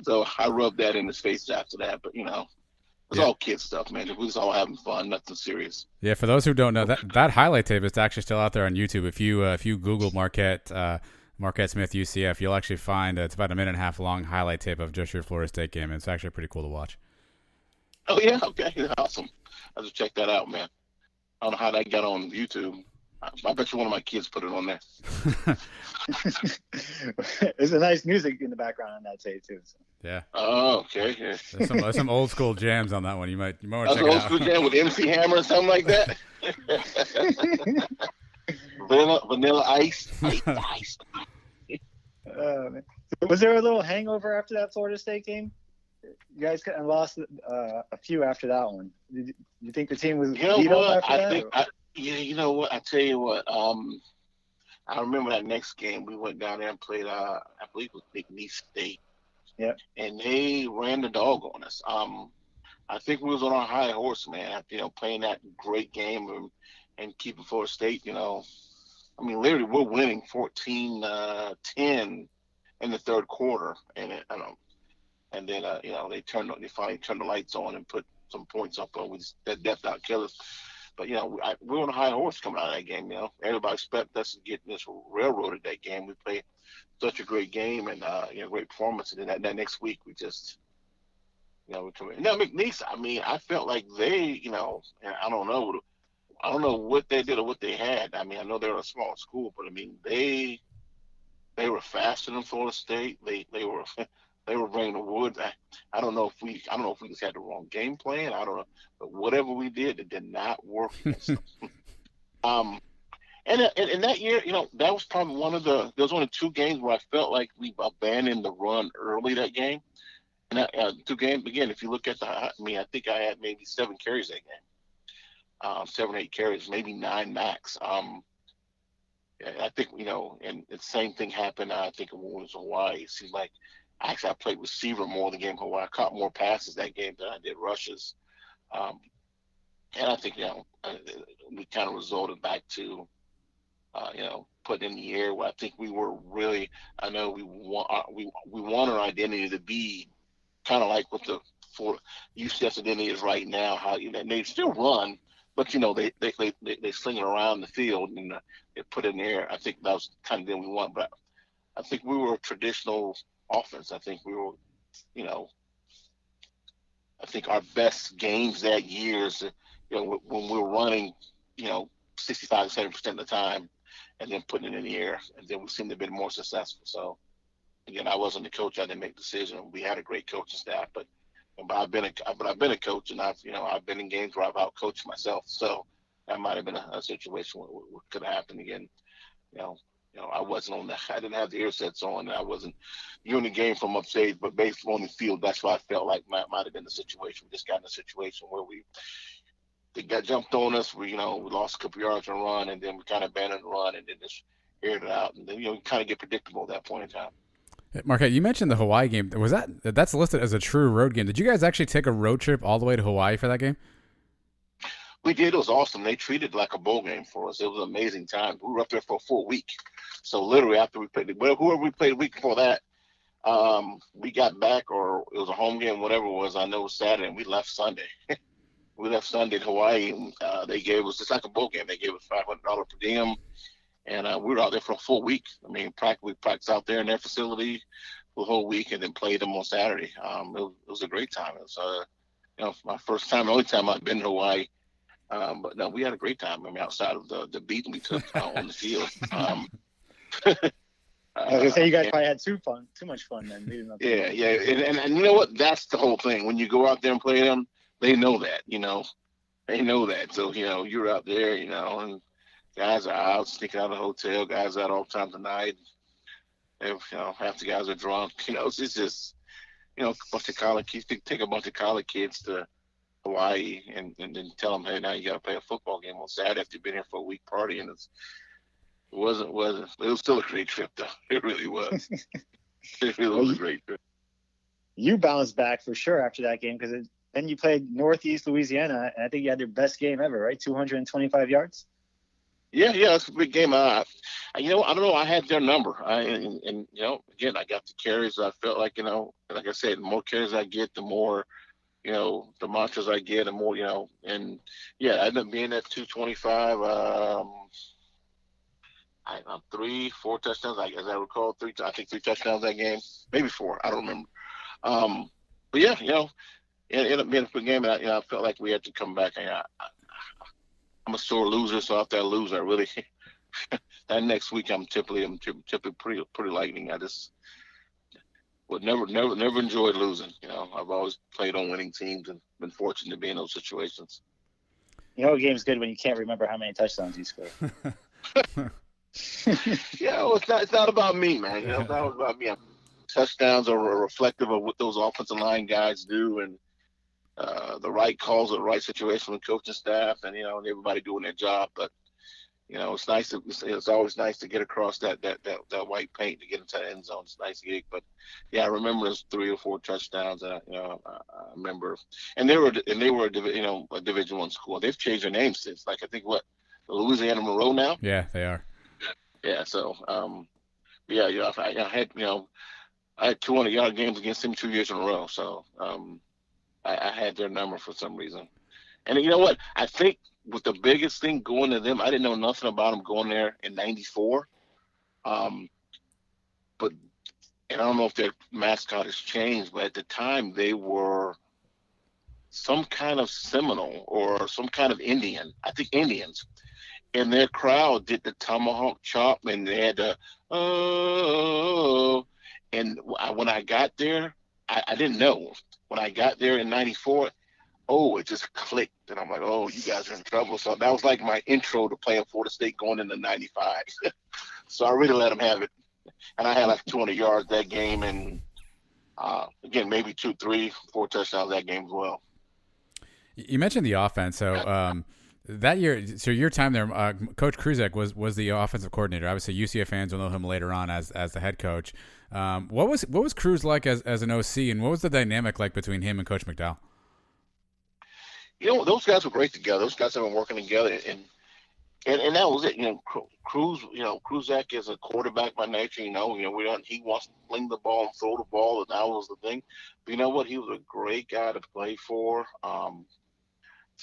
So I rubbed that in his face after that. But, it's all kid stuff, man. We was all having fun, nothing serious. Yeah, for those who don't know, that highlight tape is actually still out there on YouTube. If you Google Marquette Smith UCF, you'll actually find it's about a minute and a half long highlight tape of just your Florida State game. It's actually pretty cool to watch. Oh, yeah? Okay. Awesome. I'll just check that out, man. I don't know how that got on YouTube. I bet you one of my kids put it on there. There's a nice music in the background on that tape, too. So. Yeah. Oh, okay. Yeah. There's some old school jams on that one. You might want to check it out. Old school jam with MC Hammer or something like that. Vanilla Ice. Ice. Was there a little hangover after that Florida State game? You guys lost a few after that one. Did you think the team was beat up after that? You know what? I tell you what. I remember that next game. We went down there and played. I believe it was McNeese State. Yeah. And they ran the dog on us. I think we was on our high horse, man. Playing that great game and keeping Florida State. Literally, we're winning 14-10 in the third quarter, and then they finally turned the lights on and put some points up on that death out killers. But we were on a high horse coming out of that game. Everybody expected us to get this railroaded that game. We played such a great game and great performance. And then that next week we just we come in. Now McNeese, I felt like they, and I don't know what they did or what they had. I know they were a small school, but they were faster than Florida State. They were bringing the wood. I don't know if we just had the wrong game plan. I don't know, but whatever we did, it did not work. And in that year, that was probably there was only two games where I felt like we abandoned the run early that game. And two games again. If you look at I think I had maybe 7 carries that game. 7 or 8 carries, maybe 9 max. I think and the same thing happened. I think when it was Hawaii. It seemed like actually I played receiver more the game Hawaii. I caught more passes that game than I did rushes. And I think we kind of resorted back to putting in the air where I think we were really. I know we want our identity to be kind of like what the UCF's identity is right now. How they still run. But they sling it around the field and they put it in the air. I think that was kind of the thing we want. But I think we were a traditional offense. I think we were, I think our best games that year is, when we were running, 65 to 70% of the time, and then putting it in the air, and then we seemed to have been more successful. So again, I wasn't the coach. I didn't make the decision. We had a great coaching staff, but I've been a coach, and I've been in games where I've outcoached myself. So that might have been a situation where what could have happened again. I wasn't on I didn't have the earsets on, and I wasn't viewing the game from upstage, but based on the field, that's what I felt like might have been the situation. We just got in a situation where they got jumped on us. We lost a couple yards on run, and then we kind of abandoned the run, and then just aired it out, and then you kind of get predictable at that point in time. Marquette, you mentioned the Hawaii game. That's listed as a true road game? Did you guys actually take a road trip all the way to Hawaii for that game? We did. It was awesome. They treated it like a bowl game for us. It was an amazing time. We were up there for a full week. So literally after we played, whoever we played a week before that, we got back, or it was a home game, whatever it was. I know it was Saturday, and we left Sunday. We left Sunday in Hawaii, and they gave us, just like a bowl game, they gave us $500 per diem. And we were out there for a full week. We practiced out there in their facility for the whole week, and then played them on Saturday. It was a great time. It was, my first time, the only time I've been to Hawaii. But no, we had a great time. Outside of the beating we took on the field. I was gonna say you guys probably had too much fun then. Yeah, and you know what? That's the whole thing. When you go out there and play them, they know that. They know that. So you're out there, and guys are out, sneaking out of the hotel. Guys are out all times of night. And, half the guys are drunk. It's just, a bunch of college kids. Take a bunch of college kids to Hawaii and then tell them, hey, now you got to play a football game on Saturday after you've been here for a week party. And it was still a great trip, though. It really was. It really was a great trip. You bounced back for sure after that game because then you played Northeast Louisiana, and I think you had your best game ever, right? 225 yards? Yeah, it's a big game. I don't know. I had their number. And again, I got the carries. I felt like, like I said, the more carries I get, the more, the monsters I get, the more, and yeah, I ended up being at 225. I'm 4 touchdowns. As I recall, I think 3 touchdowns that game, maybe 4. I don't remember. But yeah, it ended up being a good game. And I felt like we had to come back. And I'm a sore loser, so after I lose, I really that next week I'm typically pretty lightning. I just would never enjoyed losing. I've always played on winning teams and been fortunate to be in those situations. A game's good when you can't remember how many touchdowns you scored. It's not about me, man. It's not about me. Touchdowns are reflective of what those offensive line guys do, and the right calls at the right situation with coaching staff, and and everybody doing their job. But it's nice. It's always nice to get across that white paint to get into the end zone. It's a nice gig. But yeah, I remember those 3 or 4 touchdowns. I remember, and they were a Division I school. They've changed their name since. Like I think Louisiana Monroe now. Yeah, they are. Yeah. So I had 200-yard games against them 2 years in a row. So I had their number for some reason. And you know what? I think with the biggest thing going to them, I didn't know nothing about them going there in '94. But I don't know if their mascot has changed, but at the time they were some kind of Seminole or some kind of Indian. I think Indians. And their crowd did the tomahawk chop, and they had the And when I got there, I didn't know. When I got there in '94, it just clicked. And I'm like, you guys are in trouble. So that was like my intro to playing Florida State going into '95. So I really let them have it. And I had like 200 yards that game. And again, maybe 2, 3, 4 touchdowns that game as well. You mentioned the offense. So that year, so your time there, Coach Kruzak was the offensive coordinator. Obviously, UCF fans will know him later on as the head coach. What was Cruz like as an OC, and what was the dynamic like between him and Coach McDowell? Those guys were great together. Those guys have been working together, and that was it. Kruzak is a quarterback by nature. He wants to fling the ball and throw the ball, and that was the thing. But you know what? He was a great guy to play for.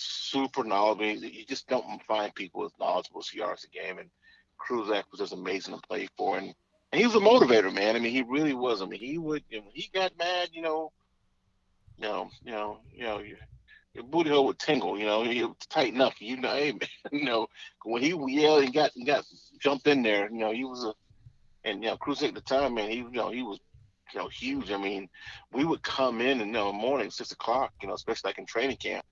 Super knowledgeable. You just don't find people as knowledgeable as he are as a game, and Kruzak was just amazing to play for, and he was a motivator, man. I mean, he really was. I mean, he would, when he got mad, your booty hole would tingle. He would tighten up. Hey, man, when he yelled and got jumped in there, he was Kruzak at the time, man. He was, huge. I mean, we would come in the morning, 6 o'clock, especially like in training camp.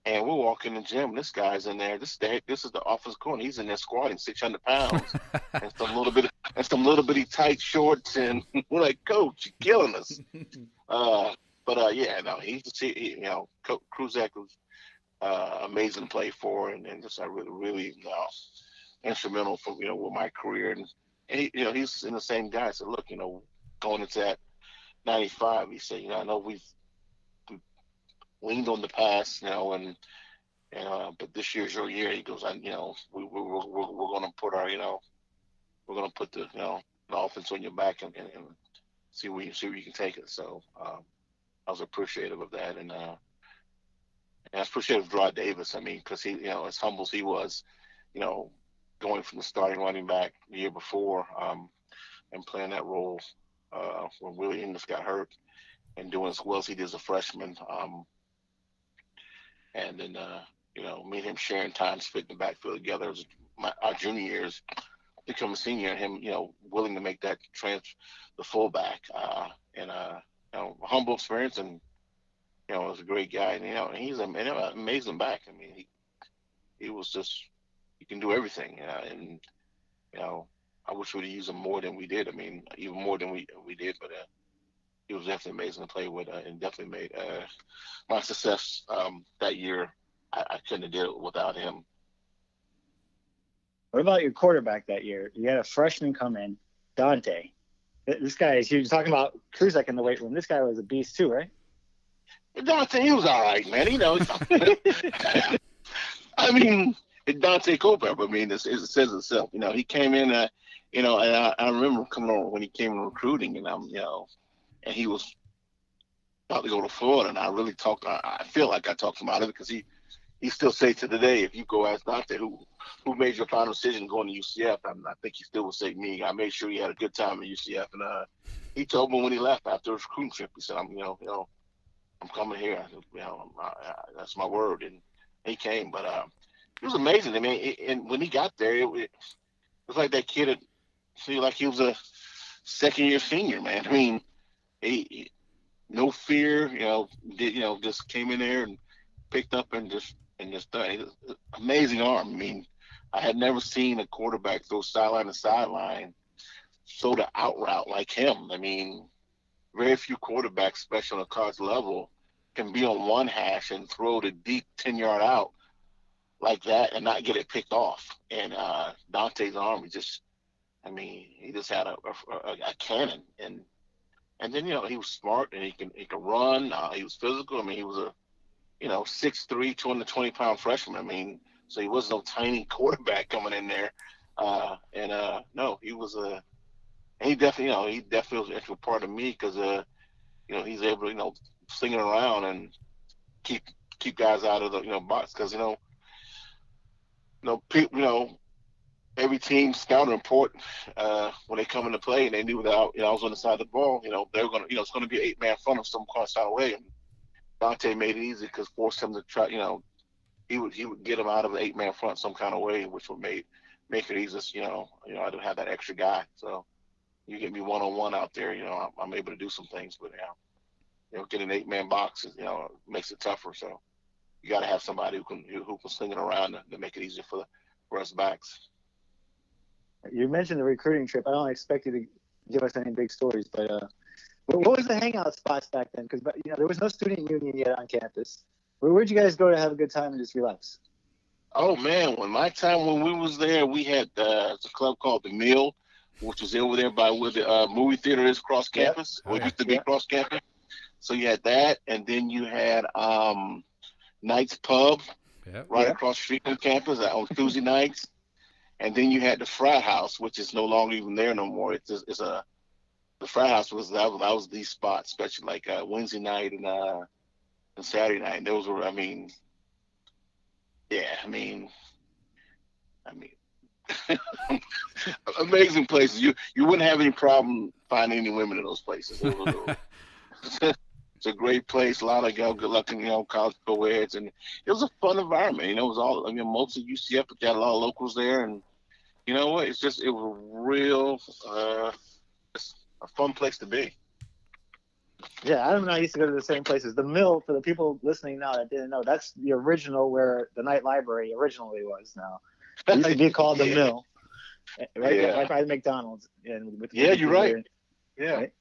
And we'll walk in the gym. This guy's in there. This is the offensive corner. He's in there squatting 600 pounds and some little bitty tight shorts. And we're like, Coach, you're killing us. Kruzak was amazing to play for, and just really instrumental for with my career. And he's in the same guy. So look, going into that '95, he said, I know we've leaned on the past, but this year's your year. He goes, we're going to put we're going to put the offense on your back and see where you can take it. So I was appreciative of that, and I was appreciative of Rod Davis. I mean, because he, as humble as he was, going from the starting running back the year before, and playing that role when Willie English got hurt, and doing as well as he did as a freshman. And then, me and him sharing time, splitting the backfield together. It was our junior years, become a senior, and him, willing to make that the fullback. A humble experience, and, was a great guy. And, he's an amazing back. I mean, he was just, he can do everything. And, I wish we'd have used him more than we did. I mean, even more than we did, but he was definitely amazing to play with, and definitely made my success that year. I couldn't have did it without him. What about your quarterback that year? You had a freshman come in, Dante. This guy is huge. Talking about Kruzak in the weight room. This guy was a beast too, right? Dante, he was all right, man. I mean, Dante Culpepper. I mean, it says itself. You know, he came in. You know, and I remember coming on when he came in recruiting, and and he was about to go to Florida, and I really talked. I feel like I talked him out of it because he still say to today, if you go ask Dante who made your final decision going to UCF, I think he still would say me. I made sure he had a good time at UCF, and he told me when he left after his recruiting trip, he said, I'm coming here. I said, that's my word, and he came. But it was amazing. I mean, and when he got there, it was like that kid had feel like he was a second-year senior, man. I mean, he no fear, just came in there and picked up and just done. Amazing arm. I mean, I had never seen a quarterback throw sideline to sideline so to out route like him. I mean, very few quarterbacks, especially on a college level, can be on one hash and throw the deep 10-yard out like that and not get it picked off. And Dante's arm, he just had a cannon. And then, he was smart and he can run. He was physical. I mean, he was a 6'3", 220-pound freshman. I mean, so he wasn't no tiny quarterback coming in there. No, he was he definitely was an integral part of me because, he's able to, sling it around and keep guys out of the, box because, people, every team scouting report when they come into play and they knew that I was on the side of the ball, they were going to, it's going to be an 8-man front of some kind of way. And Dante made it easy because forced him to try, he would get him out of the 8-man front some kind of way, which would make it easier. I don't have that extra guy. So you get me one-on-one out there, I'm able to do some things, but getting an 8-man box, makes it tougher. So you got to have somebody who can sling it around to make it easier for us backs. You mentioned the recruiting trip. I don't expect you to give us any big stories, but what was the hangout spots back then? Because there was no student union yet on campus. Where'd you guys go to have a good time and just relax? Oh man, when we was there, we had a club called the Mill, which was over there by where the movie theater is across campus. Or it used to be across campus. So you had that, and then you had Knight's Pub across the street from campus on Tuesday nights. And then you had the frat house, which is no longer even there no more. The frat house was the spot, especially like Wednesday night and Saturday night. And those were, amazing places. You wouldn't have any problem finding any women in those places. It's a great place. A lot of good-looking, college co-eds, and it was a fun environment. It was all. Most of UCF, but they had a lot of locals there, and you know what? It was a real, a fun place to be. Yeah, Adam and I used to go to the same places. The Mill, for the people listening now that didn't know, that's the original where the Knight Library originally was. Now it used to be called the Mill, right by the McDonald's. You're right. Right?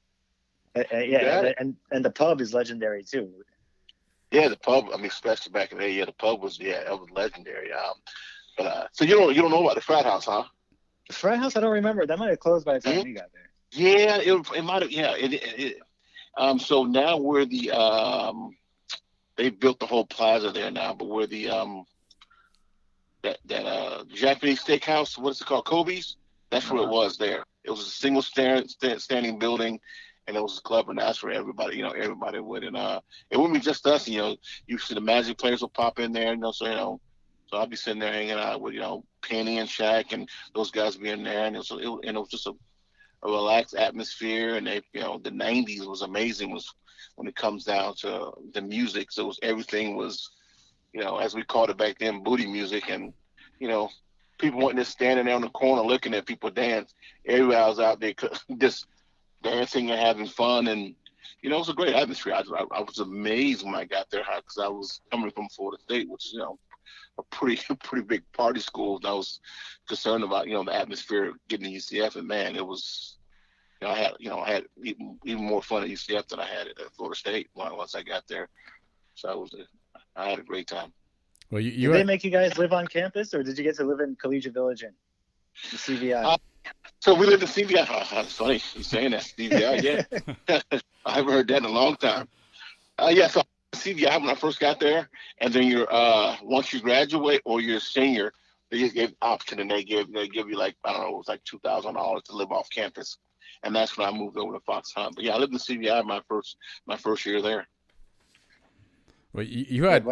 And the pub is legendary too. Yeah, the pub. Especially back in the day, the pub was it was legendary. So you don't know about the frat house, huh? The frat house, I don't remember. That might have closed by the time we got there. Yeah, it might have. Yeah, so now where they built the whole plaza there now, but where the that Japanese steakhouse, what is it called, Kobe's? That's where it was there. It was a single standing building. And it was a club, and that's where everybody would. And it wouldn't be just us, you see the Magic players will pop in there, so I'd be sitting there hanging out with, Penny and Shaq and those guys being there. And it was just a relaxed atmosphere. And the 90s was amazing when it comes down to the music. So everything was, as we called it back then, booty music. And, people weren't just standing there on the corner looking at people dance. Everybody was out there just dancing and having fun, and it was a great atmosphere. I was amazed when I got there because I was coming from Florida State, which is a pretty big party school. And I was concerned about the atmosphere getting to UCF, and man, it was I had even more fun at UCF than I had at Florida State once I got there. So I had a great time. Well, did they make you guys live on campus, or did you get to live in Collegiate Village in the CVI? So we lived in CVI. That's funny you saying that. CVI, yeah. I haven't heard that in a long time. So CVI when I first got there, and then once you graduate or you're a senior, They just gave option, and they give you like, I don't know, it was like $2,000 to live off campus, and that's when I moved over to Fox Hunt. But yeah, I lived in CBI my first year there. Well, you had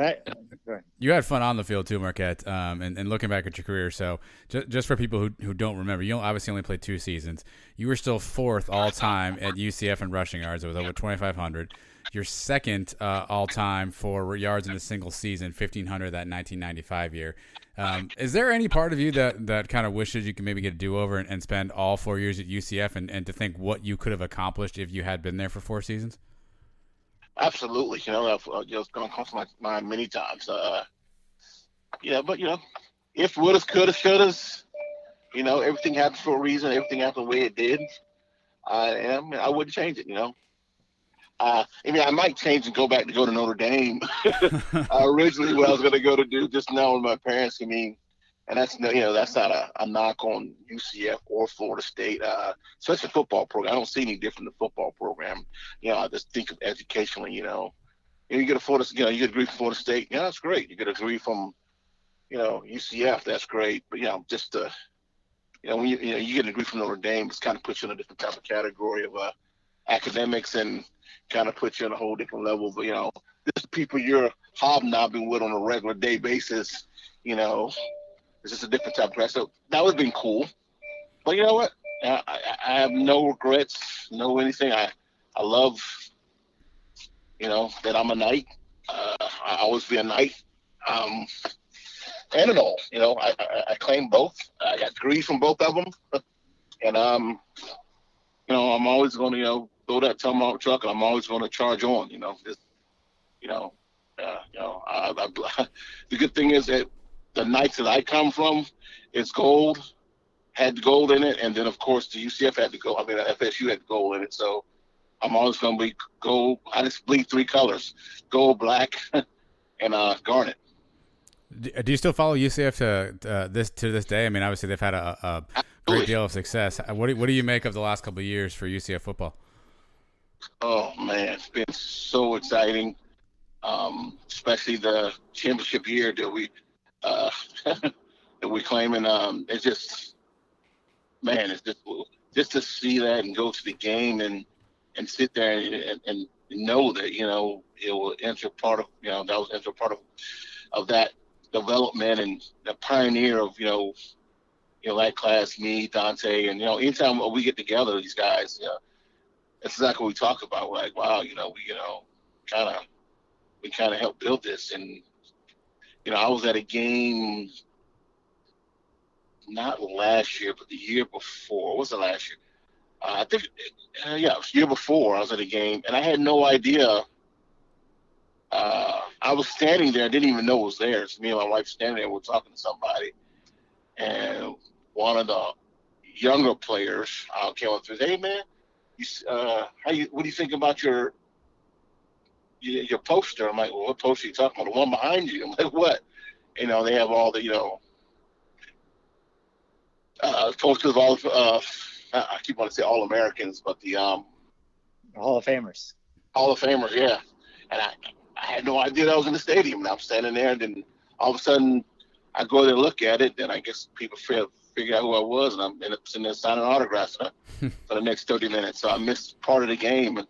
fun on the field too, Marquette. And looking back at your career, so just for people who don't remember, you obviously only played 2 seasons. You were still 4th all time at UCF in rushing yards. It was over 2,500. You're 2nd all time for yards in a single season, 1,500 that 1995 year. Is there any part of you that kind of wishes you could maybe get a do-over and spend all 4 years at UCF and to think what you could have accomplished if you had been there for 4 seasons? Absolutely. I've gone across my mind many times. But if, wouldas, couldas, shouldas, everything happens for a reason. Everything happened the way it did. I wouldn't change it, I might change and go back to go to Notre Dame. Originally, what I was going to go to do, just knowing my parents. And that's not a knock on UCF or Florida State, especially football program. I don't see any different in the football program. I just think of educationally. You get you get a degree from Florida State. Yeah, that's great. You get a degree from, UCF. That's great. But when you get a degree from Notre Dame, it's kind of puts you in a different type of category of academics and kind of puts you on a whole different level. But this is people you're hobnobbing with on a regular day basis. It's just a different type of press. So that would have been cool. But you know what? I have no regrets, no anything. I love, that I'm a Knight. I always be a Knight. And an all. I claim both. I got degrees from both of them. And, I'm always going to, throw that tomahawk truck, and I'm always going to charge on, the good thing is that the Knights that I come from, it's gold, had gold in it, and then of course the UCF had the gold. FSU had the gold in it, so I'm always going to be gold. I just bleed 3 colors: gold, black, and garnet. Do you still follow UCF to this day? Obviously they've had a great deal of success. What do you make of the last couple of years for UCF football? Oh man, it's been so exciting, especially the championship year that we're claiming. It's just to see that and go to the game and sit there and know that it will enter part of that was enter part of that development, and the pioneer of that class, me, Dante, and anytime we get together, these guys, that's exactly what we talk about. We're like, wow, we kind of helped build this. And I was at a game not last year, but the year before. What was it last year? I think, it was the year before. I was at a game, and I had no idea. I was standing there. I didn't even know it was there. It's me and my wife standing there. We're talking to somebody, and one of the younger players came up to me and said, "Hey, man, what do you think about your poster?" I'm like, "Well, what poster are you talking about? The one behind you?" I'm like, "What?" They have all the posters of all. I keep wanting to say All Americans, but the Hall of Famers. Hall of Famers, yeah. And I had no idea that I was in the stadium. And I'm standing there, and then all of a sudden I go there and look at it, and I guess people figure out who I was, and I'm ended up sitting there signing autographs for the next 30 minutes. So I missed part of the game, and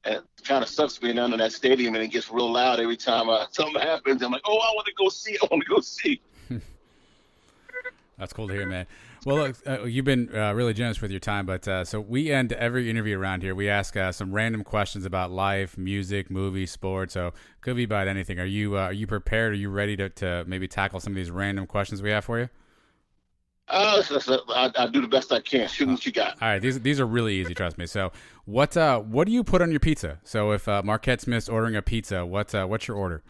it kind of sucks being under that stadium, and it gets real loud every time something happens. I'm like, oh, I want to go see. That's cool to hear, man. Well, look, you've been really generous with your time, but so we end every interview around here. We ask some random questions about life, music, movies, sports. So could be about anything. Are you prepared? Are you ready to maybe tackle some of these random questions we have for you? I'll do the best I can. Shoot what you got. All right, these are really easy. Trust me. So what do you put on your pizza? So if Marquette Smith's ordering a pizza, what's your order?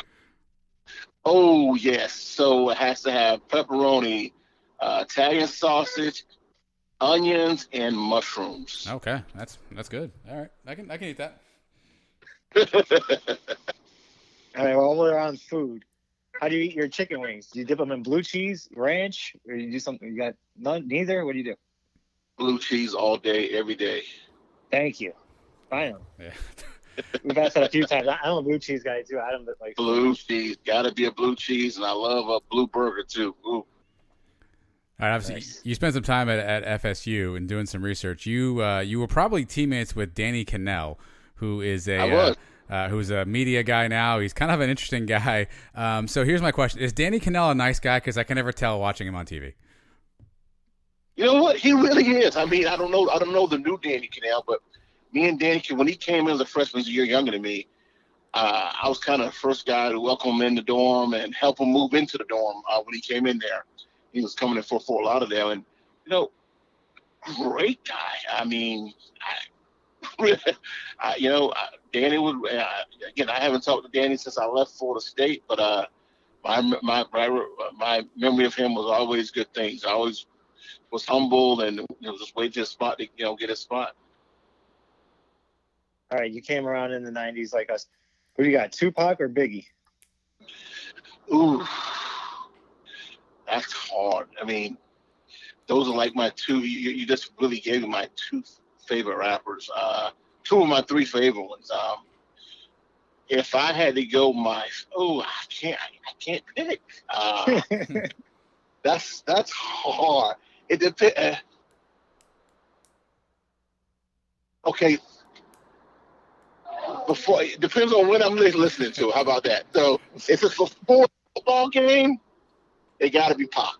Oh yes. So it has to have pepperoni, Italian sausage, onions, and mushrooms. Okay, that's good. All right, I can eat that. All right, while we're on food, how do you eat your chicken wings? Do you dip them in blue cheese, ranch, or you do something? You got none, neither? What do you do? Blue cheese all day, every day. Thank you. Finally. Yeah. We've asked that a few times. I'm a blue cheese guy too. Adam, but blue cheese, gotta be a blue cheese, and I love a blue burger too. Ooh. All right, obviously, Nice. you spent some time at FSU and doing some research. You were probably teammates with Danny Cannell, who is who's a media guy now. He's kind of an interesting guy. So here's my question: is Danny Cannell a nice guy? Because I can never tell watching him on TV. You know what? He really is. I mean, I don't know the new Danny Cannell, but me and Danny, when he came in as a freshman, he's a year younger than me. I was kind of the first guy to welcome him in the dorm and help him move into the dorm when he came in there. He was coming in for Fort Lauderdale, and great guy. I mean, Danny was again. I haven't talked to Danny since I left Florida State, but my memory of him was always good things. I always was humble and just wait his spot to get his spot. All right, you came around in the 90s like us. Who do you got, Tupac or Biggie? Ooh, that's hard. I mean, those are like my two. You just really gave me my two favorite rappers. Two of my three favorite ones. If I had to go, I can't pick. That's hard. It depends. Okay. It depends on when I'm listening to. How about that? So if it's a football game, they got to be Pac.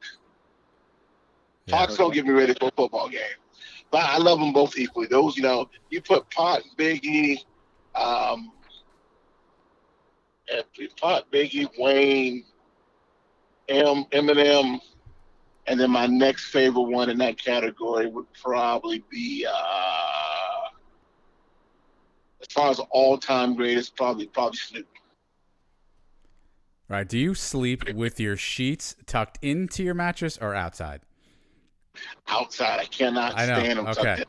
Pac's gonna get me ready for a football game. But I love them both equally. Those, you put Pac, Biggie, Wayne, Eminem, and then my next favorite one in that category would probably be, as far as all-time greatest, probably Snoop. Right. Do you sleep with your sheets tucked into your mattress or outside? Outside. I cannot stand them tucked in.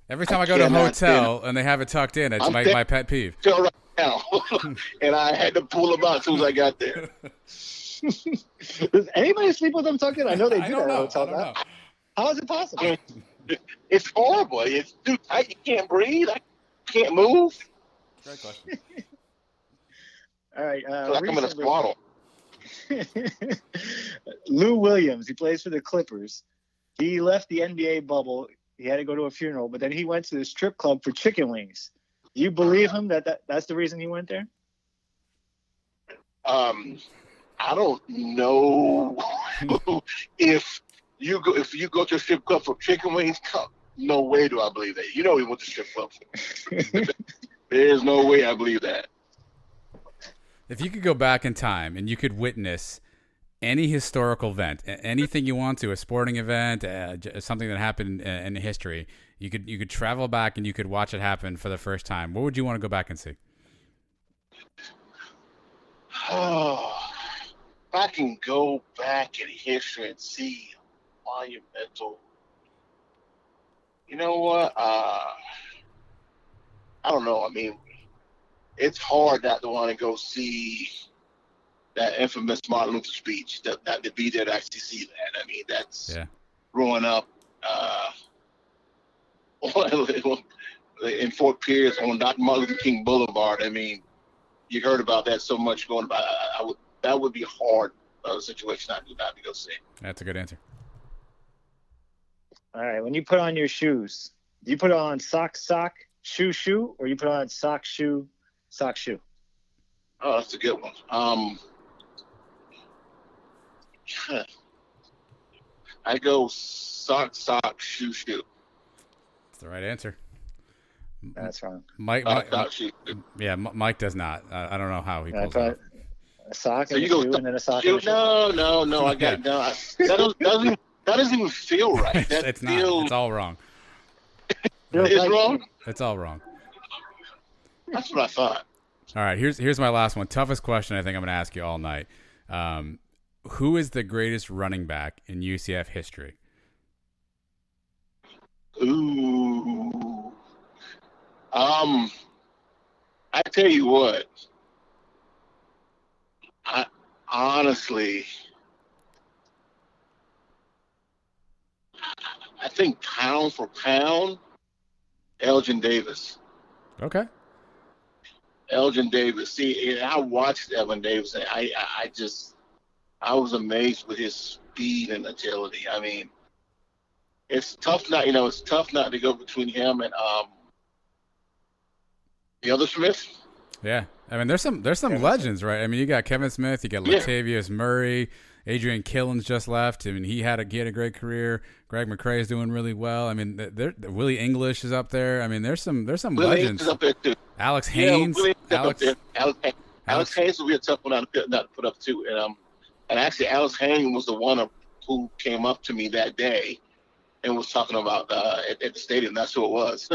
Every time I go to a hotel and they have it tucked in, it's my pet peeve. Right now. And I had to pull them out as soon as I got there. Does anybody sleep with them tucked in? I know they do that. I don't know. How is it possible? It's horrible. It's too tight. You can't breathe. I can't move. Great question. All right. I'm in a swaddle. Lou Williams, he plays for the Clippers. He left the NBA bubble. He had to go to a funeral, but then he went to the strip club for chicken wings. Do you believe him that's the reason he went there? I don't know if you go to a strip club for chicken wings. No way do I believe that. He went to strip club for. There's no way I believe that. If you could go back in time and you could witness any historical event, anything you want to, a sporting event, something that happened in history, you could travel back and you could watch it happen for the first time. What would you want to go back and see? Oh, if I can go back in history and see monumental. You know what? I don't know. I mean, it's hard not to want to go see that infamous Martin Luther speech, to be there to actually see that. I mean, that's growing up in Fort Pierce on Dr. Martin Luther King Boulevard. I mean, you heard about that so much going by. That would be a hard situation not to go see. That's a good answer. All right. When you put on your shoes, do you put on sock, shoe, or you put on sock, shoe? Oh, that's a good one. I go sock, shoe. That's the right answer. That's wrong. Mike does not. I don't know how he pulls it off. A sock and a shoe, and then a sock and a shoe. No. I got no. That doesn't even feel right. It's not. It's all wrong. It's wrong? It's all wrong. That's what I thought. All right, here's my last one. Toughest question I think I'm going to ask you all night. Who is the greatest running back in UCF history? Ooh. I tell you what. I honestly, I think pound for pound, Elgin Davis. Okay. Elgin Davis. See, I watched Elgin Davis, and I was amazed with his speed and agility. I mean, it's tough not to go between him and the other Smith. Yeah, I mean, there's some legends, right? I mean, you got Kevin Smith, you got Latavius Murray, Adrian Killen's just left. I mean, he had a great career. Greg McCrae's doing really well. I mean, Willie English is up there. I mean, there's some legends. Is up there too. Alex Haynes. Alex Haynes will be a tough one not to put up too. And actually, Alex Haynes was the one who came up to me that day and was talking about at the stadium. That's who it was.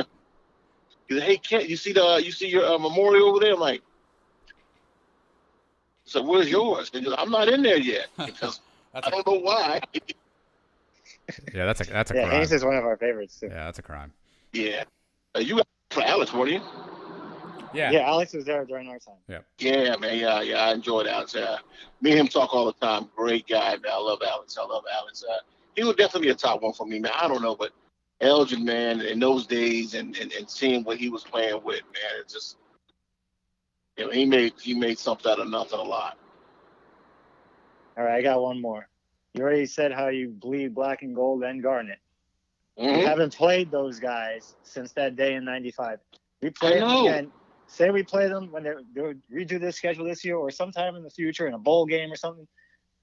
He said, "Hey, Kent, you see your memorial over there?" I'm like, "So where's yours?" He goes, "I'm not in there yet because I don't know why." Yeah, that's a crime. Haynes is one of our favorites too. Yeah, that's a crime. Yeah, you got for Alex, weren't you? Yeah. Yeah, Alex was there during our time. Yeah. Yeah, man. Yeah, I enjoyed Alex. Me and him talk all the time. Great guy, man. I love Alex. He would definitely be a top one for me, man. I don't know, but Elgin, man, in those days and seeing what he was playing with, man, it just, he made something out of nothing a lot. All right, I got one more. You already said how you bleed black and gold and garnet. Mm-hmm. You haven't played those guys since that day in '95. We play them again. Say we play them when they redo this schedule this year or sometime in the future in a bowl game or something.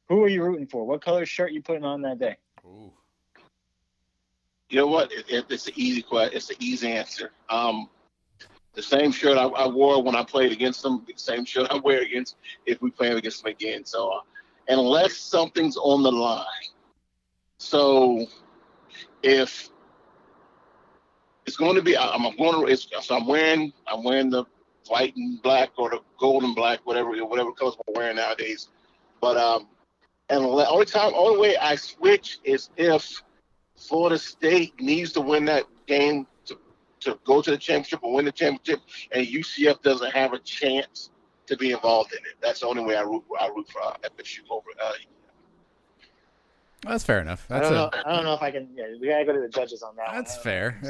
Who are you rooting for? What color shirt are you putting on that day? Ooh. You know what? It's an easy question. It's an easy answer. The same shirt I wore when I played against them, the same shirt I wear if we play against them again. So unless something's on the line. So if it's going to be, I'm wearing the white and black or the gold and black, whatever colors we're wearing nowadays. But and the only way I switch is if Florida State needs to win that game to go to the championship or win the championship, and UCF doesn't have a chance to be involved in it. That's the only way I root for FSU over. That's fair enough. I don't know if I can. Yeah, we gotta go to the judges on that. That's fair.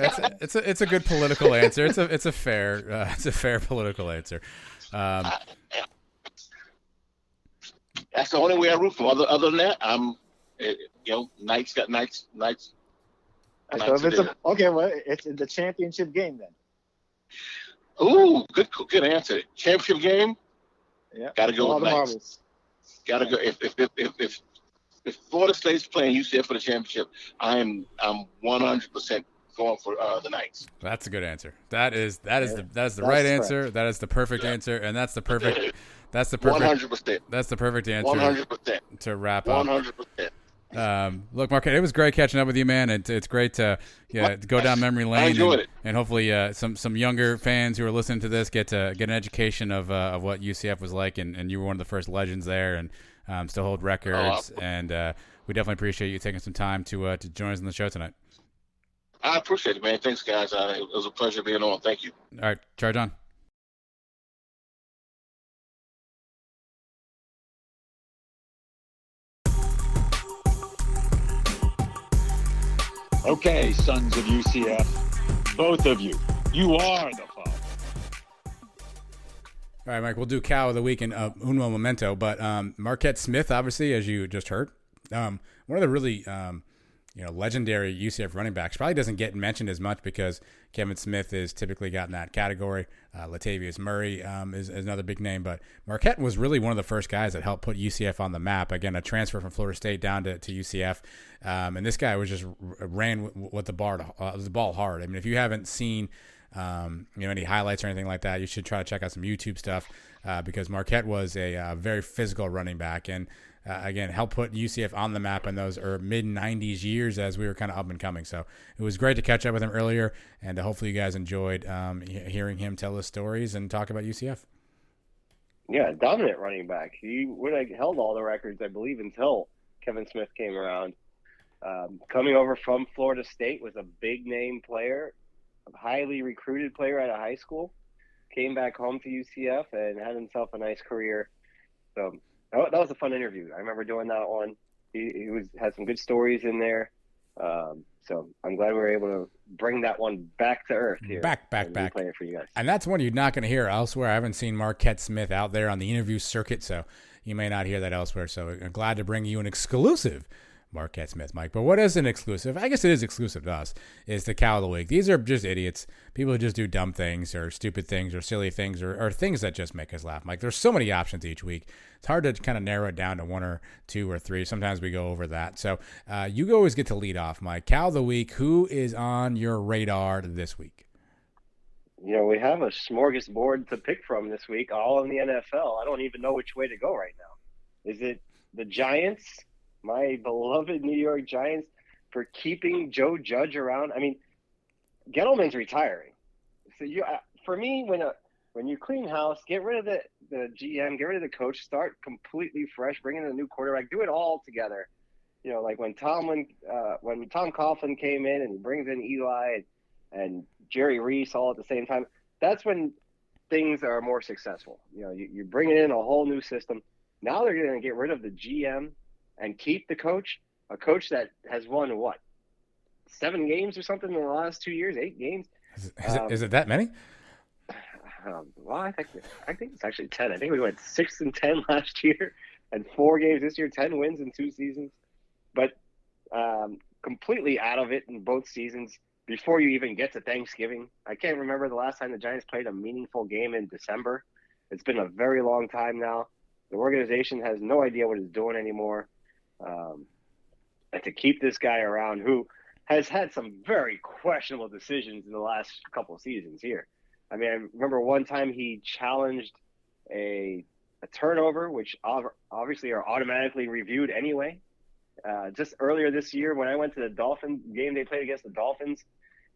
It's a good political answer. It's a fair political answer. That's the only way I root for. Other than that, Knights got Knights. So if it's the championship game then. Ooh, good answer. Championship game. Yeah. Gotta go with Knights. Marbles. Gotta go. If Florida State's playing UCF for the championship, I'm 100% going for the Knights. That's a good answer. That is the right answer. That is the perfect answer, and that's the perfect 100%. That's the perfect answer. 100% to wrap up. 100%. Look, Marquette, it was great catching up with you, man. It's great to go down memory lane. I enjoyed it, and hopefully some younger fans who are listening to this get an education of what UCF was like, and you were one of the first legends there, and still hold records. And we definitely appreciate you taking some time to join us on the show tonight. I appreciate it, man. Thanks, guys. It was a pleasure being on. Thank you. All right, charge on. Okay, sons of UCF, both of you, you are the father. All right, Mike, we'll do cow of the week and uno momento, but Marquette Smith, obviously, as you just heard, one of the really legendary UCF running backs, probably doesn't get mentioned as much because Kevin Smith is typically got in that category. Latavius Murray is another big name, but Marquette was really one of the first guys that helped put UCF on the map. Again, a transfer from Florida State down to UCF, and this guy was just ran with the ball hard. I mean, if you haven't seen any highlights or anything like that, you should try to check out some YouTube stuff because Marquette was a very physical running back and again helped put UCF on the map in those mid-90s years as we were kind of up and coming. So it was great to catch up with him earlier, and hopefully you guys enjoyed hearing him tell his stories and talk about UCF. Yeah, dominant running back. He would have held all the records, I believe, until Kevin Smith came around. Coming over from Florida State, was a big-name player, a highly recruited player out of high school, came back home to UCF and had himself a nice career. So that was a fun interview. I remember doing that one. He had some good stories in there. So I'm glad we were able to bring that one back to earth here. Back. Playing it for you guys. And that's one you're not going to hear elsewhere. I haven't seen Marquette Smith out there on the interview circuit, so you may not hear that elsewhere. So I'm glad to bring you an exclusive Marquette Smith, Mike. But what is an exclusive? I guess it is exclusive to us, is the Cow of the Week. These are just idiots. People who just do dumb things or stupid things or silly things or things that just make us laugh. Mike, there's so many options each week. It's hard to kind of narrow it down to one or two or three. Sometimes we go over that. So you always get to lead off, Mike. Cow of the Week, who is on your radar this week? You know, we have a smorgasbord to pick from this week, all in the NFL. I don't even know which way to go right now. Is it the Giants, my beloved New York Giants, for keeping Joe Judge around? I mean, Gettleman's retiring. So for me, when you clean house, get rid of the GM, get rid of the coach, start completely fresh, bring in a new quarterback, do it all together. You know, like when Tom Coughlin came in and he brings in Eli and Jerry Reese all at the same time, that's when things are more successful. You know, you're bringing in a whole new system. Now they're going to get rid of the GM and keep the coach, a coach that has won, 7 games or something in the last 2 years, 8 games. Is it that many? Well, I think it's actually 10. I think we went 6-10 last year and 4 games this year, 10 wins in 2 seasons. But completely out of it in both seasons before you even get to Thanksgiving. I can't remember the last time the Giants played a meaningful game in December. It's been a very long time now. The organization has no idea what it's doing anymore. And to keep this guy around who has had some very questionable decisions in the last couple of seasons here. I mean, I remember one time he challenged a turnover, which obviously are automatically reviewed anyway. Just earlier this year, when I went to the Dolphins game they played against the Dolphins,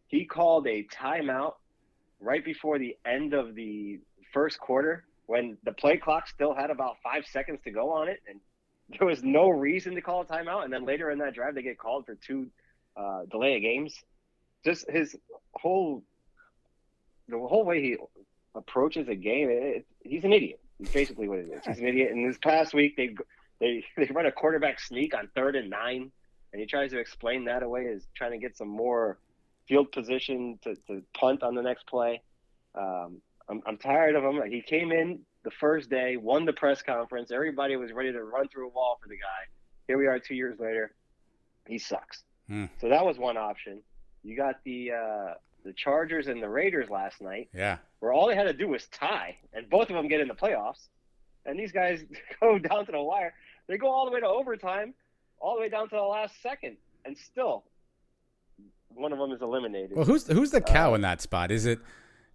he called a timeout right before the end of the first quarter when the play clock still had about 5 seconds to go on it, and there was no reason to call a timeout. And then later in that drive, they get called for 2 delay of games. Just the whole way he approaches a game, he's an idiot. He's basically what it is. He's an idiot. And this past week, they run a quarterback sneak on 3rd and 9, and he tries to explain that away as trying to get some more field position to punt on the next play. I'm tired of him. He came in the first day, won the press conference. Everybody was ready to run through a wall for the guy. Here we are 2 years later. He sucks. So that was one option. You got the Chargers and the Raiders last night. Yeah. Where all they had to do was tie, and both of them get in the playoffs. And these guys go down to the wire. They go all the way to overtime, all the way down to the last second, and still one of them is eliminated. Well, who's the cow in that spot? Is it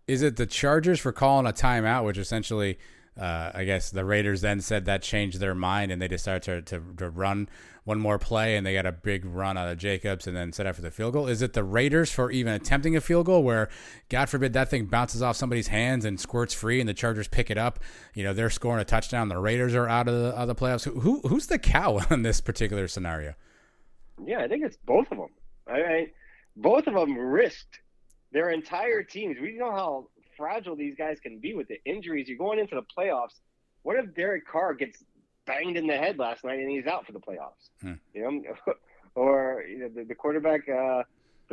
the Chargers for calling a timeout, which essentially, I guess the Raiders then said that changed their mind and they decided to run one more play and they got a big run out of Jacobs and then set up for the field goal? Is it the Raiders for even attempting a field goal where, God forbid, that thing bounces off somebody's hands and squirts free and the Chargers pick it up? You know, they're scoring a touchdown. The Raiders are out of the playoffs. Who's the cow in this particular scenario? Yeah, I think it's both of them. Both of them risked their entire teams. We know how fragile these guys can be with the injuries. You're going into the playoffs. What if Derek Carr gets banged in the head last night and he's out for the playoffs? You know, or the quarterback for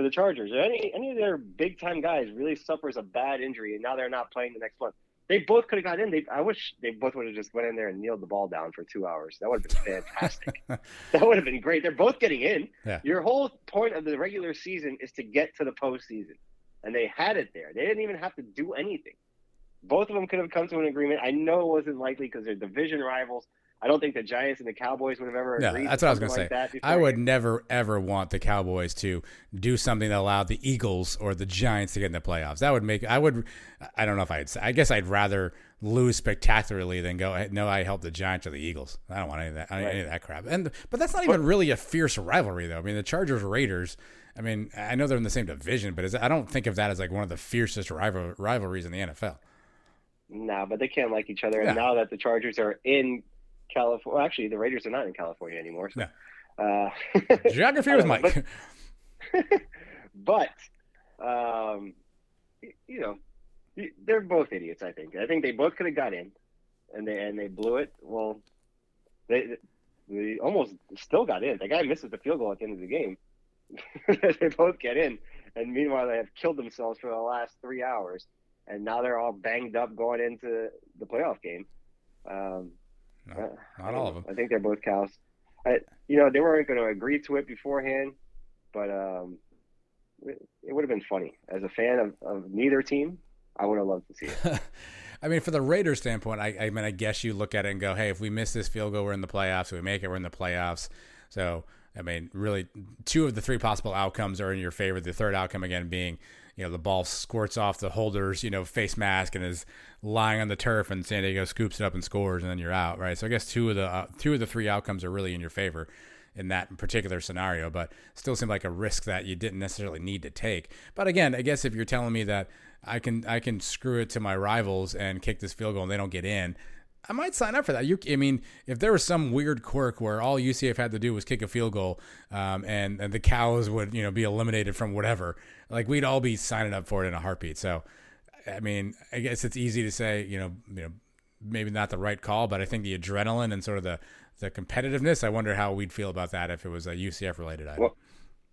the Chargers, or any of their big time guys really suffers a bad injury and now they're not playing the next month. They both could have got in. I wish they both would have just went in there and kneeled the ball down for 2 hours. That would have been fantastic. That would have been great. They're both getting in. Yeah. Your whole point of the regular season is to get to the postseason. And they had it there. They didn't even have to do anything. Both of them could have come to an agreement. I know it wasn't likely because they're division rivals. I don't think the Giants and the Cowboys would have ever agreed. No, that's what I was going to say. I would beforehand. never, ever want the Cowboys to do something that allowed the Eagles or the Giants to get in the playoffs. That would make – I don't know if I guess I'd rather lose spectacularly than go, no, I helped the Giants or the Eagles. I don't want any of that, any of that crap. But that's not even really a fierce rivalry, though. I mean, the Chargers-Raiders – I mean, I know they're in the same division, but I don't think of that as like one of the fiercest rivalries in the NFL. No, but they can't like each other. Yeah. And now that the Chargers are in California, well, actually, the Raiders are not in California anymore. So, Geography with Mike. But you know, they're both idiots. I think they both could have got in, and they blew it. Well, they almost still got in. The guy misses the field goal at the end of the game. They both get in, and meanwhile they have killed themselves for the last 3 hours, and now they're all banged up going into the playoff game. Not all of them. I think they're both cows. they weren't going to agree to it beforehand, but it would have been funny. As a fan of neither team, I would have loved to see it. I mean, for the Raiders standpoint, I guess you look at it and go, hey, if we miss this field goal, we're in the playoffs. If we make it, we're in the playoffs. So, I mean, really, 2 of the 3 possible outcomes are in your favor. The third outcome, again, being, the ball squirts off the holder's, face mask and is lying on the turf, and San Diego scoops it up and scores, and then you're out, right? So I guess 2 of the 3 outcomes are really in your favor in that particular scenario, but still seemed like a risk that you didn't necessarily need to take. But again, I guess if you're telling me that I can screw it to my rivals and kick this field goal and they don't get in, I might sign up for that. I mean, if there was some weird quirk where all UCF had to do was kick a field goal, and the Cows would, be eliminated from whatever, like we'd all be signing up for it in a heartbeat. So, I mean, I guess it's easy to say, maybe not the right call, but I think the adrenaline and sort of the competitiveness, I wonder how we'd feel about that if it was a UCF related item. Well,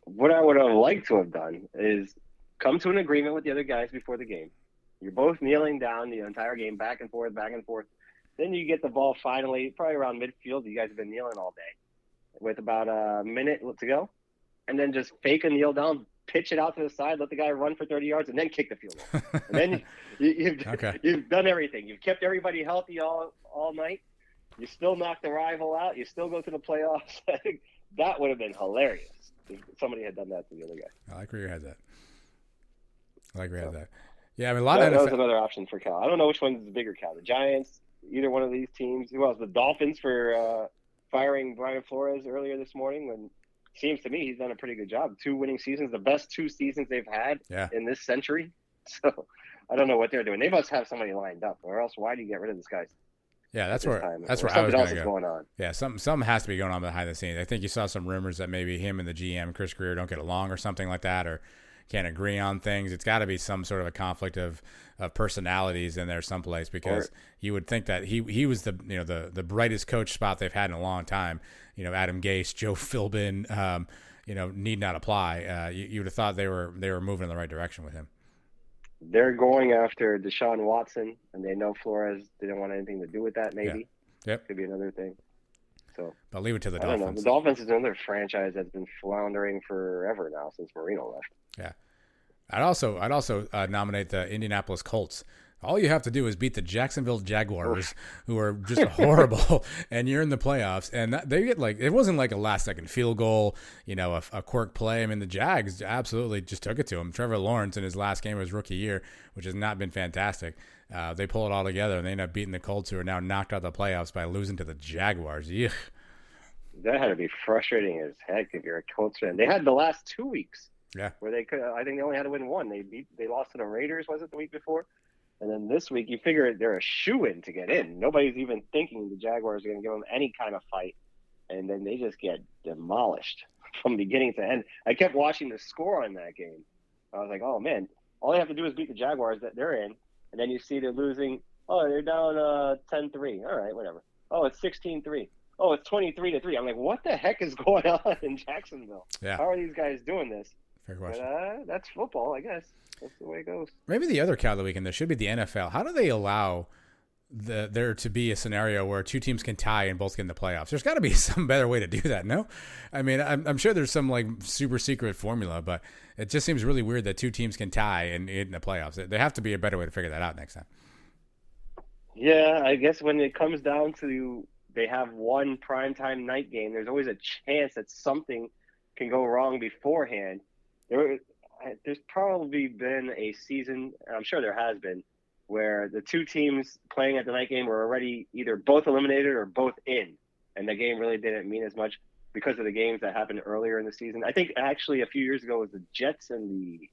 what I would have liked to have done is come to an agreement with the other guys before the game. You're both kneeling down the entire game, back and forth. Then you get the ball finally, probably around midfield. You guys have been kneeling all day with about a minute to go. And then just fake a kneel down, pitch it out to the side, let the guy run for 30 yards, and then kick the field goal. And then you've done everything. You've kept everybody healthy all night. You still knock the rival out. You still go to the playoffs. I think that would have been hilarious if somebody had done that to the other guy. I like where your head's at. So, Yeah, I mean, that was another option for Cal. I don't know which one's the bigger Cal. The Giants, either one of these teams. Who else? The Dolphins for firing Brian Flores earlier this morning. When it seems to me he's done a pretty good job. 2 winning seasons, the best 2 seasons they've had in this century. So I don't know what they're doing. They must have somebody lined up, or else why do you get rid of this guy? Yeah, that's where I was going to go. Going on. Yeah, something has to be going on behind the scenes. I think you saw some rumors that maybe him and the GM, Chris Greer, don't get along or something like that, or can't agree on things. It's got to be some sort of a conflict of personalities in there someplace, because you would think that he was the brightest coach spot they've had in a long time. Adam Gase, Joe Philbin, need not apply. You would have thought they were moving in the right direction with him. They're going after Deshaun Watson, and they know Flores didn't want anything to do with that. Maybe, could be another thing. So, but leave it to the Dolphins. Dolphins. The Dolphins is another franchise that's been floundering forever now since Marino left. Yeah, I'd also nominate the Indianapolis Colts. All you have to do is beat the Jacksonville Jaguars, who are just horrible, and you're in the playoffs. And they get it wasn't like a last-second field goal, a quirk play. I mean, the Jags absolutely just took it to him. Trevor Lawrence in his last game of his rookie year, which has not been fantastic, they pull it all together, and they end up beating the Colts, who are now knocked out of the playoffs by losing to the Jaguars. Yuck. That had to be frustrating as heck if you're a Colts fan. They had the last 2 weeks. Yeah. Where they could, I think they only had to win 1. They lost to the Raiders, was it the week before? And then this week, you figure they're a shoo-in to get in. Nobody's even thinking the Jaguars are going to give them any kind of fight. And then they just get demolished from beginning to end. I kept watching the score on that game. I was like, oh, man, all they have to do is beat the Jaguars that they're in. And then you see they're losing. Oh, they're down 10-3. All right, whatever. Oh, it's 16-3. Oh, it's 23-3. I'm like, what the heck is going on in Jacksonville? Yeah. How are these guys doing this? Fair question. But, that's football, I guess. That's the way it goes. Maybe the other cow of the weekend, there should be the NFL. How do they allow there to be a scenario where 2 teams can tie and both get in the playoffs? There's got to be some better way to do that, no? I mean, I'm sure there's some super secret formula, but it just seems really weird that 2 teams can tie and in the playoffs. There have to be a better way to figure that out next time. Yeah, I guess when it comes down to they have one primetime night game, there's always a chance that something can go wrong beforehand. There's probably been a season, I'm sure there has been, where the 2 teams playing at the night game were already either both eliminated or both in, and the game really didn't mean as much because of the games that happened earlier in the season. I think actually a few years ago it was the Jets and the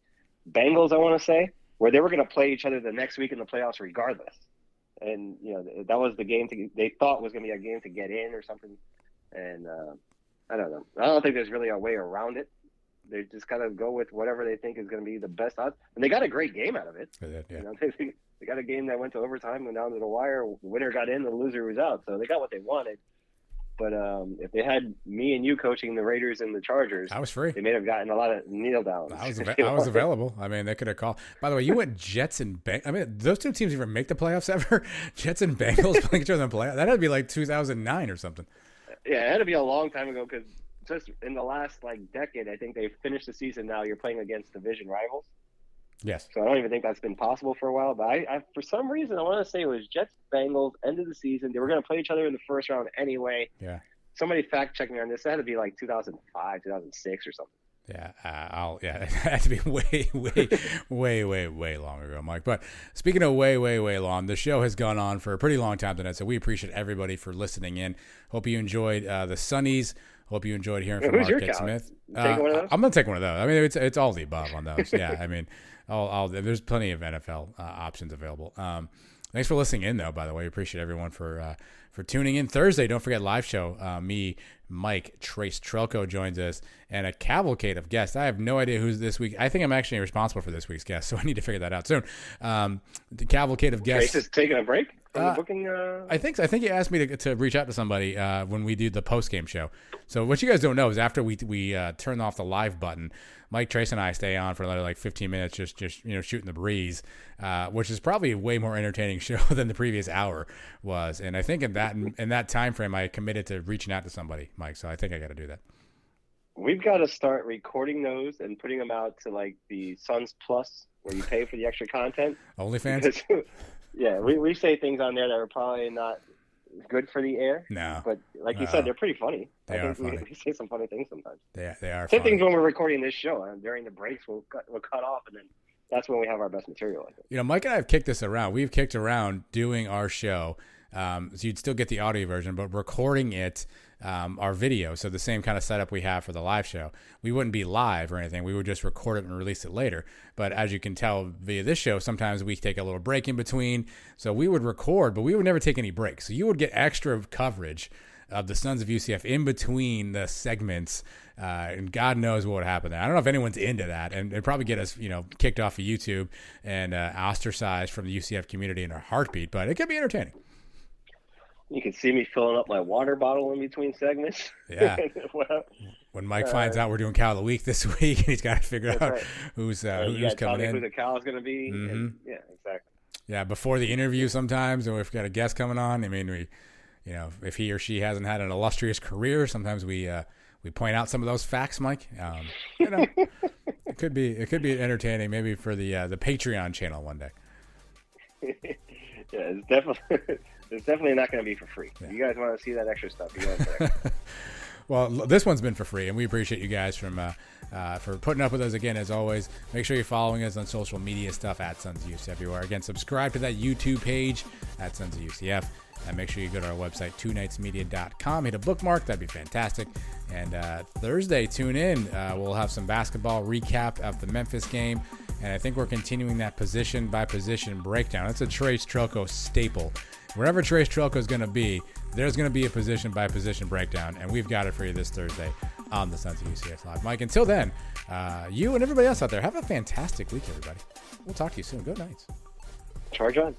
Bengals, I want to say, where they were going to play each other the next week in the playoffs regardless. And, that was the game they thought was going to be a game to get in or something. And I don't know. I don't think there's really a way around it. They just got to go with whatever they think is going to be the best odds. And they got a great game out of it. Yeah. They got a game that went to overtime, went down to the wire. The winner got in, the loser was out. So they got what they wanted. But if they had me and you coaching the Raiders and the Chargers, I was free. They may have gotten a lot of kneel downs. I was available. I mean, they could have called. By the way, you went Jets and Bengals. I mean, those 2 teams even make the playoffs ever? Jets and Bengals playing each other in the playoffs? That had to be like 2009 or something. Yeah, it had to be a long time ago because just in the last decade, I think they've finished the season. Now you're playing against division rivals. Yes. So I don't even think that's been possible for a while. But I for some reason, I want to say it was Jets Bengals end of the season. They were going to play each other in the first round anyway. Yeah. Somebody fact check me on this. That had to be 2005, 2006 or something. Yeah, it had to be way long ago, Mike. But speaking of way long, the show has gone on for a pretty long time tonight, so we appreciate everybody for listening in. Hope you enjoyed the Sonnies. Hope you enjoyed hearing from Marquette Smith. Take one of those? I'm gonna take one of those. I mean, it's all the above on those. Yeah, I mean, there's plenty of NFL options available. Thanks for listening in, though. By the way, we appreciate everyone for tuning in. Thursday, don't forget live show. Me, Mike, Trace Trelko joins us, and a cavalcade of guests. I have no idea who's this week. I think I'm actually responsible for this week's guest, so I need to figure that out soon. The cavalcade of guests. Trace is taking a break from the booking. I think he asked me to reach out to somebody when we do the post game show. So what you guys don't know is after we turn off the live button, Mike, Trace, and I stay on for another 15 minutes, just shooting the breeze, which is probably a way more entertaining show than the previous hour was. And I think in that time frame, I committed to reaching out to somebody, Mike. So I think I got to do that. We've got to start recording those and putting them out to the Suns Plus, where you pay for the extra content. OnlyFans. Yeah, we say things on there that are probably not good for the air. No. But you said, they're pretty funny. They are funny. We say some funny things sometimes. They are Same funny. things when we're recording this show. During the breaks, we'll cut off, and then that's when we have our best material, I think. Mike and I have kicked this around. We've kicked around doing our show. So you'd still get the audio version, but recording it, our video. So the same kind of setup we have for the live show. We wouldn't be live or anything. We would just record it and release it later. But as you can tell via this show, sometimes we take a little break in between. So we would record, but we would never take any breaks. So you would get extra coverage of the Sons of UCF in between the segments. And God knows what would happen there. I don't know if anyone's into that, and it'd probably get us, kicked off of YouTube and ostracized from the UCF community in a heartbeat, but it could be entertaining. You can see me filling up my water bottle in between segments. Yeah. Well, when Mike finds out we're doing Cow of the Week this week, he's got to figure out right. who's tell coming me in. who the cow is going to be. Mm-hmm. And, yeah, exactly. Yeah, before the interview sometimes, or if we've got a guest coming on, I mean, we, if he or she hasn't had an illustrious career, sometimes we point out some of those facts, Mike. It could be entertaining, maybe for the Patreon channel one day. Yeah, it's definitely not going to be for free. Yeah. If you guys want to see that extra stuff, you go there. Well, this one's been for free, and we appreciate you guys for putting up with us again, as always. Make sure you're following us on social media stuff at Sons of UCF everywhere. Again, subscribe to that YouTube page at Sons of UCF. And make sure you go to our website, twonightsmedia.com. Hit a bookmark. That'd be fantastic. And Thursday, tune in. We'll have some basketball recap of the Memphis game. And I think we're continuing that position-by-position breakdown. It's a Trace Trelko staple. Wherever Trace Trelko is going to be, there's going to be a position-by-position breakdown. And we've got it for you this Thursday on the Sons of UCF Live. Mike, until then, you and everybody else out there, have a fantastic week, everybody. We'll talk to you soon. Good nights. Charge on.